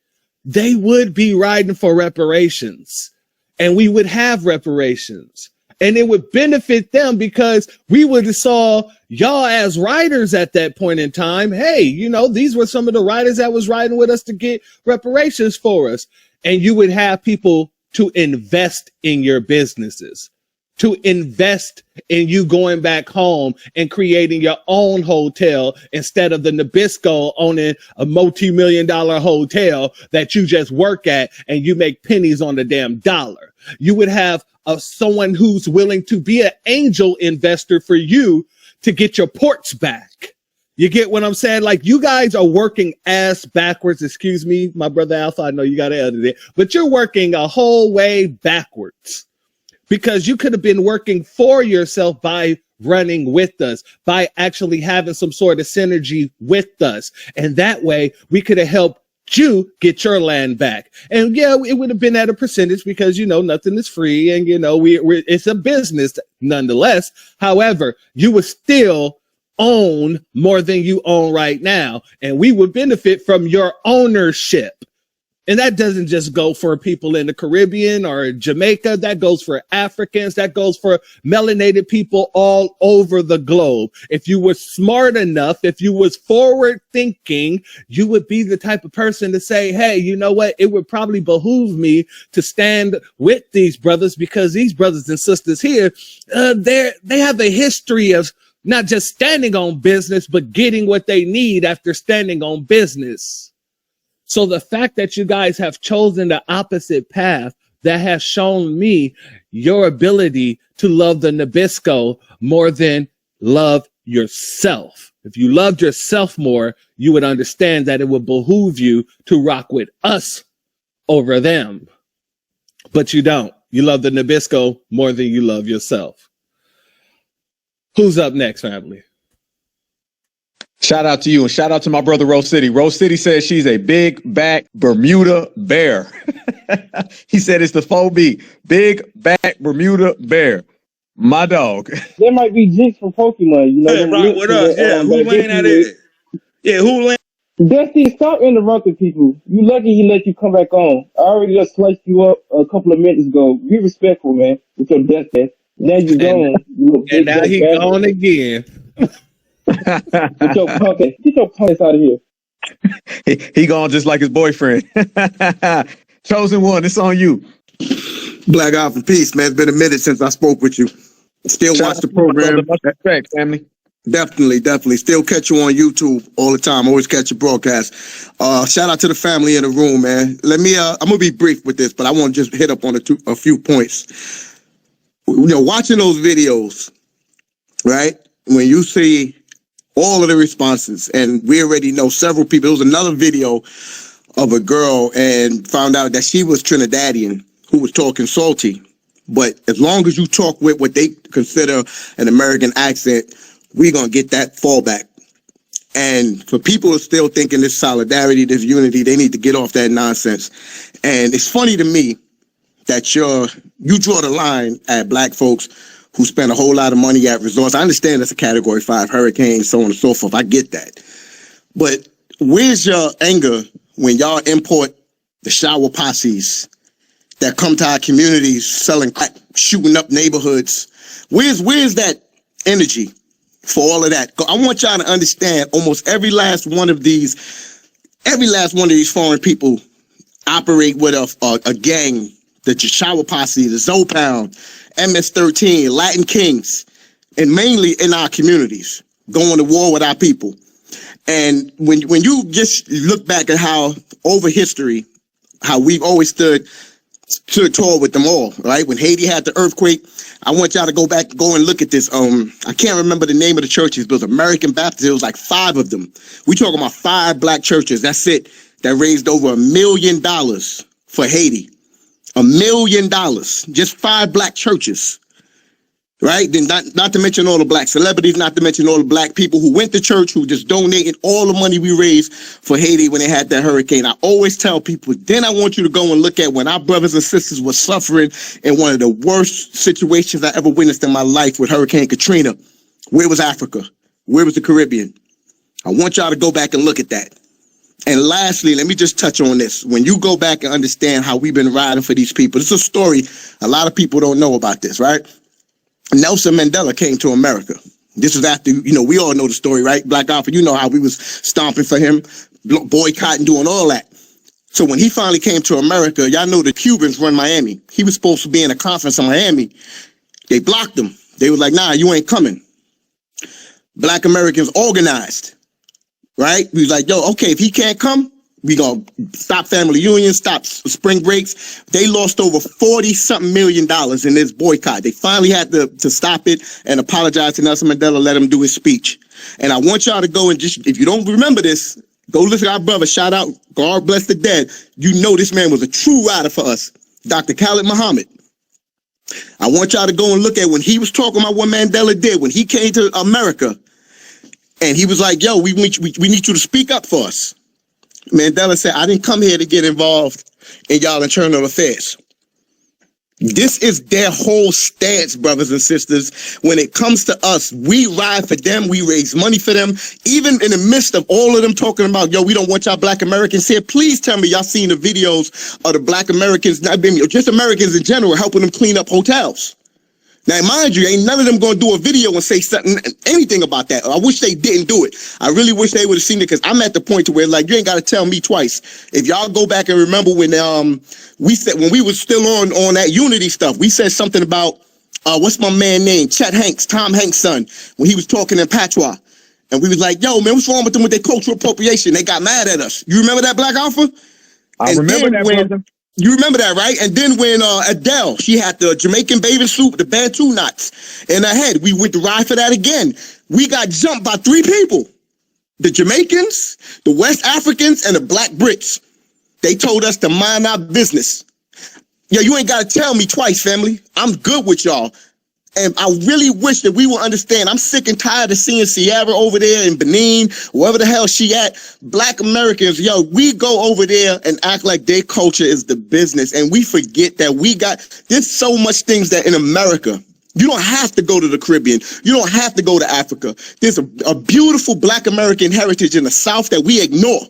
they would be riding for reparations, and we would have reparations. And it would benefit them because we would have saw y'all as riders at that point in time. Hey, you know, these were some of the riders that was riding with us to get reparations for us. And you would have people to invest in your businesses, to invest in you going back home and creating your own hotel instead of the Nabisco owning a multi-million-dollar hotel that you just work at and you make pennies on the damn dollar. You would have someone who's willing to be an angel investor for you to get your ports back. You get what I'm saying? Like, you guys are working ass backwards. Excuse me, my brother Alpha, I know you got to edit it, but you're working a whole way backwards because you could have been working for yourself by running with us, by actually having some sort of synergy with us. And that way we could have helped you get your land back. And yeah, it would have been at a percentage because, you know, nothing is free, and, you know, it's a business nonetheless. However, you would still own more than you own right now, and we would benefit from your ownership. And that doesn't just go for people in the Caribbean or Jamaica. That goes for Africans. That goes for melanated people all over the globe. If you were smart enough, if you was forward thinking, you would be the type of person to say, hey, you know what? It would probably behoove me to stand with these brothers because these brothers and sisters here, they have a history of not just standing on business, but getting what they need after standing on business. So the fact that you guys have chosen the opposite path, that has shown me your ability to love the Nabisco more than love yourself. If you loved yourself more, you would understand that it would behoove you to rock with us over them. But you don't. You love the Nabisco more than you love yourself. Who's up next, family? Shout out to you, and shout out to my brother Rose City. Rose City says she's a big back Bermuda bear. He said it's the 4B, big back Bermuda bear. My dog. There might be Jinx from Pokemon, you know. Hey, rock with us. Yeah, who laying out there? Yeah, who laying? Dusty, stop interrupting people. You lucky he let you come back on. I already just sliced you up a couple of minutes ago. Be respectful, man, with your death ass. Now you gone. And now he gone again. Get your punk ass out of here. He gone just like his boyfriend. Chosen one, it's on you. Black Alpha Peace, man. It's been a minute since I spoke with you. Still Shout watch out the to you, my brother. program. Much respect, family. Definitely. Still catch you on YouTube all the time. Always catch your broadcast. Shout out to the family in the room, man. Let me. I'm gonna be brief with this, but I want to just hit up on a few points. You know, watching those videos, right? When you see all of the responses, and we already know several people. There was another video of a girl and found out that she was Trinidadian who was talking salty. But as long as you talk with what they consider an American accent, we're going to get that fallback. And for people who are still thinking this solidarity, this unity, they need to get off that nonsense. And it's funny to me that you draw the line at black folks who spend a whole lot of money at resorts. I understand it's a Category 5 hurricane, so on and so forth. I get that. But where's your anger when y'all import the shower posses that come to our communities selling crack, shooting up neighborhoods? Where's that energy for all of that? I want y'all to understand almost every last one of these foreign people operate with a gang, the shower posse, the Zopound, MS-13, Latin Kings, and mainly in our communities, going to war with our people. And when you just look back at how over history, how we've always stood tall with them all, right? When Haiti had the earthquake, I want y'all to go and look at this. I can't remember the name of the churches, but it was American Baptist. It was like 5 of them. We talking about 5 black churches. That's it. That raised over $1 million for Haiti. $1 million. Just 5 black churches. Right? Then not to mention all the black celebrities, not to mention all the black people who went to church, who just donated all the money we raised for Haiti when they had that hurricane. I always tell people, then I want you to go and look at when our brothers and sisters were suffering in one of the worst situations I ever witnessed in my life with Hurricane Katrina. Where was Africa? Where was the Caribbean? I want y'all to go back and look at that. And lastly, let me just touch on this. When you go back and understand how we've been riding for these people, it's a story. A lot of people don't know about this, right? Nelson Mandela came to America. This was after, we all know the story, right? Black Alpha, you know how we was stomping for him, boycotting, doing all that. So when he finally came to America, y'all know the Cubans run Miami. He was supposed to be in a conference in Miami. They blocked him. They was like, nah, you ain't coming. Black Americans organized, right? We was like, yo, okay, if he can't come, we gonna stop family unions, stop spring breaks. They lost over $40-something million in this boycott. They finally had to stop it and apologize to Nelson Mandela, let him do his speech. And I want y'all to go and just, if you don't remember this, go listen to our brother, shout out, God bless the dead. You know this man was a true rider for us, Dr. Khalid Muhammad. I want y'all to go and look at when he was talking about what Mandela did, when he came to America, and he was like, yo, we need you to speak up for us. Mandela said, I didn't come here to get involved in y'all internal affairs. This is their whole stance, brothers and sisters. When it comes to us, we ride for them. We raise money for them. Even in the midst of all of them talking about, yo, we don't want y'all black Americans here. Please tell me y'all seen the videos of the black Americans, just Americans in general, helping them clean up hotels. Now, mind you, ain't none of them going to do a video and say anything about that. I wish they didn't do it. I really wish they would have seen it, because I'm at the point to where, like, you ain't got to tell me twice. If y'all go back and remember when we said, when we was still on that unity stuff, we said something about, what's my man name? Chet Hanks, Tom Hanks' son, when he was talking in patois. And we was like, yo, man, what's wrong with them with their cultural appropriation? They got mad at us. You remember that, Black Alpha? I remember that, brother. You remember that, right? And then when Adele, she had the Jamaican bathing suit, the Bantu knots in her head. We went to ride for that again. We got jumped by 3 people. The Jamaicans, the West Africans, and the Black Brits. They told us to mind our business. Yo, you ain't got to tell me twice, family. I'm good with y'all. And I really wish that we would understand. I'm sick and tired of seeing Sierra over there in Benin, wherever the hell she at. Black Americans, yo, we go over there and act like their culture is the business. And we forget that there's so much things that in America, you don't have to go to the Caribbean. You don't have to go to Africa. There's a beautiful Black American heritage in the South that we ignore.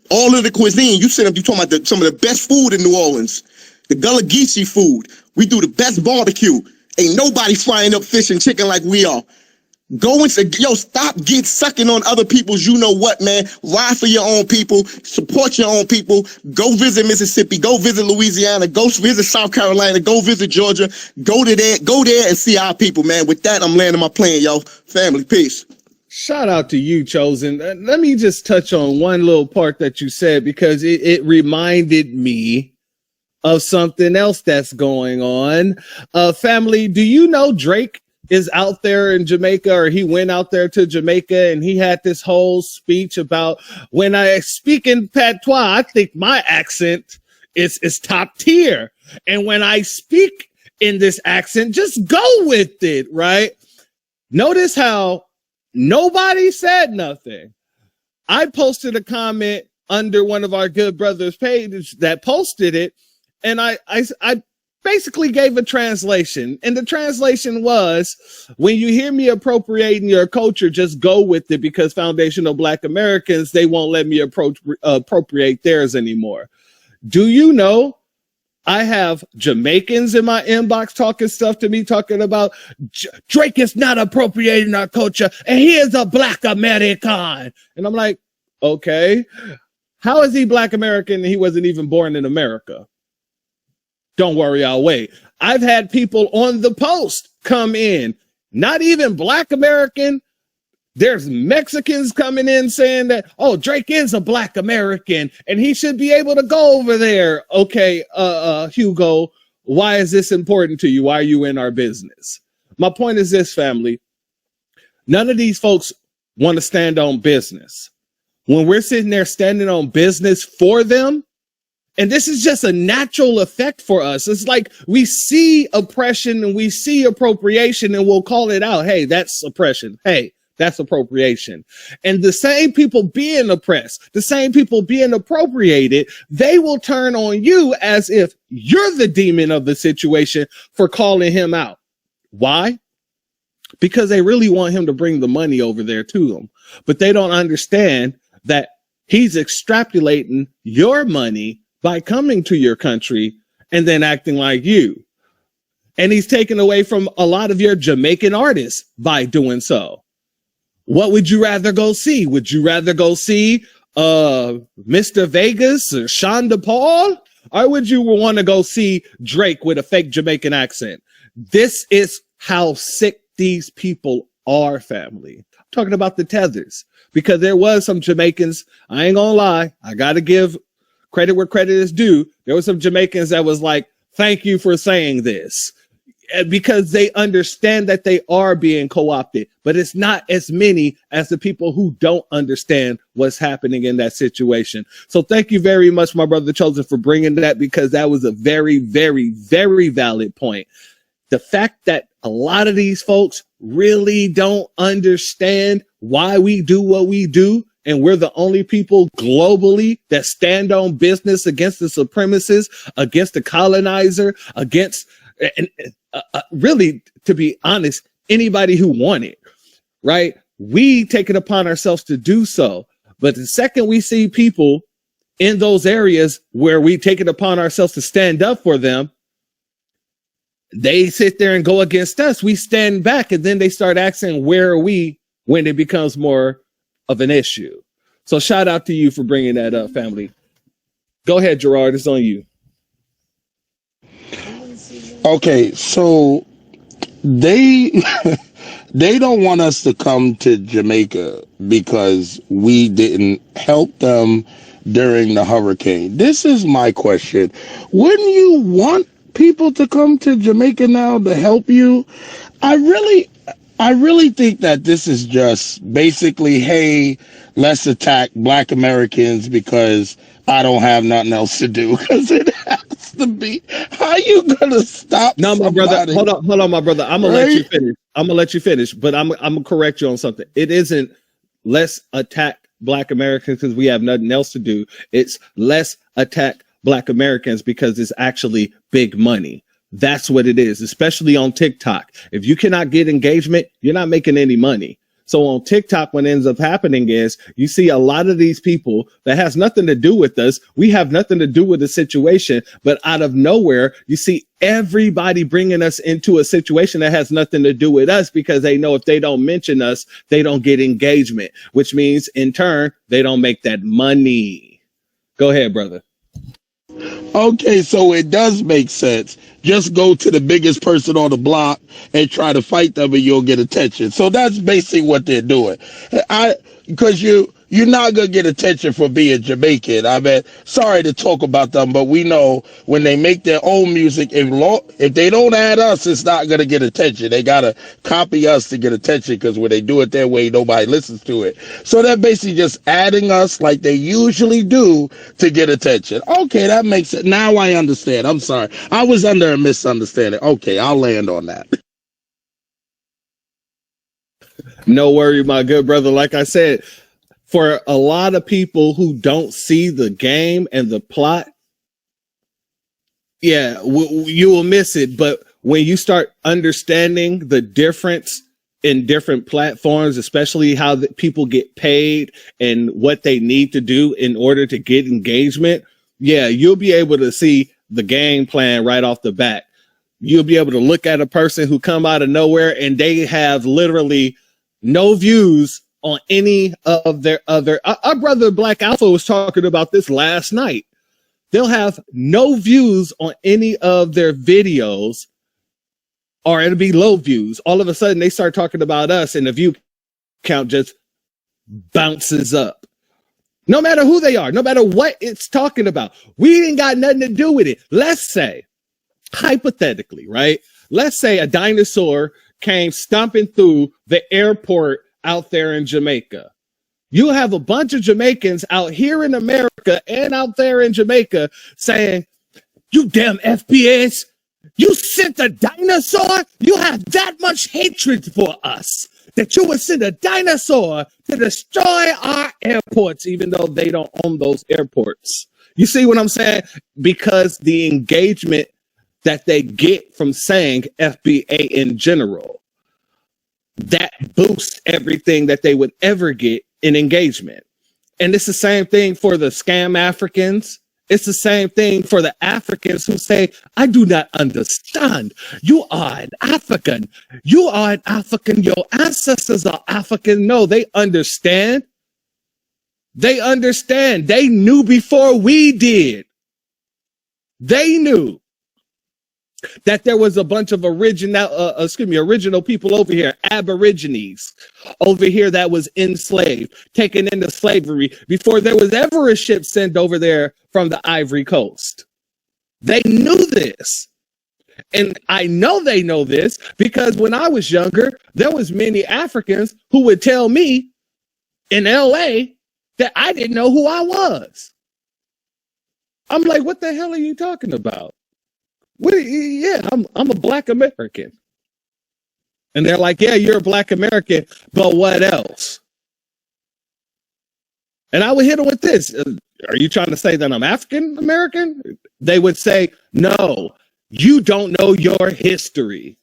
All of the cuisine, you talking about some of the best food in New Orleans, the Gullah Geechee food. We do the best barbecue. Ain't nobody frying up fish and chicken like we are. Go and stop sucking on other people's, you know what, man. Ride for your own people, support your own people. Go visit Mississippi, go visit Louisiana, go visit South Carolina, go visit Georgia. Go there and see our people, man. With that, I'm landing my plane, yo. Family, peace. Shout out to you, Chosen. Let me just touch on one little part that you said, because it reminded me of something else that's going on. Family, do you know Drake is out there in Jamaica, or he went out there to Jamaica and he had this whole speech about, when I speak in patois, I think my accent is top tier. And when I speak in this accent, just go with it, right? Notice how nobody said nothing. I posted a comment under one of our good brothers' pages that posted it, and I basically gave a translation, and the translation was, when you hear me appropriating your culture, just go with it, because foundational Black Americans, they won't let me appropriate theirs anymore. Do you know I have Jamaicans in my inbox talking stuff to me, talking about Drake is not appropriating our culture and he is a Black American. And I'm like, okay, how is he Black American and he wasn't even born in America? Don't worry, I'll wait. I've had people on the post come in, not even Black American. There's Mexicans coming in saying that, oh, Drake is a Black American and he should be able to go over there. Okay, Hugo, why is this important to you? Why are you in our business? My point is this, family. None of these folks want to stand on business. When we're sitting there standing on business for them, and this is just a natural effect for us. It's like we see oppression and we see appropriation and we'll call it out. Hey, that's oppression. Hey, that's appropriation. And the same people being oppressed, the same people being appropriated, they will turn on you as if you're the demon of the situation for calling him out. Why? Because they really want him to bring the money over there to them. But they don't understand that he's extrapolating your money by coming to your country and then acting like you. And he's taken away from a lot of your Jamaican artists by doing so. What would you rather go see? Would you rather go see Mr. Vegas or Shonda Paul? Or would you want to go see Drake with a fake Jamaican accent? This is how sick these people are, family. I'm talking about the tethers, because there was some Jamaicans, I ain't gonna lie, I gotta give credit where credit is due. There were some Jamaicans that was like, thank you for saying this, because they understand that they are being co-opted, but it's not as many as the people who don't understand what's happening in that situation. So thank you very much, my brother Chosen, for bringing that, because that was a very, very, very valid point. The fact that a lot of these folks really don't understand why we do what we do, and we're the only people globally that stand on business against the supremacists, against the colonizer, against, really, to be honest, anybody who won it, right? We take it upon ourselves to do so. But the second we see people in those areas where we take it upon ourselves to stand up for them, they sit there and go against us. We stand back, and then they start asking, where are we, when it becomes more of an issue. So shout out to you for bringing that up, family. Go ahead, Gerard. It's on you. Okay, so they they don't want us to come to Jamaica because we didn't help them during the hurricane. This is my question. Wouldn't you want people to come to Jamaica now to help you? I really think that this is just basically, hey, let's attack Black Americans because I don't have nothing else to do. Because it has to be. How you gonna stop? No, my brother. Hold on, my brother. I'm gonna let you finish. I'm gonna let you finish, but I'm gonna correct you on something. It isn't let's attack Black Americans because we have nothing else to do. It's let's attack Black Americans because it's actually big money. That's what it is, especially on TikTok. If you cannot get engagement, you're not making any money. So on TikTok, what ends up happening is you see a lot of these people that has nothing to do with us. We have nothing to do with the situation, but out of nowhere, you see everybody bringing us into a situation that has nothing to do with us because they know if they don't mention us, they don't get engagement, which means in turn, they don't make that money. Go ahead, brother. Okay, so it does make sense. Just go to the biggest person on the block and try to fight them and you'll get attention. So that's basically what they're doing. Because you're not going to get attention for being Jamaican. I mean, sorry to talk about them, but we know when they make their own music, if they don't add us, it's not going to get attention. They got to copy us to get attention because when they do it their way, nobody listens to it. So they're basically just adding us like they usually do to get attention. Okay, that makes it. Now I understand. I'm sorry. I was under a misunderstanding. Okay, I'll land on that. No worry, my good brother. Like I said, for a lot of people who don't see the game and the plot, yeah, you will miss it. But when you start understanding the difference in different platforms, especially how people get paid and what they need to do in order to get engagement, yeah, you'll be able to see the game plan right off the bat. You'll be able to look at a person who come out of nowhere and they have literally no views on any of their other. Our brother Black Alpha was talking about this last night. They'll have no views on any of their videos, or it'll be low views. All of a sudden they start talking about us and the view count just bounces up. No matter who they are, no matter what it's talking about, we ain't got nothing to do with it. Let's say, hypothetically, right? Let's say a dinosaur came stomping through the airport out there in Jamaica. You have a bunch of Jamaicans out here in America and out there in Jamaica saying, you damn FBAs, you sent a dinosaur? You have that much hatred for us that you would send a dinosaur to destroy our airports, even though they don't own those airports. You see what I'm saying? Because the engagement that they get from saying FBA in general, that boosts everything that they would ever get in engagement. And it's the same thing for the scam Africans. It's the same thing for the Africans who say, I do not understand. You are an African. You are an African. Your ancestors are African. No, they understand. They understand. They knew before we did. They knew that there was a bunch of original people over here, Aborigines over here that was enslaved, taken into slavery before there was ever a ship sent over there from the Ivory Coast. They knew this. And I know they know this because when I was younger, there was many Africans who would tell me in LA that I didn't know who I was. I'm like, what the hell are you talking about? I'm a Black American. And they're like, yeah, you're a Black American, but what else? And I would hit them with this. Are you trying to say that I'm African American? They would say, no, you don't know your history.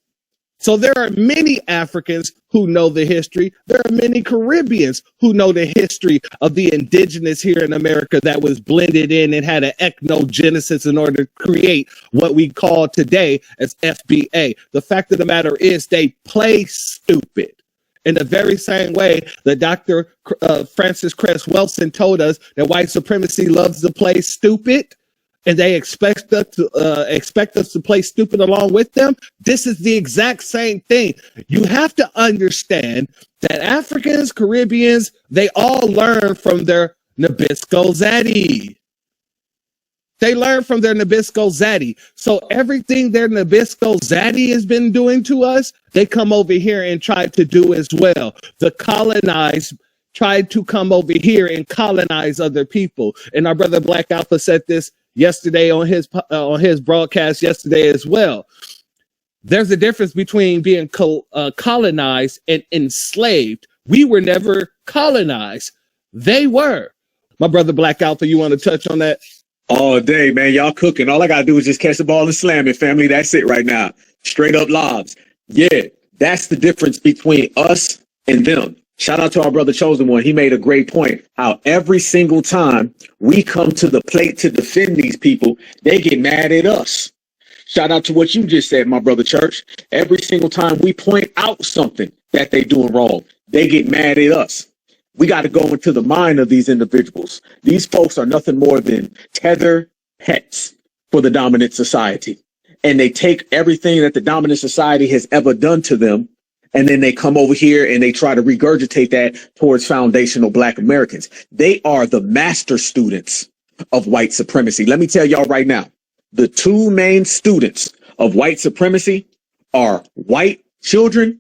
So there are many Africans who know the history. There are many Caribbeans who know the history of the indigenous here in America that was blended in and had an ethnogenesis in order to create what we call today as FBA. The fact of the matter is they play stupid. In the very same way that Dr. Francis Cress Welsing told us that white supremacy loves to play stupid, and they expect us to play stupid along with them. This is the exact same thing. You have to understand that Africans, Caribbeans, they all learn from their Nabisco Zaddy. They learn from their Nabisco Zaddy. So everything their Nabisco Zaddy has been doing to us, they come over here and try to do as well. The colonized tried to come over here and colonize other people. And our brother Black Alpha said this yesterday on his broadcast yesterday as well. There's a difference between being colonized and enslaved. We were never colonized. They were. My brother Black Alpha, you want to touch on that? All day, man. Y'all cooking. All I got to do is just catch the ball and slam it, family. That's it right now. Straight up lobs. Yeah, that's the difference between us and them. Shout out to our brother Chosen One. He made a great point. How every single time we come to the plate to defend these people, they get mad at us. Shout out to what you just said, my brother Church. Every single time we point out something that they doing wrong, they get mad at us. We got to go into the mind of these individuals. These folks are nothing more than tether pets for the dominant society. And they take everything that the dominant society has ever done to them, and then they come over here and they try to regurgitate that towards foundational Black Americans. They are the master students of white supremacy. Let me tell y'all right now, the two main students of white supremacy are white children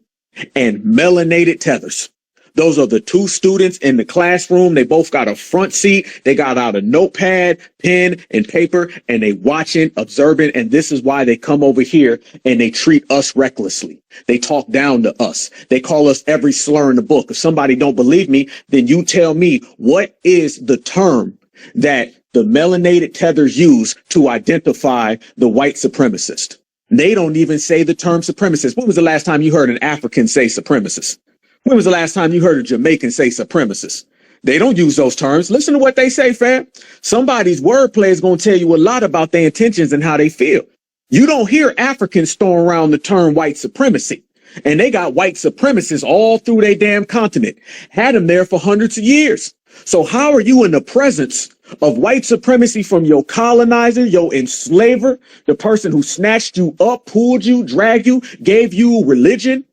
and melanated tethers. Those are the two students in the classroom. They both got a front seat. They got out a notepad, pen, and paper, and they watching, observing. And this is why they come over here and they treat us recklessly. They talk down to us. They call us every slur in the book. If somebody don't believe me, then you tell me, what is the term that the melanated tethers use to identify the white supremacist? They don't even say the term supremacist. When was the last time you heard an African say supremacist? When was the last time you heard a Jamaican say supremacist? They don't use those terms. Listen to what they say, fam. Somebody's wordplay is going to tell you a lot about their intentions and how they feel. You don't hear Africans throwing around the term white supremacy. And they got white supremacists all through their damn continent. Had them there for hundreds of years. So how are you in the presence of white supremacy from your colonizer, your enslaver, the person who snatched you up, pulled you, dragged you, gave you religion,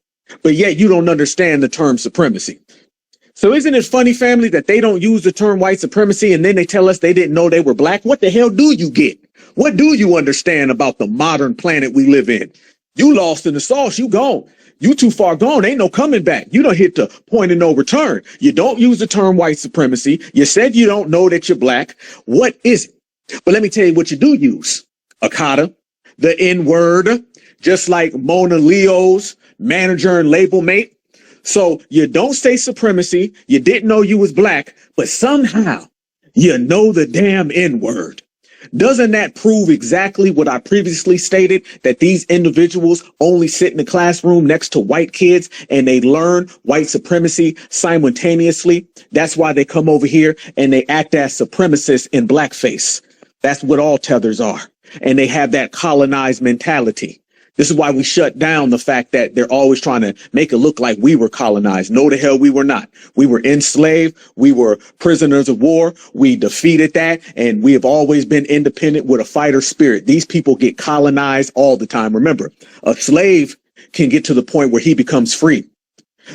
but yet you don't understand the term supremacy? So isn't it funny, family, that they don't use the term white supremacy and then they tell us they didn't know they were Black? What the hell do you get? What do you understand about the modern planet we live in? You lost in the sauce, you gone. You too far gone, ain't no coming back. You don't hit the point of no return. You don't use the term white supremacy. You said you don't know that you're Black. What is it? But let me tell you what you do use. Akata, the N-word, just like Monaleo's manager and label mate. So you don't say supremacy. You didn't know you was Black, but somehow you know the damn N-word. Doesn't that prove exactly what I previously stated, that these individuals only sit in the classroom next to white kids and they learn white supremacy simultaneously? That's why they come over here and they act as supremacists in blackface. That's what all tethers are. And they have that colonized mentality. This is why we shut down the fact that they're always trying to make it look like we were colonized. No, the hell we were not. We were enslaved. We were prisoners of war. We defeated that. And we have always been independent with a fighter spirit. These people get colonized all the time. Remember, a slave can get to the point where he becomes free.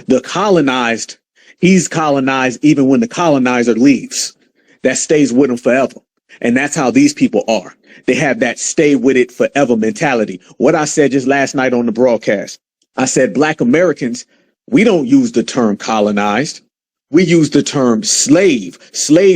The colonized, he's colonized even when the colonizer leaves. That stays with him forever. And that's how these people are. They have that stay with it forever mentality. What I said just last night on the broadcast, I said Black Americans, we don't use the term colonized. We use the term slave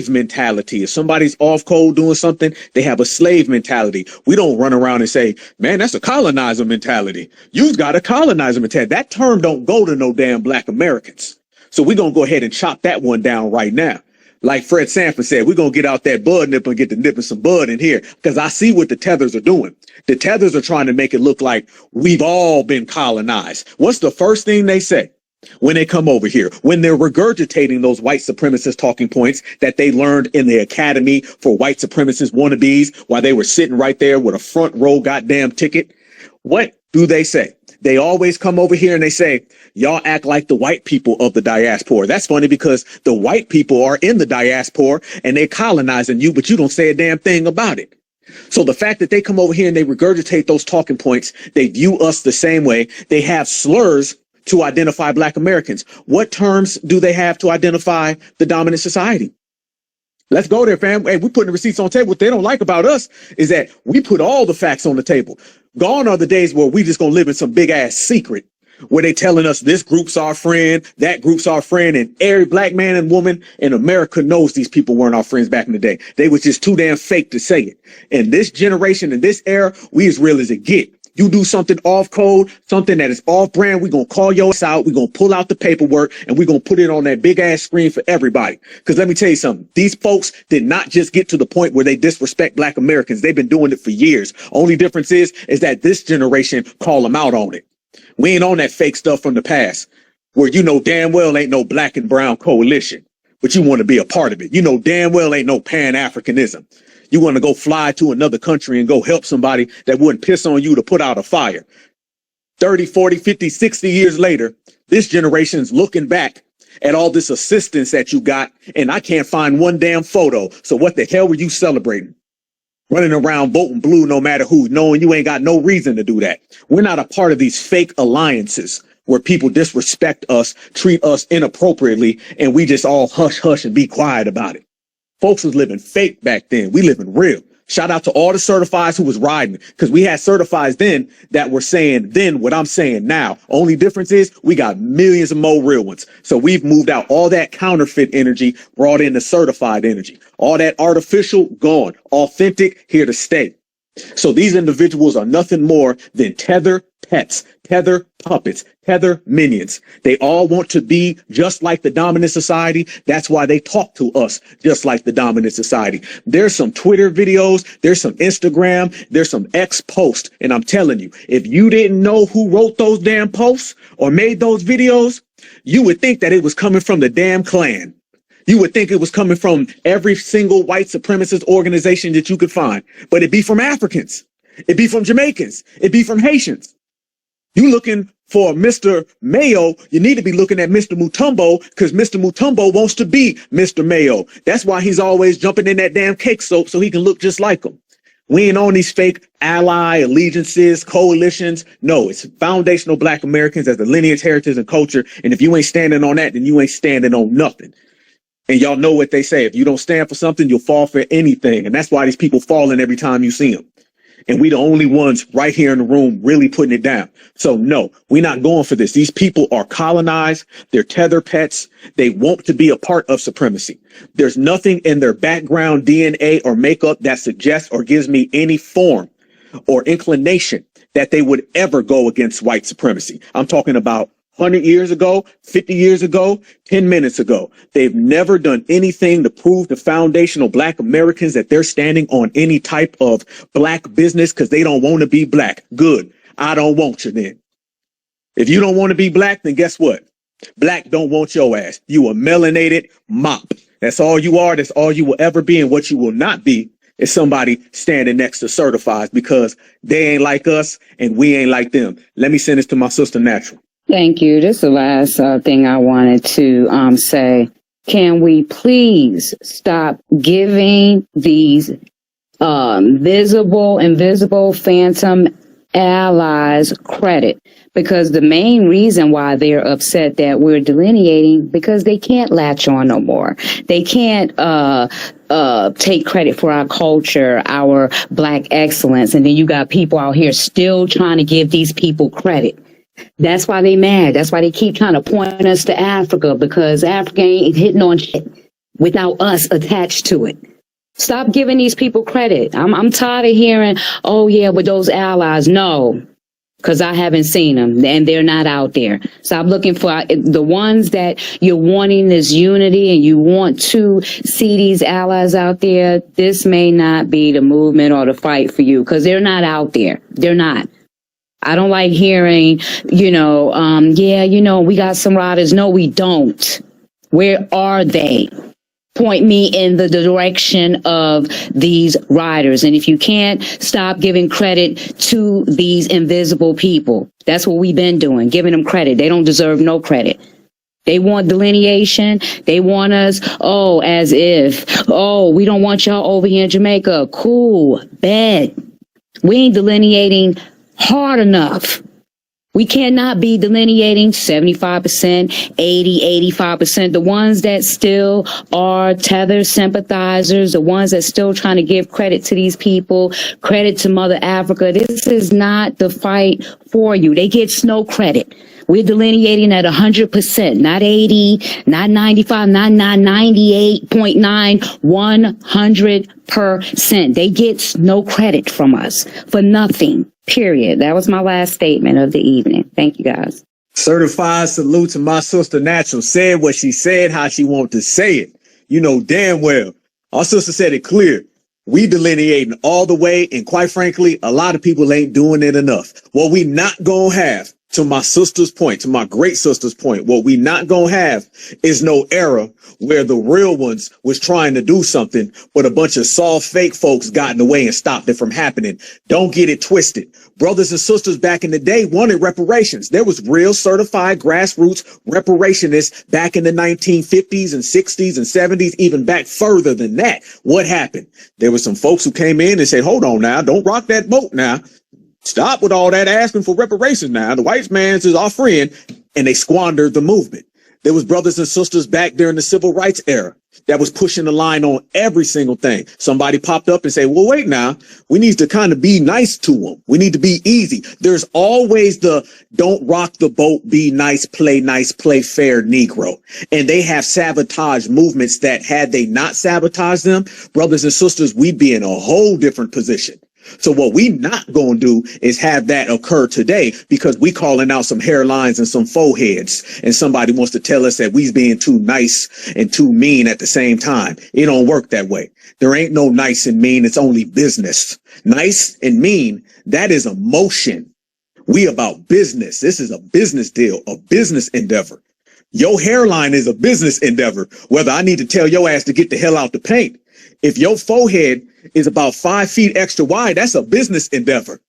mentality. If somebody's off code doing something, they have a slave mentality. We don't run around and say, man, that's a colonizer mentality. You've got a colonizer mentality. That term don't go to no damn Black Americans. So we're going to go ahead and chop that one down right now. Like Fred Sanford said, we're going to get out that bud nip and get the nipping some bud in here, because I see what the tethers are doing. The tethers are trying to make it look like we've all been colonized. What's the first thing they say when they come over here? When they're regurgitating those white supremacist talking points that they learned in the academy for white supremacist wannabes while they were sitting right there with a front row goddamn ticket. What do they say? They always come over here and they say, y'all act like the white people of the diaspora. That's funny because the white people are in the diaspora and they're colonizing you, but you don't say a damn thing about it. So the fact that they come over here and they regurgitate those talking points, they view us the same way. They have slurs to identify Black Americans. What terms do they have to identify the dominant society? Let's go there, fam. Hey, we're putting the receipts on the table. What they don't like about us is that we put all the facts on the table. Gone are the days where we just gonna live in some big ass secret where they telling us this group's our friend, that group's our friend, and every Black man and woman in America knows these people weren't our friends back in the day. They was just too damn fake to say it. In this generation, in this era, we as real as it get. You do something off code, something that is off brand, we're going to call your ass out. We're going to pull out the paperwork and we're going to put it on that big ass screen for everybody. Because let me tell you something. These folks did not just get to the point where they disrespect Black Americans. They've been doing it for years. Only difference is that this generation call them out on it. We ain't on that fake stuff from the past. where you know damn well ain't no black and brown coalition, but you want to be a part of it. You know damn well ain't no Pan-Africanism. You want to go fly to another country and go help somebody that wouldn't piss on you to put out a fire. 30, 40, 50, 60 years later, this generation's looking back at all this assistance that you got, and I can't find one damn photo. So what the hell were you celebrating? Running around voting blue no matter who, knowing you ain't got no reason to do that. We're not a part of these fake alliances where people disrespect us, treat us inappropriately, and we just all hush hush and be quiet about it. Folks was living fake back then. We living real. Shout out to all the certifieds who was riding, because we had certifieds then that were saying then what I'm saying now. Only difference is we got millions of more real ones. So we've moved out all that counterfeit energy, brought in the certified energy. All that artificial, gone. Authentic, here to stay. So these individuals are nothing more than tether pets, tether puppets, tether minions. They all want to be just like the dominant society. That's why they talk to us just like the dominant society. There's some Twitter videos, there's some Instagram, there's some X posts. And I'm telling you, if you didn't know who wrote those damn posts or made those videos, you would think that it was coming from the damn Klan. You would think it was coming from every single white supremacist organization that you could find, but it'd be from Africans. It'd be from Jamaicans. It'd be from Haitians. You looking for Mr. Mayo, you need to be looking at Mr. Mutombo, because Mr. Mutombo wants to be Mr. Mayo. That's why he's always jumping in that damn cake soap so he can look just like him. We ain't on these fake ally allegiances, coalitions. No, it's foundational Black Americans as the lineage, heritage, and culture. And if you ain't standing on that, then you ain't standing on nothing. And y'all know what they say. If you don't stand for something, you'll fall for anything. And that's why these people falling every time you see them. And we the only ones right here in the room really putting it down. So no, we're not going for this. These people are colonized. They're tether pets. They want to be a part of supremacy. There's nothing in their background, DNA, or makeup that suggests or gives me any form or inclination that they would ever go against white supremacy. I'm talking about 100 years ago, 50 years ago, 10 minutes ago. They've never done anything to prove to foundational Black Americans that they're standing on any type of Black business because they don't want to be Black. Good. I don't want you then. If you don't want to be Black, then guess what? Black don't want your ass. You a melanated mop. That's all you are. That's all you will ever be. And what you will not be is somebody standing next to certifieds, because they ain't like us and we ain't like them. Let me send this to my sister Natural. Thank you. This is the last thing I wanted to say. Can we please stop giving these invisible phantom allies credit? Because the main reason why they're upset that we're delineating, because they can't latch on no more. They can't take credit for our culture, our Black excellence. And then you got people out here still trying to give these people credit. That's why they mad. That's why they keep trying to point us to Africa, because Africa ain't hitting on shit without us attached to it. Stop giving these people credit. I'm tired of hearing, oh yeah, with those allies. No, because I haven't seen them and they're not out there. Stop looking for the ones that you're wanting this unity and you want to see these allies out there. This may not be the movement or the fight for you, because they're not out there. They're not. I don't like hearing, we got some riders. No, we don't. Where are they? Point me in the direction of these riders. And if you can't, stop giving credit to these invisible people. That's what we've been doing, giving them credit. They don't deserve no credit. They want delineation. They want us, as if, we don't want y'all over here in Jamaica. Cool, bet. We ain't delineating hard enough. We cannot be delineating 75%, 80, 85%. The ones that still are tether sympathizers, the ones that still trying to give credit to these people, credit to Mother Africa. This is not the fight for you. They get no credit. We're delineating at 100%, not 80, not 95, not 98.9, 100%. They get no credit from us for nothing, period. That was my last statement of the evening. Thank you, guys. Certified salute to my sister Natural. Said what she said, how she wanted to say it. You know damn well. Our sister said it clear. We delineating all the way, and quite frankly, a lot of people ain't doing it enough. What we not gonna have to my sister's point, to my great sister's point, what we not gonna have is no era where the real ones was trying to do something, but a bunch of soft fake folks got in the way and stopped it from happening. Don't get it twisted. Brothers and sisters back in the day wanted reparations. There was real certified grassroots reparationists back in the 1950s and 60s and 70s, even back further than that. What happened? There were some folks who came in and said, hold on now, don't rock that boat now. Stop with all that asking for reparations now. The white man's is our friend, and they squandered the movement. There was brothers and sisters back during the civil rights era that was pushing the line on every single thing. Somebody popped up and said, well, wait now, we need to kind of be nice to them. We need to be easy. There's always the don't rock the boat, be nice, play fair Negro. And they have sabotaged movements that had they not sabotaged them, brothers and sisters, we'd be in a whole different position. So what we not going to do is have that occur today because we calling out some hairlines and some foreheads and somebody wants to tell us that we's being too nice and too mean at the same time. It don't work that way. There ain't no nice and mean. It's only business. Nice and mean, that is emotion. We about business. This is a business deal, a business endeavor. Your hairline is a business endeavor, whether I need to tell your ass to get the hell out the paint. If your forehead is about 5 feet extra wide, that's a business endeavor.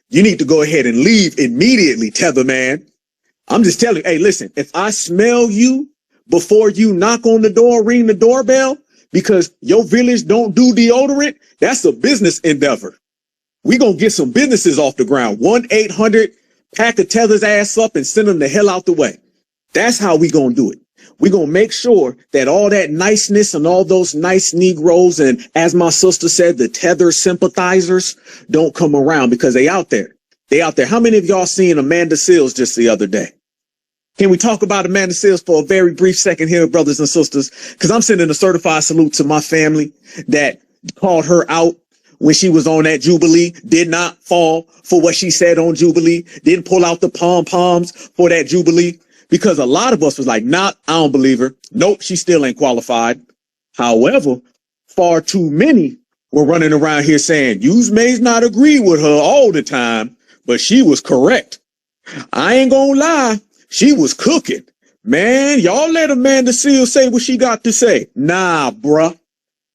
You need to go ahead and leave immediately, tether man. I'm just telling you, hey, listen, if I smell you before you knock on the door, ring the doorbell, because your village don't do deodorant, that's a business endeavor. We gonna get some businesses off the ground. 1-800, pack a tether's ass up and send them the hell out the way. That's how we gonna do it. We're going to make sure that all that niceness and all those nice Negroes and, as my sister said, the tether sympathizers don't come around because they out there. They out there. How many of y'all seen Amanda Seals just the other day? Can we talk about Amanda Seals for a very brief second here, brothers and sisters? Because I'm sending a certified salute to my family that called her out when she was on that Jubilee, did not fall for what she said on Jubilee, didn't pull out the pom-poms for that Jubilee. Because a lot of us was like, nah, I don't believe her. Nope, she still ain't qualified. However, far too many were running around here saying, you may not agree with her all the time, but she was correct. I ain't gonna lie, she was cooking. Man, y'all let Amanda Seals say what she got to say. Nah, bruh.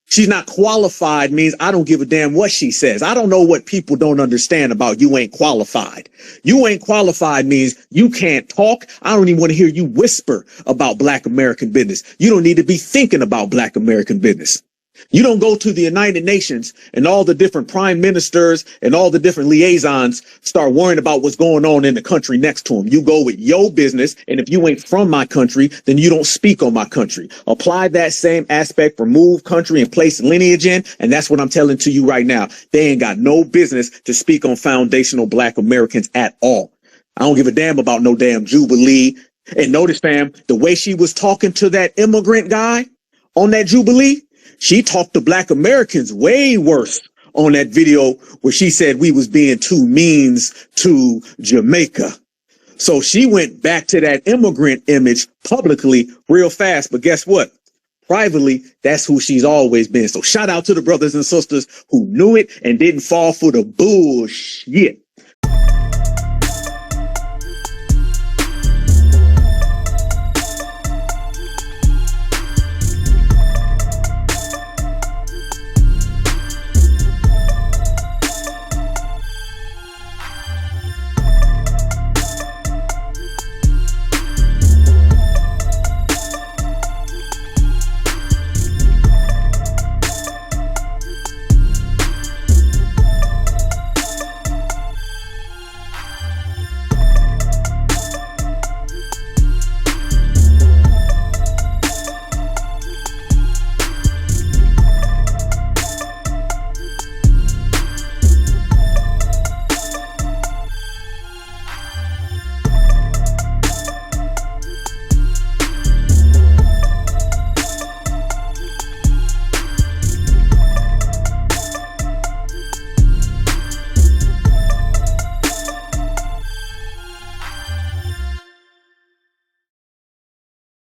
She's not qualified means I don't give a damn what she says. I don't know what people don't understand about you ain't qualified. You ain't qualified means you can't talk. I don't even want to hear you whisper about Black American business. You don't need to be thinking about Black American business. You don't go to the United Nations and all the different prime ministers and all the different liaisons start worrying about what's going on in the country next to them. You go with your business. And if you ain't from my country, then you don't speak on my country. Apply that same aspect, remove country and place lineage in. And that's what I'm telling to you right now. They ain't got no business to speak on foundational Black Americans at all. I don't give a damn about no damn Jubilee. And notice, fam, the way she was talking to that immigrant guy on that Jubilee, she talked to Black Americans way worse on that video where she said we was being too means to Jamaica. So she went back to that immigrant image publicly real fast. But guess what? Privately, that's who she's always been. So shout out to the brothers and sisters who knew it and didn't fall for the bullshit.